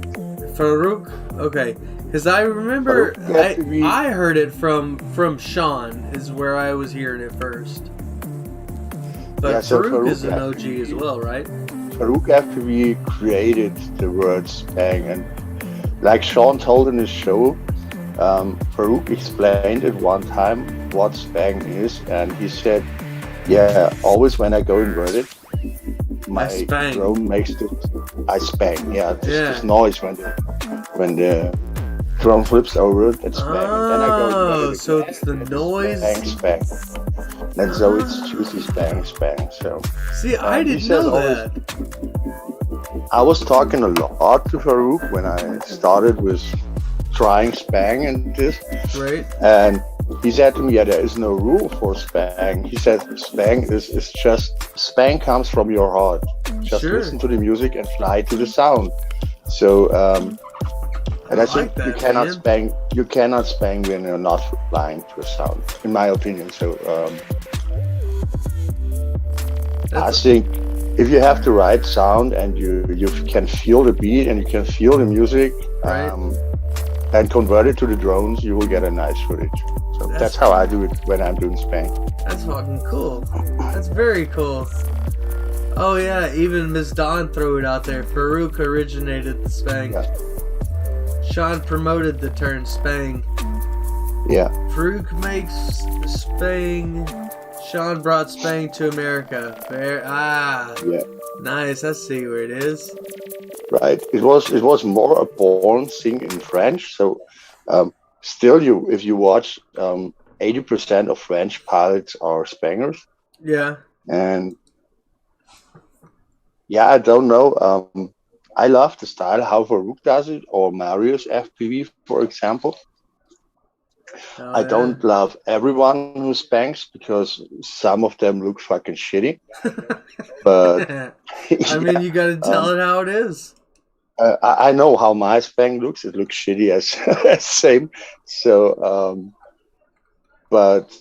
Farouk? Okay. Because I remember I heard it from Sean is where I was hearing it first. But yeah, so Farouk is an OG as well, right? Farouk after we created the word spang, and like Sean told in his show, Farouk explained it one time what spang is, and he said, yeah, always when I go inverted, my drone makes it, I spang. Yeah, this noise when the drone flips over, that's spang. And then I go inverted so again, it's the noise. Spang. And so it's juicy spang. So see, I didn't know that. I was talking a lot to Farouk when I started with trying spang and this. Right. And he said to me, yeah, there is no rule for spang. He said spang is just, spang comes from your heart. Just listen to the music and fly to the sound. So, and I think you cannot spang when you're not flying to a sound, in my opinion. So, I think if you have the right sound and you can feel the beat and you can feel the music, and convert it to the drones, you will get a nice footage. So that's how I do it when I'm doing spang. That's fucking cool. That's very cool. Oh yeah, even Mrs.Don threw it out there. Farouk originated the spang. Yeah. Sean promoted the term spang. Yeah. Farouk makes spang. Sean brought spang to America. Yeah. Nice. I see where it is. Right. It was more a born thing in French. So still, if you watch, 80% of French pilots are spangers. Yeah. And yeah, I don't know. I love the style how Farouk does it, or Marius FPV, for example. I don't love everyone who spanks because some of them look fucking shitty. But I mean, you gotta tell it how it is. I know how my spang looks. It looks shitty as same. So, but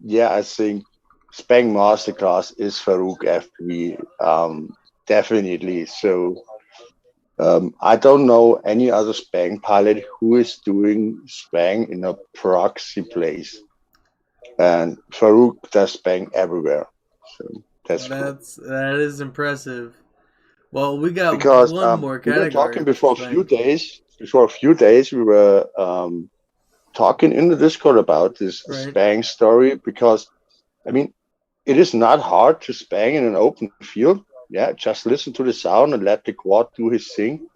yeah, I think Spang Masterclass is Farouk FPV, definitely. So, I don't know any other spang pilot who is doing spang in a proxy place, and Farouk does spang everywhere. So that is impressive. Well, we got one more category. We were talking before a few days. We were talking in the Discord about this spang story, because I mean, it is not hard to spang in an open field. Yeah, just listen to the sound and let the quad do his thing.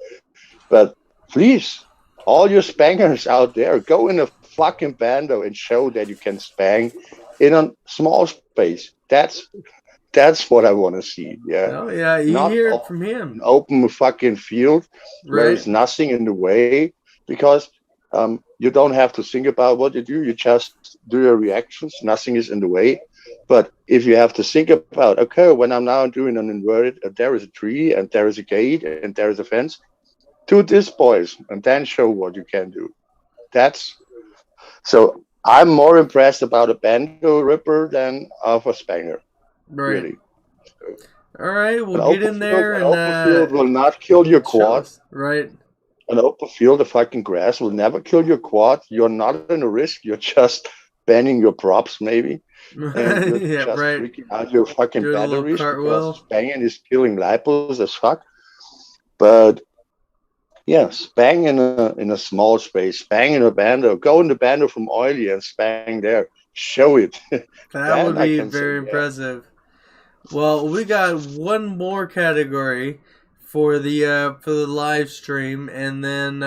But please, all you spangers out there, go in a fucking bando and show that you can spang in a small space. That's what I want to see. Yeah. Oh yeah, you hear it from him. An open fucking field where there's nothing in the way, because you don't have to think about what you do. You just do your reactions. Nothing is in the way. But if you have to think about, okay, when I'm now doing an inverted, there is a tree and there is a gate and there is a fence, do this, boys, and then show what you can do. That's so. I'm more impressed about a bando ripper than of a spanger. Right. Really. All right, we'll get in there an and open field will not kill your show quad. us. Right. An open field of fucking grass will never kill your quad. You're not in a risk. You're just bending your props, maybe. And you're Yeah, just right. freaking out your fucking Doing a little batteries cartwheel. because banging is killing lipos as fuck. But yeah, spang in a small space, spang in a bando, go in the bando from oily and spang there. Show it. That would Then I be can say, very yeah. impressive. Well, we got one more category for the live stream, and then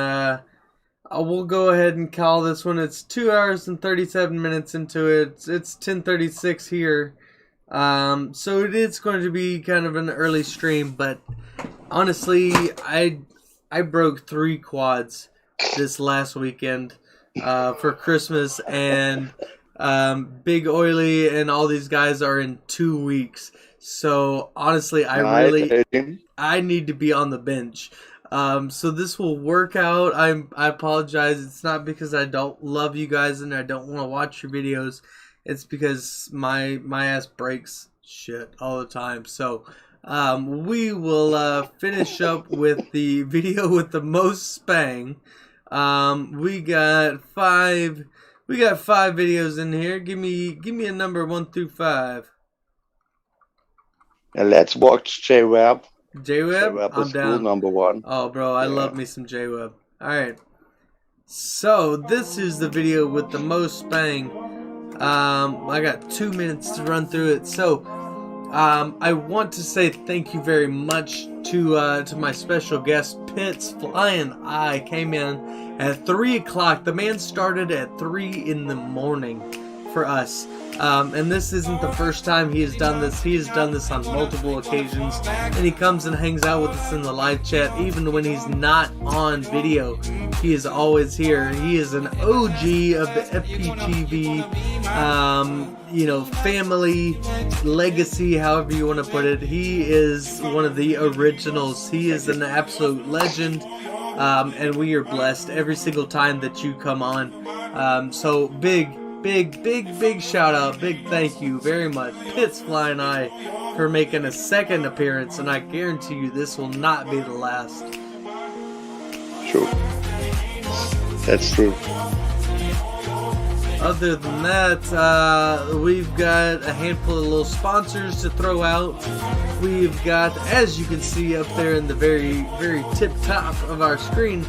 we'll go ahead and call this one. It's 2 hours and 37 minutes into it. It's 10:36 here, so it is going to be kind of an early stream. But honestly, I broke 3 quads this last weekend for Christmas, and Big Oily and all these guys are in 2 weeks. So honestly, I need to be on the bench. So this will work out. I apologize. It's not because I don't love you guys and I don't want to watch your videos. It's because my ass breaks shit all the time. So we will finish up with the video with the most spang. We got 5 videos in here. Give me a number 1 through 5. And let's watch J-Web. J-Web? I'm is down. rule number 1. Oh, bro, I love me some J-Web. Alright. So, this is the video with the most spang. I got 2 minutes to run through it. So, I want to say thank you very much to my special guest, Pitts Flying Eye. Came in at 3 o'clock. The man started at 3 in the morning for us. And this isn't the first time he has done this. He has done this on multiple occasions. And he comes and hangs out with us in the live chat. Even when he's not on video, he is always here. He is an OG of the FPTV, family, legacy, however you want to put it. He is one of the originals. He is an absolute legend. And we are blessed every single time that you come on. So big shout out, big thank you very much, Pitts Flying Eye, for making a second appearance, and I guarantee you this will not be the last. True. That's true. Other than that, we've got a handful of little sponsors to throw out. We've got, as you can see up there in the very tip top of our screen,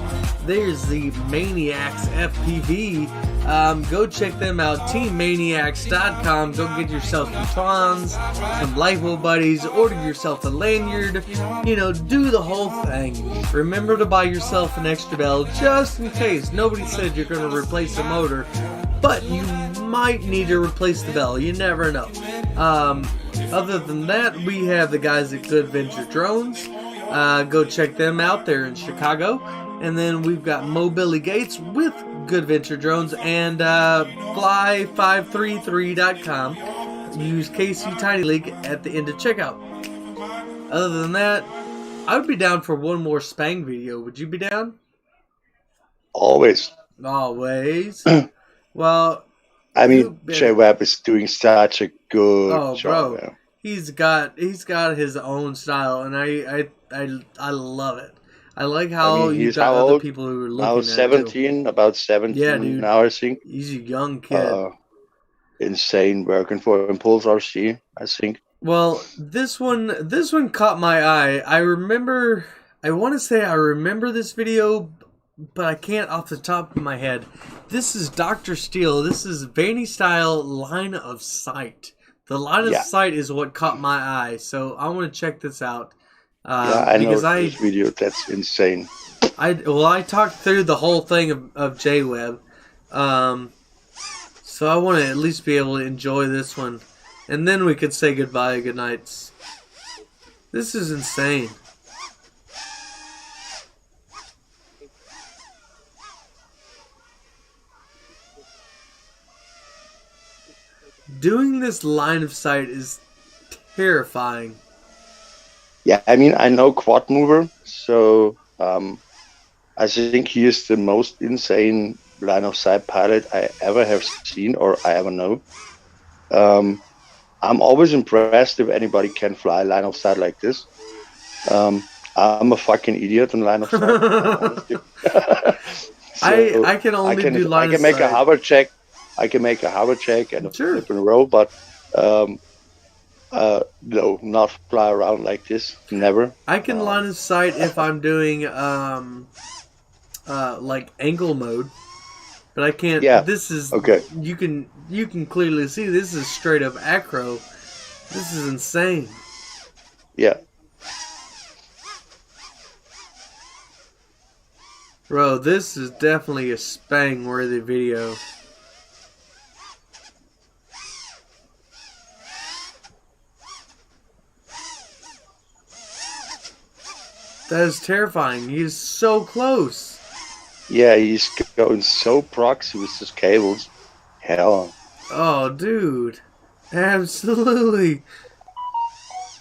there's the Maniacs FPV. Go check them out, teammaniacs.com. Go get yourself some tons, some LiPo buddies, order yourself a lanyard, do the whole thing. Remember to buy yourself an extra bell just in case. Nobody said you're going to replace the motor, but you might need to replace the bell. You never know. Other than that, we have the guys at Good Venture Drones. Go check them out. They're in Chicago. And then we've got Mo Billy Gates with Good Venture Drones and fly533.com. Use KC Tiny League at the end of checkout. Other than that, I would be down for one more Spang video. Would you be down? Always. Always. Well, I mean, J-Web is doing such a good job. Bro, he's got his own style, and I love it. I like how you got other people who are looking at it. 17, about 17 yeah, dude. now, I think. He's a young kid. Insane, working for Impulse RC, I think. Well, this one caught my eye. I want to say I remember this video, but I can't off the top of my head. This is Dr. Steel. This is Vanny Style Line of Sight. The line of sight is what caught my eye, so I want to check this out. I know this video. That's insane. I talked through the whole thing of J-Web, so I want to at least be able to enjoy this one, and then we could say goodbye, good nights. This is insane. doing this line of sight is terrifying. Yeah, I mean, I know Quad Mover, so I think he is the most insane line of sight pilot I ever have seen or I ever know. I'm always impressed if anybody can fly line of sight like this. I'm a fucking idiot in line of sight. So I can only do line of sight. I can make a hover check. I can make a hover check and a flip and roll, but no, not fly around like this. Never. I can line of sight if I'm doing like angle mode, but I can't. Yeah. This is okay. You can clearly see this is straight up acro. This is insane. Yeah. Bro, this is definitely a spang worthy video. That is terrifying. He's so close. Yeah, he's going so proxy with his cables. Hell. Oh, dude. Absolutely.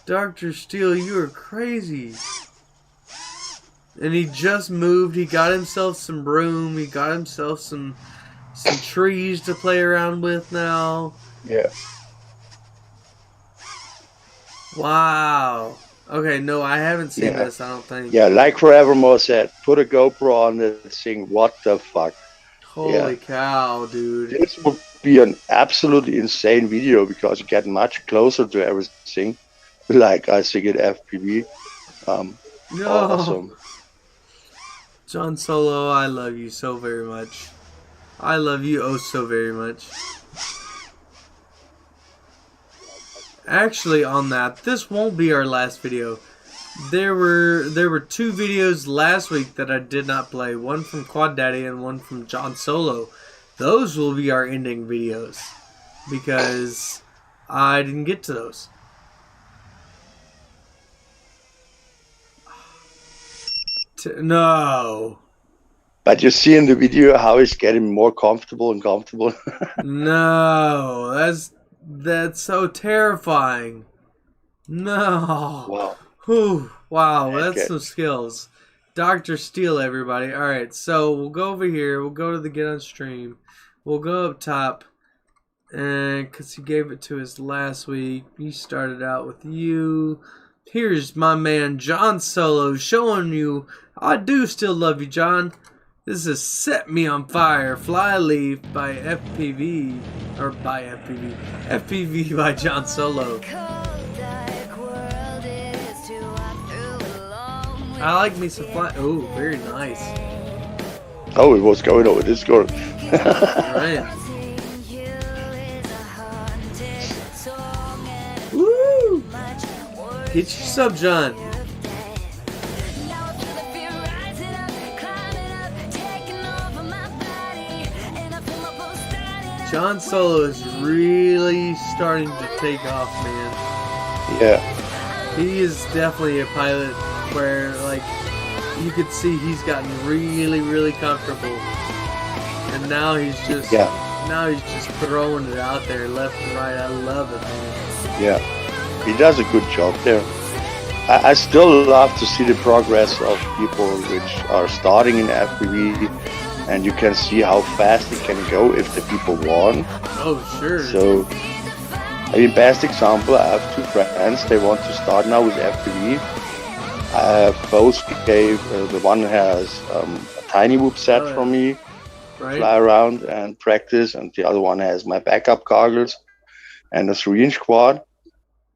Dr. Steele, you are crazy. And he just moved. He got himself some broom. He got himself some trees to play around with now. Yeah. Wow. Okay, no, I haven't seen this, I don't think. Yeah, like Forevermore said, put a GoPro on the thing. What the fuck? Holy cow, dude. This would be an absolutely insane video because you get much closer to everything. Like I think at FPV. Awesome. John Solo, I love you so very much. I love you oh so very much. Actually, on that, this won't be our last video. There were two videos last week that I did not play. One from Quad Daddy and one from John Solo. Those will be our ending videos because I didn't get to those. No. But you see in the video how he's getting more comfortable and comfortable. No, that's so terrifying. No. Wow. Whew, wow, that's Okay. some skills. Dr. Steele, everybody. Alright, so we'll go over here. We'll go to the get on stream. We'll go up top. And because he gave it to us last week, he started out with you. Here's my man John Solo showing you I do still love you, John. This is Set Me on Fire, Flyleaf by FPV. Or by FPV. FPV by John Solo. I like me some fly. Oh, very nice. Oh, it was going over Discord. Right. Woo! Get your sub, John. John Solo is really starting to take off, man. Yeah. He is definitely a pilot where, like, you could see he's gotten really, really comfortable. And now he's just, now he's just throwing it out there left and right. I love it, man. Yeah. He does a good job there. I still love to see the progress of people which are starting in FPV, and you can see how fast it can go if the people want. Oh, sure. So, I mean, best example, I have two friends, they want to start now with FPV. I have both gave, the one has a tiny whoop set from me, fly around and practice, and the other one has my backup goggles and a 3-inch quad.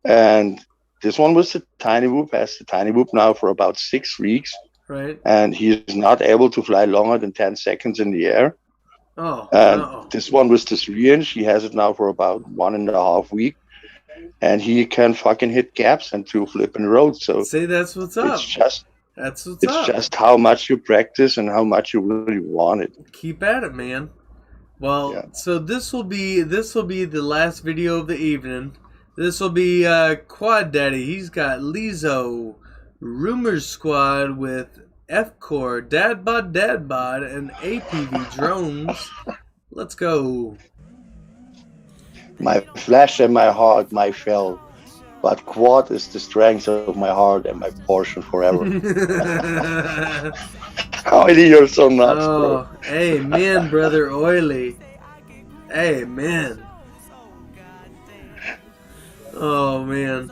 And this one was the tiny whoop, has the tiny whoop now for about 6 weeks. Right. And he is not able to fly longer than 10 seconds in the air. Oh, and this one was the 3-inch. He has it now for about 1.5 weeks. And he can fucking hit gaps and to flip in the road. So see, that's what's up. That's what's up. It's just how much you practice and how much you really want it. Keep at it, man. Well, so this will be the last video of the evening. This will be Quad Daddy. He's got Lizo, Rumors Squad with F-Core, Dad Bod, and APV drones. Let's go. my flesh and my heart might fail, but Quad is the strength of my heart and my portion forever. Oily, you're so nuts, bro. Amen, brother Oily. Amen. Oh man,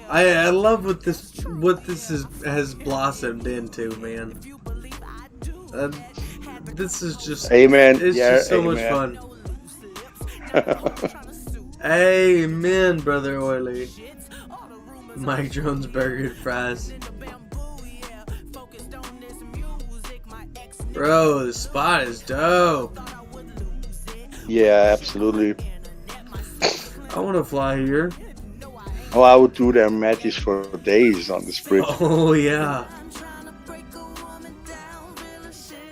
I love what this has blossomed into, man. This is just amen. It's just so much fun. Amen, brother Oily. Mike Jones burger and fries. Bro, the spot is dope. Yeah, absolutely. I want to fly here. Oh, I would do their matches for days on this bridge. Oh, yeah.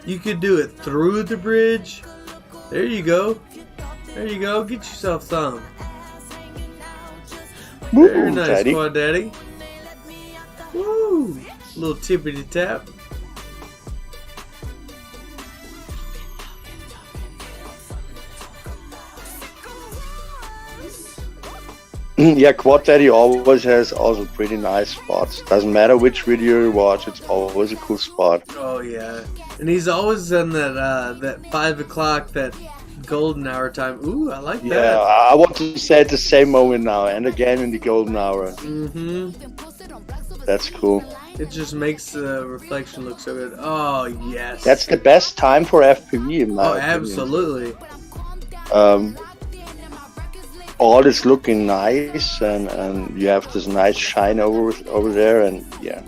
You could do it through the bridge. There you go. There you go. Get yourself some. Very nice, Daddy. Quad Daddy. Woo! Little tippity tap. Yeah, Quad Daddy always has also pretty nice spots. Doesn't matter which video you watch, it's always a cool spot. Oh yeah, and he's always in that 5 o'clock, that golden hour time. Ooh, I like that. Yeah, I want to say at the same moment now, and again in the golden hour. That's cool. It just makes the reflection look so good. Oh yes. That's the best time for FPV in my opinion. Absolutely. All is looking nice, and you have this nice shine over there, and yeah.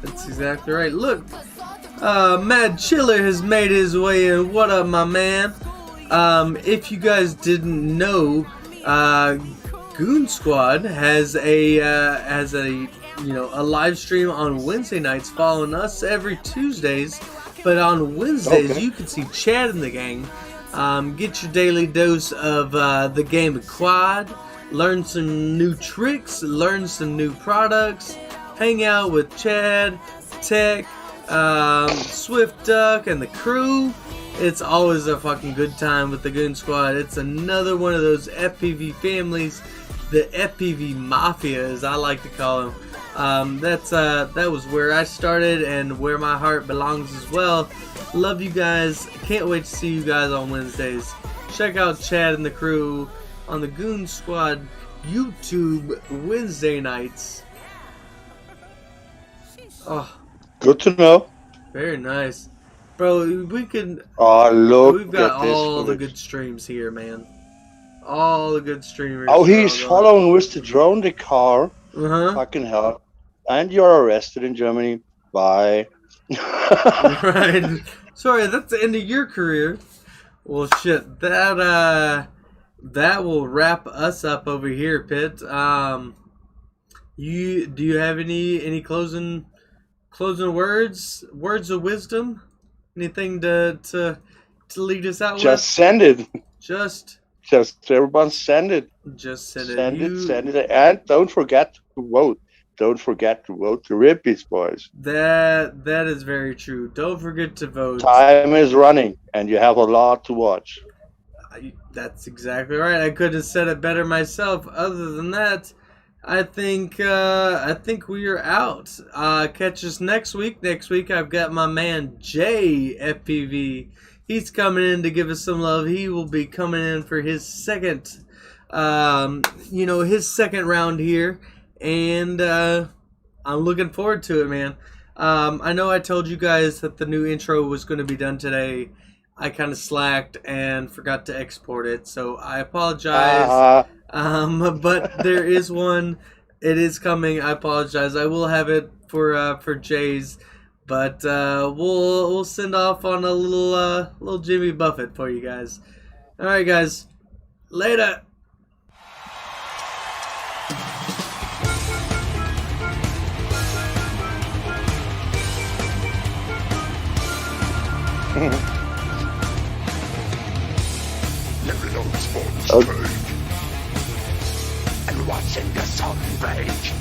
That's exactly right. Look, Mad Chiller has made his way in. What up, my man? If you guys didn't know, Goon Squad has a live stream on Wednesday nights, following us every Tuesdays. But on Wednesdays, you can see Chad and the gang. Get your daily dose of the game of Quad, learn some new tricks, learn some new products, hang out with Chad, Tech, Swift Duck, and the crew. It's always a fucking good time with the Goon Squad. It's another one of those FPV families, the FPV Mafia, as I like to call them. That was where I started and where my heart belongs as well. Love you guys. Can't wait to see you guys on Wednesdays. Check out Chad and the crew on the Goon Squad YouTube Wednesday nights. Oh, good to know. Very nice, bro. We can. Oh, look! We've got at this all the footage. good streams here, man. All the good streamers. Oh, he's following with the drone, the car. Uh-huh. Fucking hell! And you're arrested in Germany. Bye. Right. Sorry, that's the end of your career. Well, shit. That will wrap us up over here, Pitt. Do you have any closing words of wisdom? Anything to lead us out Just with? send it. Just everyone send it. Just send it. Send it, and don't forget to vote. Don't forget to vote the Rippies, boys. That is very true. Don't forget to vote. Time is running, and you have a lot to watch. That's exactly right. I could have said it better myself. Other than that, I think we are out. Catch us next week. Next week I've got my man Jay FPV. He's coming in to give us some love. He will be coming in for his second round here. And I'm looking forward to it, man. I know I told you guys that the new intro was going to be done today. I kind of slacked and forgot to export it, so I apologize. But there is one. It is coming. I apologize. I will have it for Jay's, but we'll send off on a little Jimmy Buffett for you guys. All right, guys. Later. Living on Sports Page and watching the sun bake.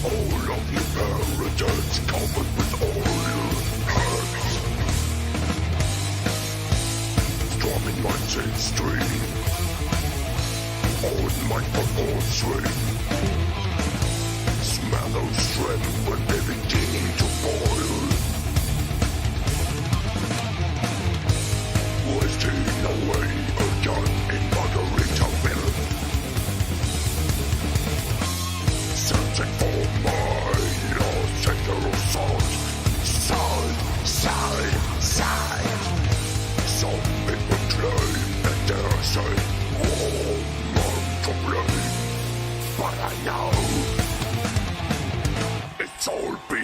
All of your inheritance covered with oil hurts. Storming Munch's stream. on my football swing. Smell those shrimp when they begin to boil. Wasting away again in Margaritaville. Searching for my lost sector of salt. Side. Some people claim that they're saying, oh, not to blame. But I know it's all been